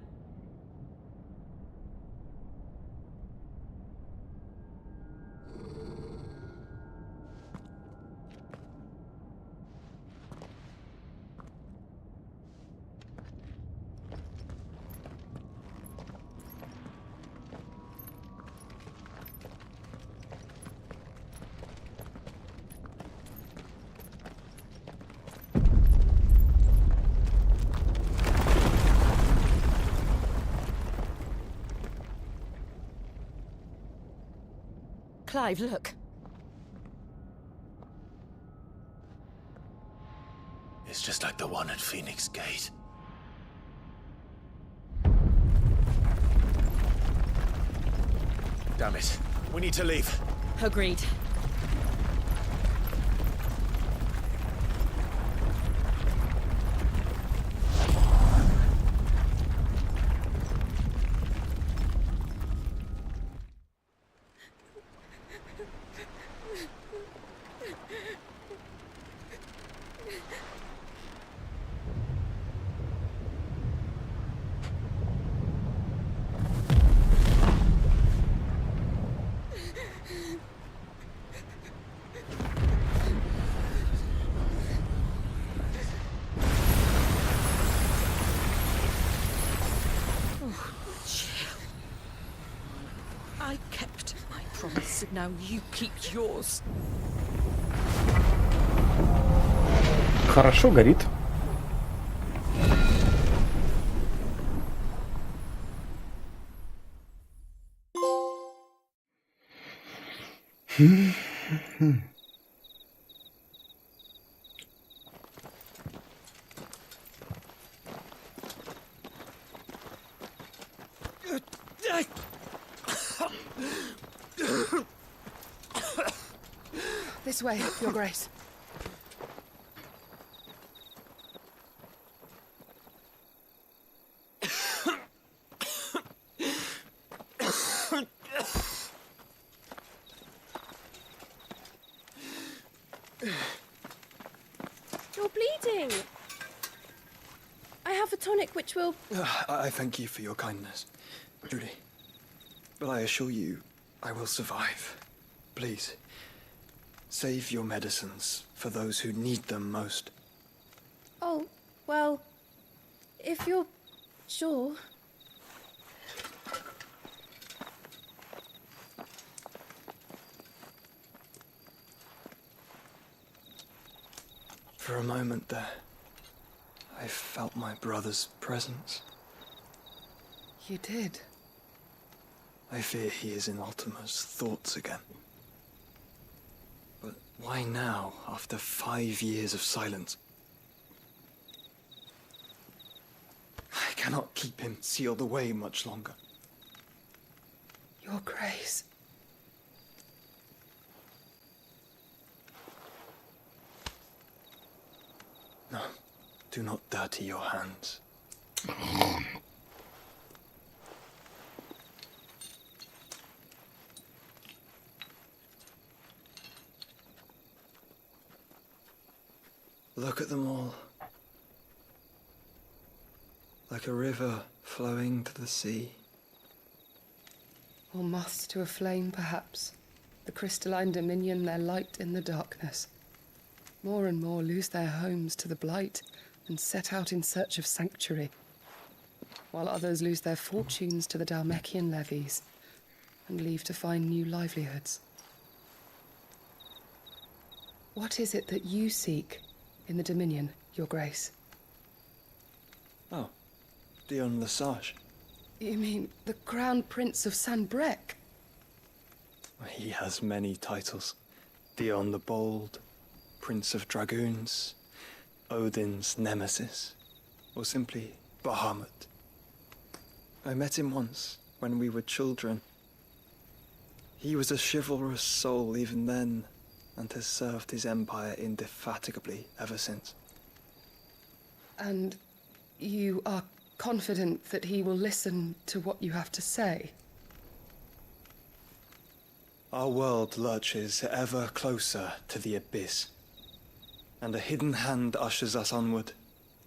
Clive, look. It's just like the one at Phoenix Gate. Damn it. We need to leave. Agreed. Now you keep yours. Хорошо горит. This way, Your Grace. You're bleeding. I have a tonic which will... I thank you for your kindness, Judy. But I assure you, I will survive. Please, save your medicines for those who need them most. Oh, well, if you're sure. For a moment there, I felt my brother's presence. You did? I fear he is in Ultima's thoughts again. But why now, after 5 years of silence? I cannot keep him sealed away much longer. Your Grace. No, do not dirty your hands. Look at them all. Like a river flowing to the sea. Or moths to a flame, perhaps. The crystalline dominion, their light in the darkness. More and more lose their homes to the blight and set out in search of sanctuary, while others lose their fortunes to the Dhalmekian levies and leave to find new livelihoods. What is it that you seek in the Dominion, Your Grace? Oh, Dion Lesage. You mean the Crown Prince of Sanbreque? He has many titles. Dion the Bold, Prince of Dragoons, Odin's Nemesis, or simply Bahamut. I met him once, when we were children. He was a chivalrous soul even then, and has served his empire indefatigably ever since. And you are confident that he will listen to what you have to say? Our world lurches ever closer to the abyss, and a hidden hand ushers us onward.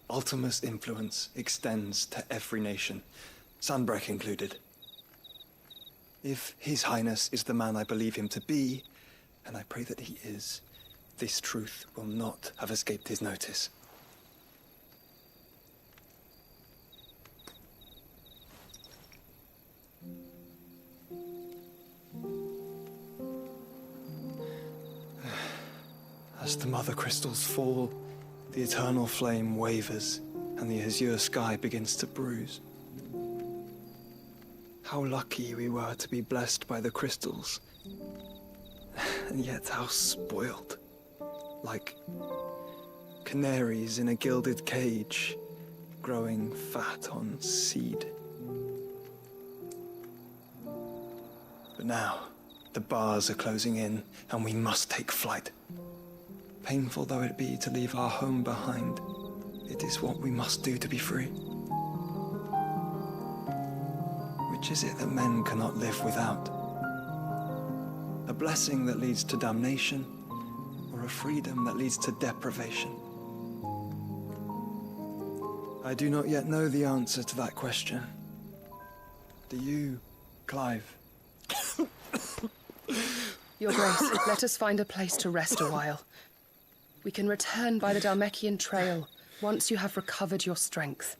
Ultima's influence extends to every nation, Sanbreque included. If His Highness is the man I believe him to be, and I pray that he is, this truth will not have escaped his notice. As the mother crystals fall, the eternal flame wavers, and the azure sky begins to bruise. How lucky we were to be blessed by the crystals, and yet how spoiled. Like canaries in a gilded cage, growing fat on seed. But now, the bars are closing in, and we must take flight. Painful though it be to leave our home behind, it is what we must do to be free. Which is it that men cannot live without? A blessing that leads to damnation, or a freedom that leads to deprivation? I do not yet know the answer to that question. Do you, Clive? Your Grace, let us find a place to rest a while. We can return by the Dhalmekian trail once you have recovered your strength.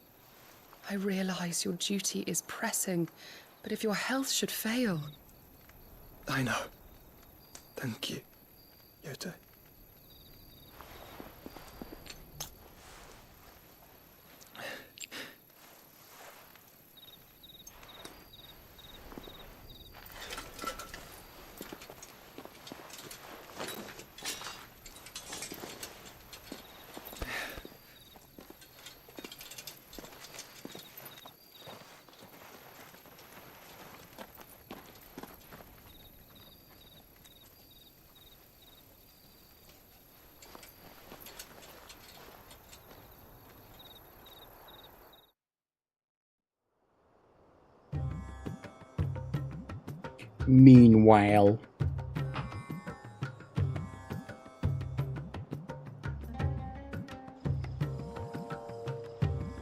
I realize your duty is pressing, but if your health should fail... I know. Thank you, Yote. Meanwhile.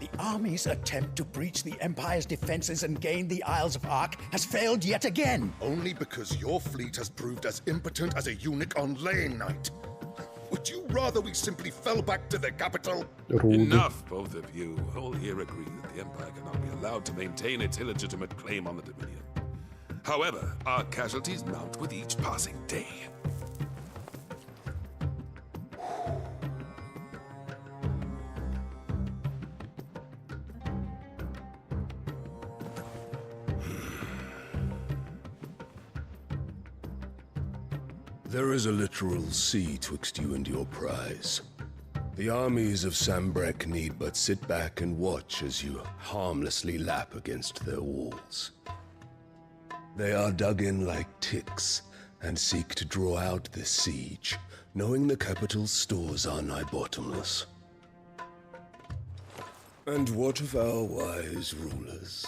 The army's attempt to breach the Empire's defenses and gain the Isles of Ark has failed yet again. Only because your fleet has proved as impotent as a eunuch on laying night. Would you rather we simply fell back to the capital? Enough, both of you. All here agree that the Empire cannot be allowed to maintain its illegitimate claim on the Dominion. However, our casualties mount with each passing day. There is a literal sea twixt you and your prize. The armies of Sambrek need but sit back and watch as you harmlessly lap against their walls. They are dug in like ticks and seek to draw out this siege, knowing the capital's stores are nigh bottomless. And what of our wise rulers?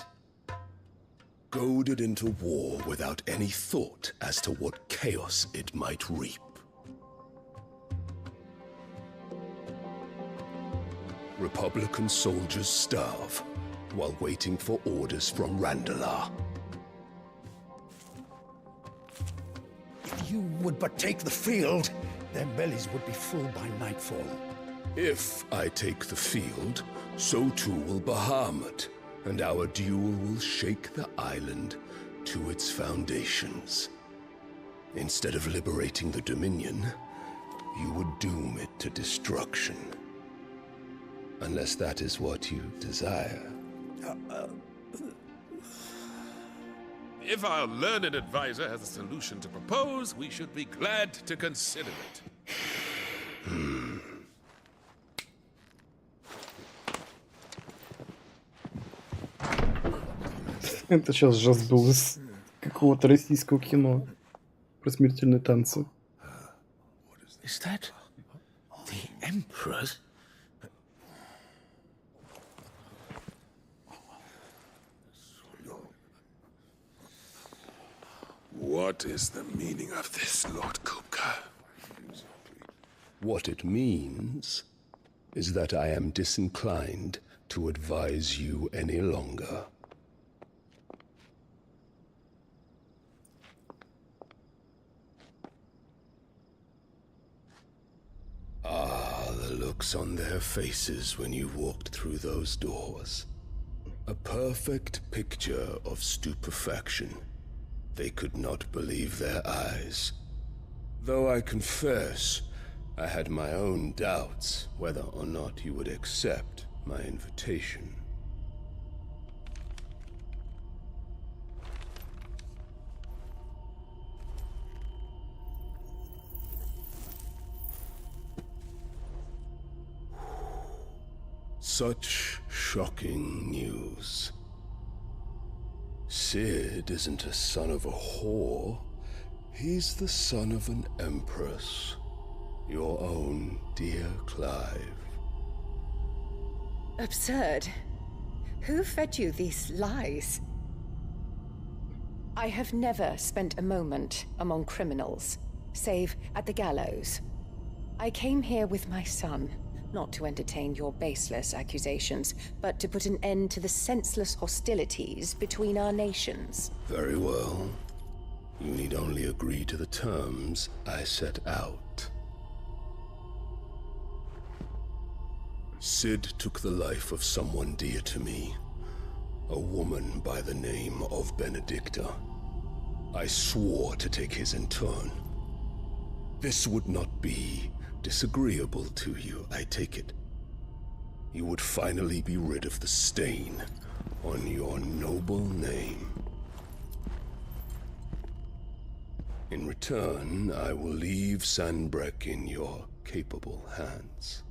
Goaded into war without any thought as to what chaos it might reap. Republican soldiers starve while waiting for orders from Randalar. If you would but take the field, their bellies would be full by nightfall. If I take the field, so too will Bahamut, and our duel will shake the island to its foundations. Instead of liberating the Dominion, you would doom it to destruction. Unless that is what you desire. If our learned advisor has a solution to propose, we should be glad to consider it. Это сейчас жест был из какого-то российского кино про смертельные танцы. Is that the Emperor's? What is the meaning of this, Lord Kupka? What it means is that I am disinclined to advise you any longer. Ah, the looks on their faces when you walked through those doors. A perfect picture of stupefaction. They could not believe their eyes. Though I confess, I had my own doubts whether or not you would accept my invitation. Such shocking news. Sid isn't a son of a whore. He's the son of an empress. Your own dear Clive. Absurd. Who fed you these lies? I have never spent a moment among criminals, save at the gallows. I came here with my son, not to entertain your baseless accusations, but to put an end to the senseless hostilities between our nations. Very well. You need only agree to the terms I set out. Sid took the life of someone dear to me, a woman by the name of Benedicta. I swore to take his in turn. This would not be disagreeable to you, I take it. You would finally be rid of the stain on your noble name. In return, I will leave Sanbreque in your capable hands.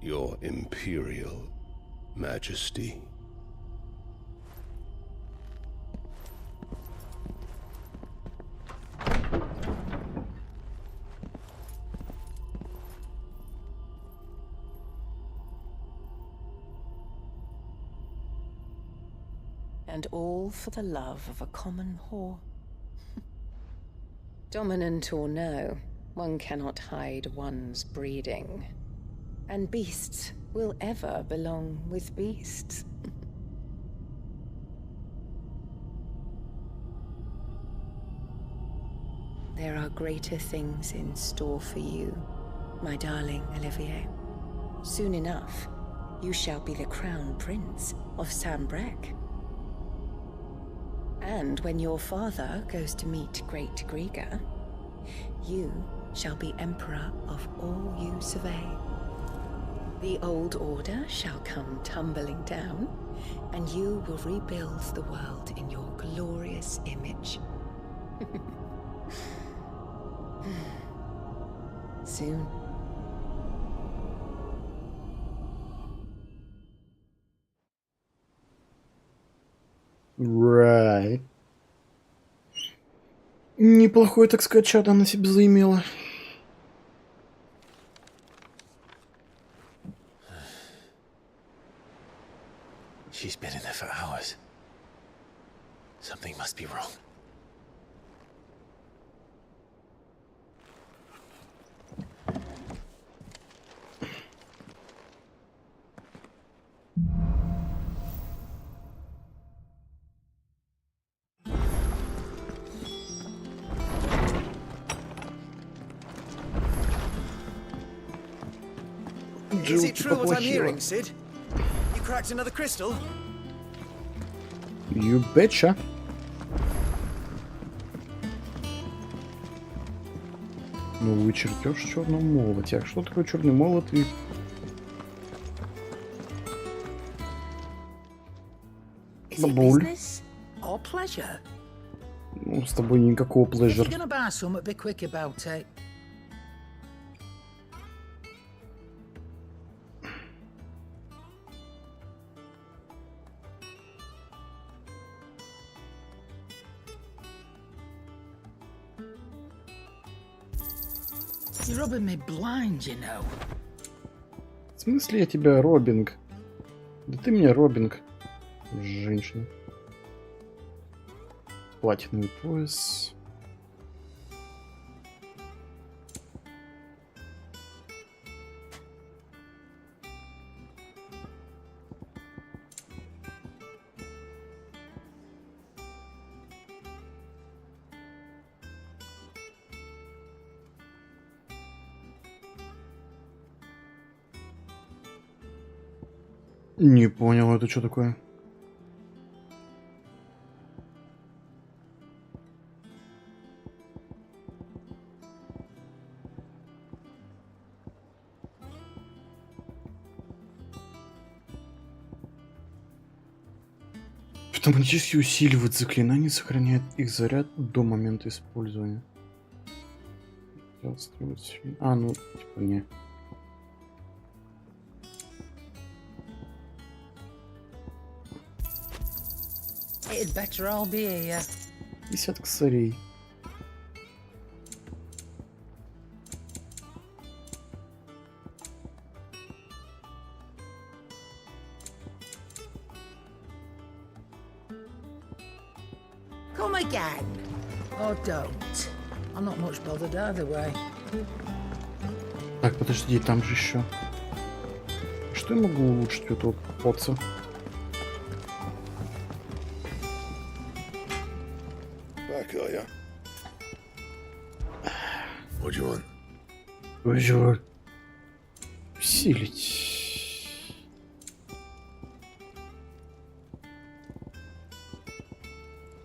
Your Imperial Majesty. And all for the love of a common whore. Dominant or no, one cannot hide one's breeding. And beasts will ever belong with beasts. There are greater things in store for you, my darling Olivier. Soon enough, you shall be the crown prince of Sanbreque. And when your father goes to meet Great Grieger, you shall be emperor of all you survey. The old order shall come tumbling down, and you will rebuild the world in your glorious image. Soon. Right. Неплохой, так сказать, чат она себе заимела. She's been in there for hours. Something must be wrong. Is it true what I'm hearing, Sid? You cracked another crystal? You betcha. Новый чертеж в черном молоте. А что такое черный молот и... Бабуль. Ну, с тобой никакого плежера. You're rubbing me blind, you know. В смысле я тебя робинг? Да ты меня робинг, женщина. Платиновый пояс. Не понял, это что такое? Автоматически усиливает заклинания, сохраняет их заряд до момента использования. А, ну, типа, не. It'd better all be here. 50 косарей. Come again. Or don't. I'm not much bothered either way. Так, подожди, там же еще. Что я могу улучшить у этого поца? Back, are ya? What do you want? Уже усилить.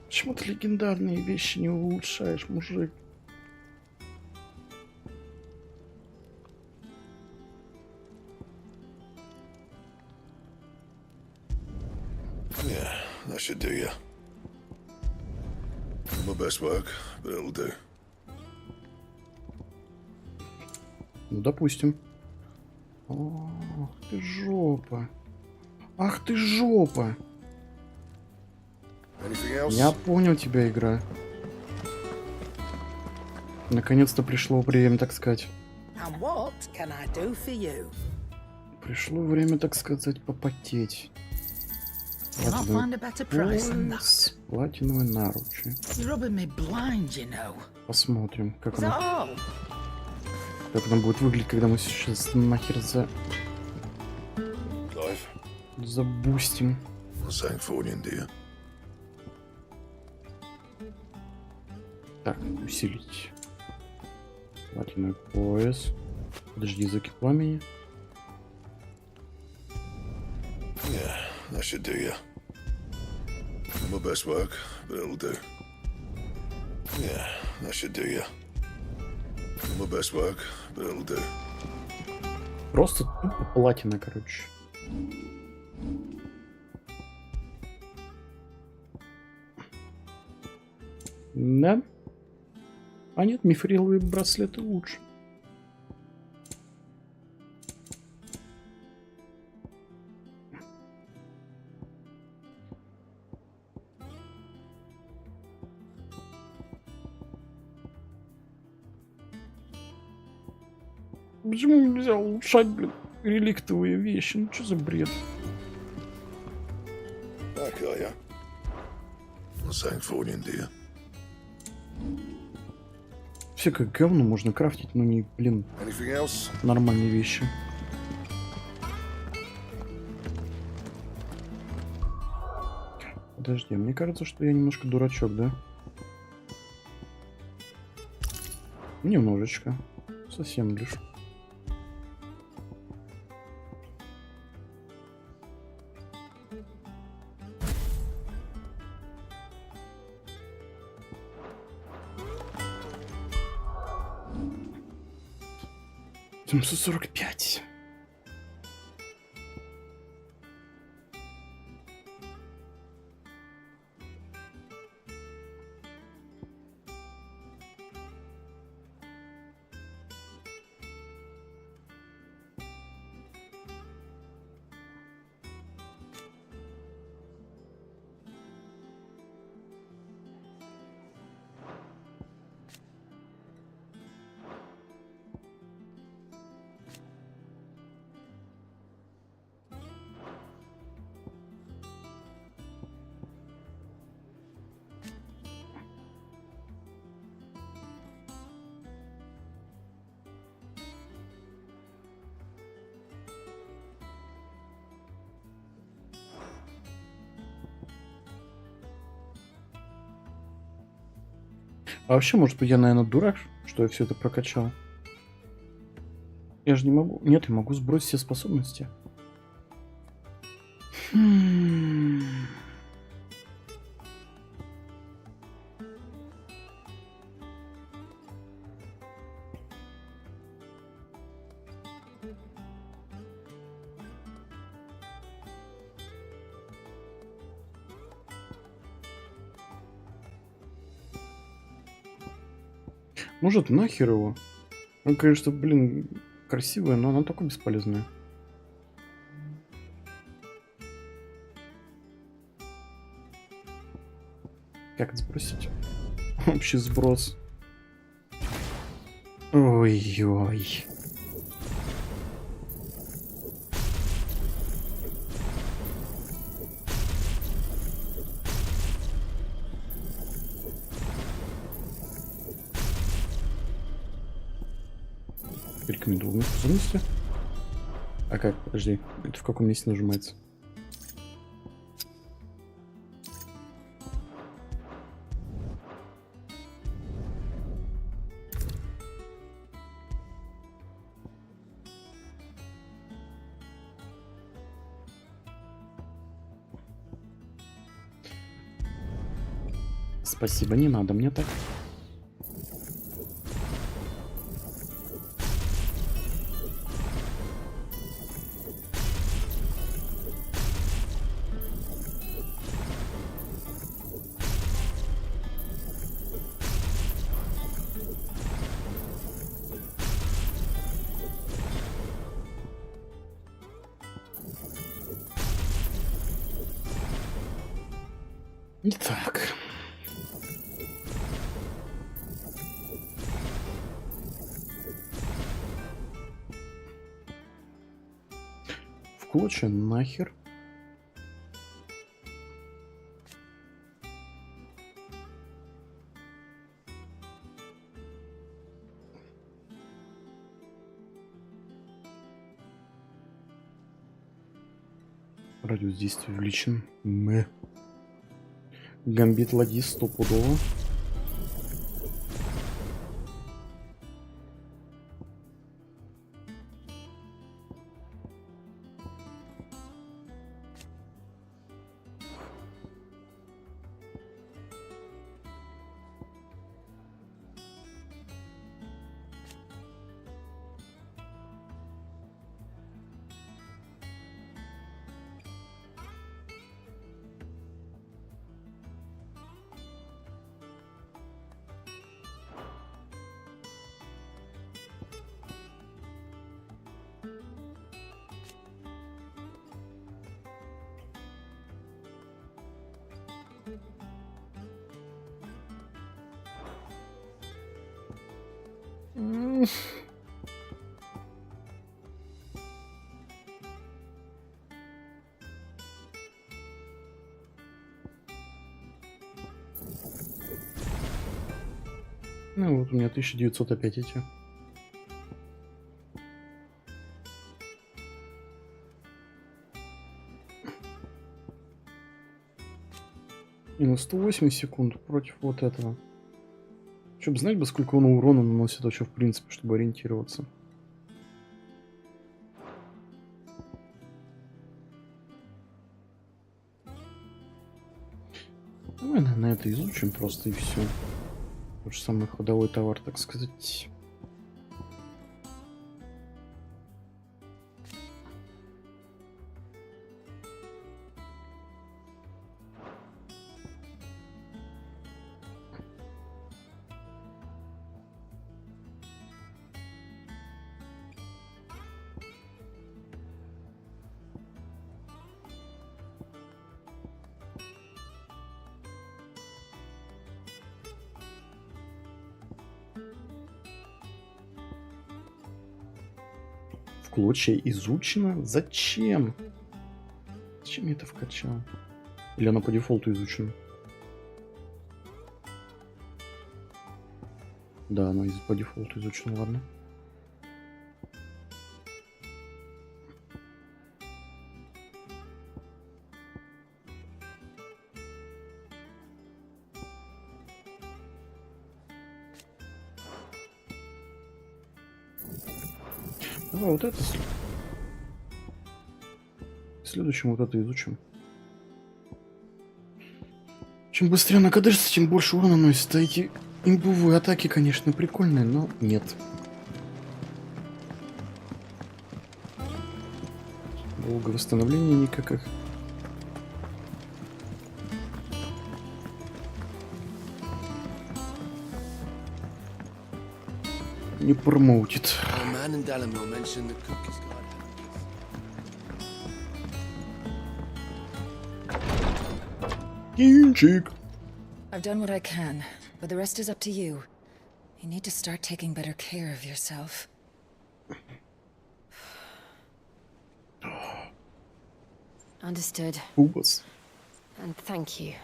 Почему ты легендарные вещи не улучшаешь, мужик? Yeah, that should do you. My best work, but it'll do. Ну, допустим. Ах ты жопа. Ах ты жопа. Я понял тебя, игра. Наконец-то пришло время, так сказать. And what can I do for you? Пришло время, так сказать, попотеть. You'll not find a better price than that. Платиновые наручи. You're rubbing me blind, you know. Посмотрим, как Is that оно, all? как оно будет выглядеть, когда мы сейчас нахер забустим. Так, усилить. Платиновый пояс. Подожди, языки пламени. Yeah, that should do you. My best work, but it'll do. Yeah, that should do you. My best work, but it'll do. Просто тупо платина, короче. Да? А нет, мифриловые браслеты лучше. Почему нельзя улучшать, блин, реликтовые вещи? Ну что за бред? Все как говно можно крафтить, но не, блин, нормальные вещи. Подожди, мне кажется, что я немножко дурачок, да? Немножечко. Совсем лишь. $745. А вообще, может быть, я, наверное, дурак, что я все это прокачал. Я же не могу... Нет, я могу сбросить все способности. Может, нахер его? Ну, конечно, блин, красивая, но она только бесполезная. Как это сбросить? Общий сброс. Ой-ой. Рекомендую способности. А как? Подожди. Это в каком месте нажимается? Спасибо, не надо мне так. Итак. В клочья нахер. Радиус действия увеличен. Гамбит ладьи стопудово. Ну вот у меня 1900 опять эти. И на 180 секунд против вот этого. Чтобы знать бы, сколько он урона наносит вообще в принципе, чтобы ориентироваться. Давай на это изучим просто и все. Тот же самый ходовой товар, так сказать. Клочья изучено? Зачем? Зачем я это вкачал? Или она по дефолту изучена? Да, она по дефолту изучена, ладно. Давай вот это следующим вот это изучим. Чем быстрее она кадышится, тем больше урона наносит. А эти имбовые атаки, конечно, прикольные, но нет. Долго восстановления никаких. Не промоутит. Кинчик. I've done what I can, but the rest is up to you. You need to start taking better care of yourself. Understood. Ubas. And thank you.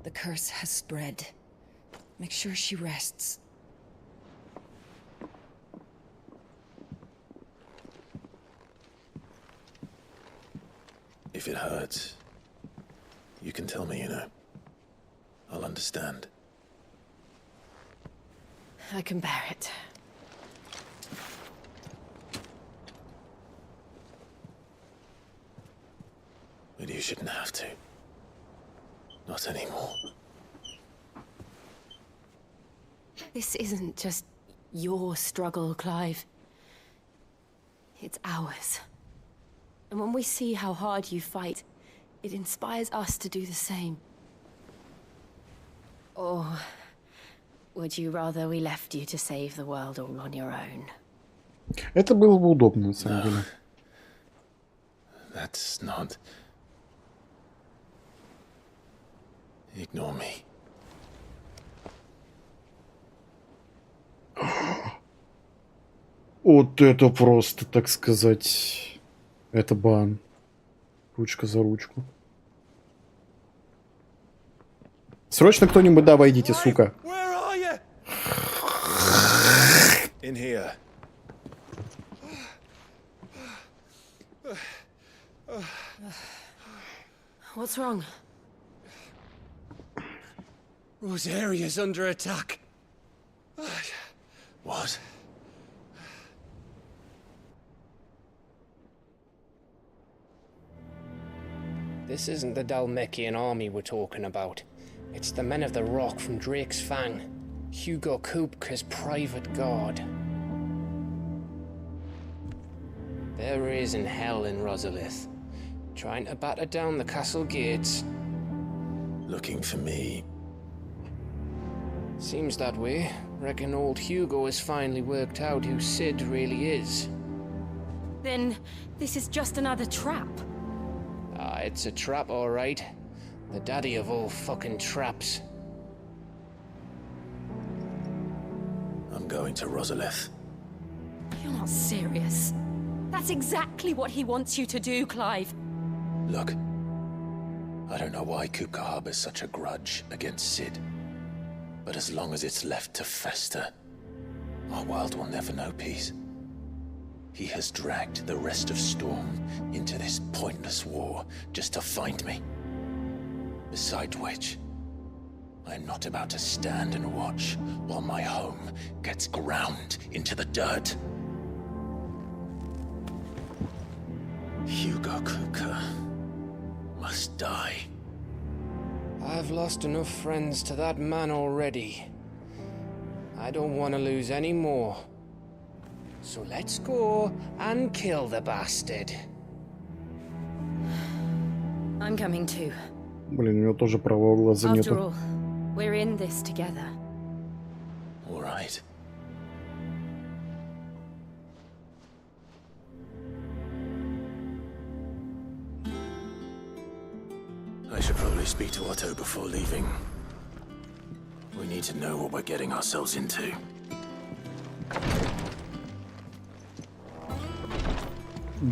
The curse has spread. Make sure she rests. If it hurts, you can tell me, you know. I'll understand. I can bear it. But you shouldn't have to. Not anymore. This isn't just your struggle, Clive. It's ours. And when we see how hard you fight, it inspires us to do the same. Or would you rather we left you to save the world all on your own? Это было бы удобно, на самом деле. That's not... Ignore me. Вот это просто, так сказать, это бан. Ручка за ручку. Срочно кто-нибудь, да, войдите, сука. Where are you? In here. What's wrong? Rosaria's under attack. What? This isn't the Dalmekian army we're talking about. It's the men of the Rock from Drake's Fang. Hugo Kupka's private guard. There is in hell in Rosalith, trying to batter down the castle gates. Looking for me. Seems that way. Reckon old Hugo has finally worked out who Sid really is. Then this is just another trap. Ah, it's a trap, all right. The daddy of all fucking traps. I'm going to Rosalith. You're not serious. That's exactly what he wants you to do, Clive. Look, I don't know why Kupka harbors such a grudge against Sid. But as long as it's left to fester, our world will never know peace. He has dragged the rest of Storm into this pointless war just to find me. Besides which, I am not about to stand and watch while my home gets ground into the dirt. Hugo Kupka must die. I've lost enough friends to that man already. I don't want to lose any more. So let's go and kill the bastard. I'm coming too. Блин, у него тоже правого глаза After нету. all, we're in this together. All right. I should probably speak to Otto before leaving. We need to know what we're getting ourselves into.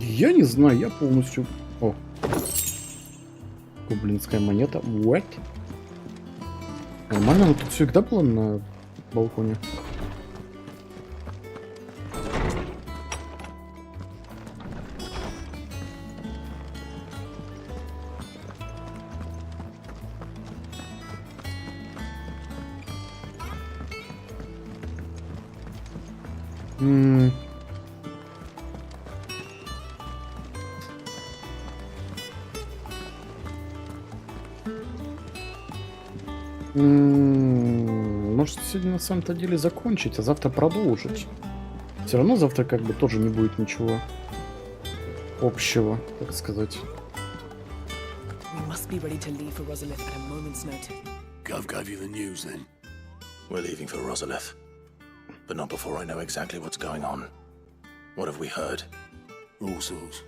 Я не знаю, я полностью... О. Гоблинская монета. What? Нормально, но тут всегда было на балконе. Может, сегодня на самом-то деле закончить, а завтра продолжить. Все равно завтра как бы тоже не будет ничего общего, так сказать. We must be ready to leave for Rosalith at a moment's notice. Gov gave you the news then? We're leaving for Rosalith, but not before I know exactly what's going on. What have we heard? All sorts.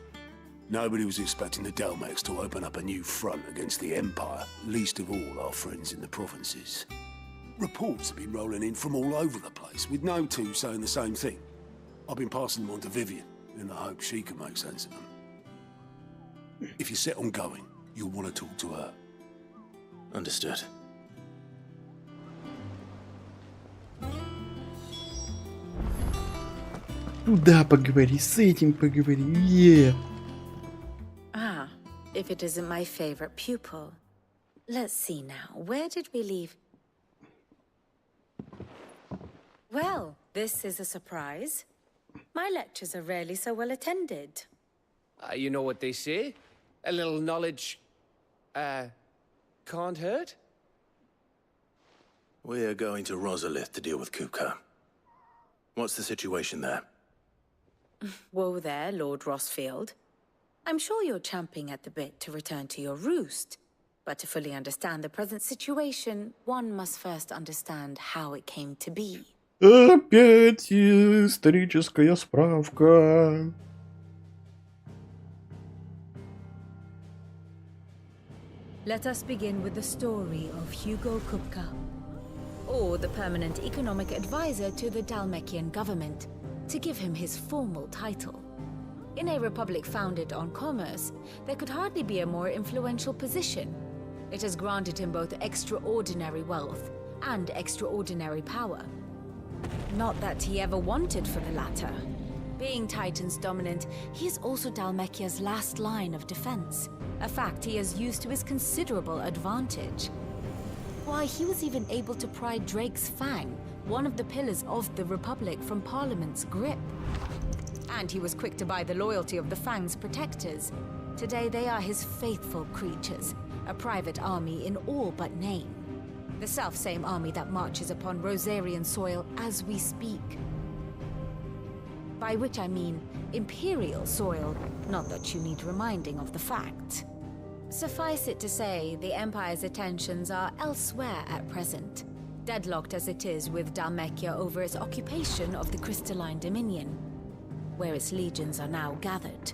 Nobody was expecting the Dalmex to open up a new front against the Empire, least of all our friends in the provinces. Reports have been rolling in from all over the place, with no two saying the same thing. I've been passing them on to Vivian, in the hope she can make sense of them. If you're set on going, you'll want to talk to her. Understood. Туда поговори, с этим поговори. Ah, if it isn't my favorite pupil. Let's see now, where did we leave? Well, this is a surprise. My lectures are rarely so well attended. You know what they say? A little knowledge, can't hurt? We're going to Rosalith to deal with Kupka. What's the situation there? Whoa there, Lord Rossfield. I'm sure you're champing at the bit to return to your roost. But to fully understand the present situation, one must first understand how it came to be. Опять историческая справка. Let us begin with the story of Hugo Kupka, or the permanent economic advisor to the Dalmekian government, to give him his formal title. In a republic founded on commerce, there could hardly be a more influential position. It has granted him both extraordinary wealth and extraordinary power. Not that he ever wanted for the latter. Being Titan's dominant, he is also Dalmekia's last line of defense, a fact he has used to his considerable advantage. Why, he was even able to pry Drake's Fang, one of the pillars of the Republic, from Parliament's grip. And he was quick to buy the loyalty of the Fang's protectors. Today they are his faithful creatures, a private army in all but name. The self-same army that marches upon Rosarian soil as we speak. By which I mean Imperial soil, not that you need reminding of the fact. Suffice it to say, the Empire's attentions are elsewhere at present, deadlocked as it is with Dalmekia over its occupation of the Crystalline Dominion, where its legions are now gathered.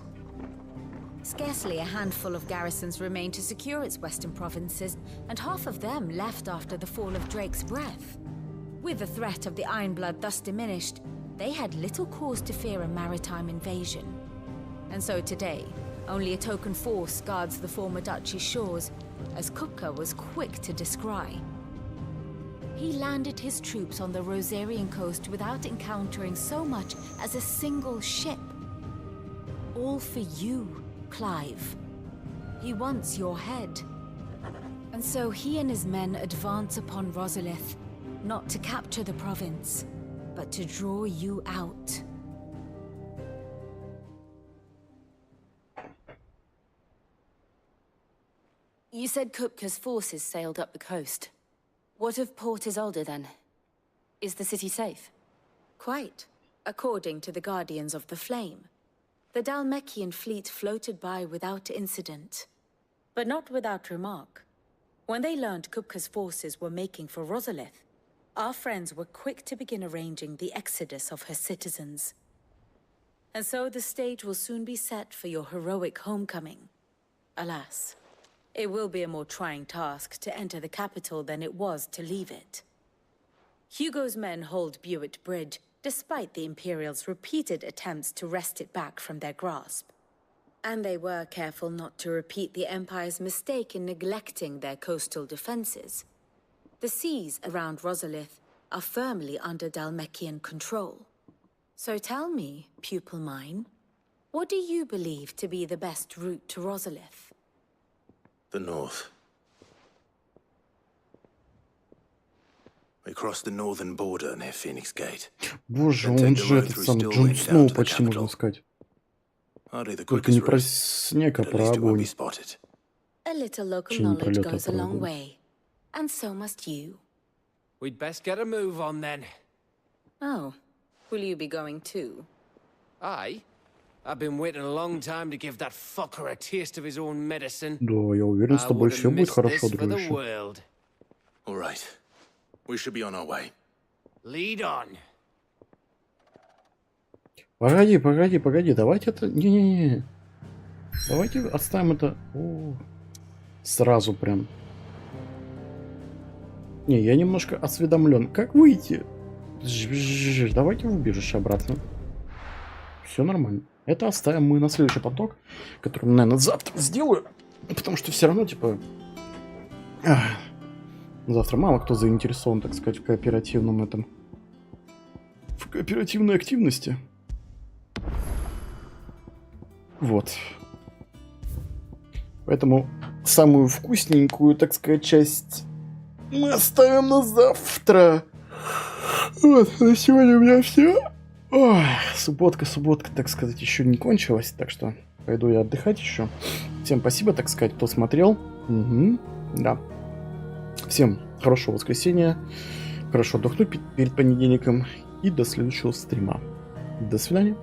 Scarcely a handful of garrisons remain to secure its western provinces, and half of them left after the fall of Drake's Breath. With the threat of the Ironblood thus diminished, they had little cause to fear a maritime invasion. And so today, only a token force guards the former duchy's shores, as Kupka was quick to descry. He landed his troops on the Rosarian coast without encountering so much as a single ship. All for you, Clive. He wants your head. And so he and his men advance upon Rosalith, not to capture the province, but to draw you out. You said Kupka's forces sailed up the coast. What of Port Isolde, then? Is the city safe? Quite, according to the Guardians of the Flame. The Dalmekian fleet floated by without incident. But not without remark. When they learned Kupka's forces were making for Rosalith, our friends were quick to begin arranging the exodus of her citizens. And so the stage will soon be set for your heroic homecoming. Alas, it will be a more trying task to enter the capital than it was to leave it. Hugo's men hold Buet Bridge, despite the Imperials' repeated attempts to wrest it back from their grasp. And they were careful not to repeat the Empire's mistake in neglecting their coastal defenses. The seas around Rosalith are firmly under Dalmekian control. So tell me, pupil mine, what do you believe to be the best route to Rosalith? The north. We cross the northern border near Phoenix Gate. Боже, он же этот самый Джон Сноу почти, можно сказать. Только не про снег, а про огонь. A little local knowledge goes a long way. And so must you. We'd best get a move on then. Oh, will you be going too? Aye. I've been waiting a long time to give that fucker a taste of his own medicine. Да, я уверен, с тобой все будет хорошо, дружище. All right. We should be on our way. Lead on. Погоди, давайте это... Не-не-не. Давайте оставим это... Сразу прям. Не, я немножко осведомлен. Как выйти? Давайте в убежище обратно. Все нормально. Это оставим мы на следующий поток, который, наверное, завтра сделаю. Потому что все равно, типа... Завтра мало кто заинтересован, так сказать, в кооперативном этом... В кооперативной активности. Вот. Поэтому самую вкусненькую, так сказать, часть мы оставим на завтра. Вот, на сегодня у меня все. Ой, субботка, так сказать, еще не кончилась, так что пойду я отдыхать еще. Всем спасибо, так сказать, кто смотрел. Да. Всем хорошего воскресенья, хорошо отдохнуть перед понедельником и до следующего стрима. До свидания.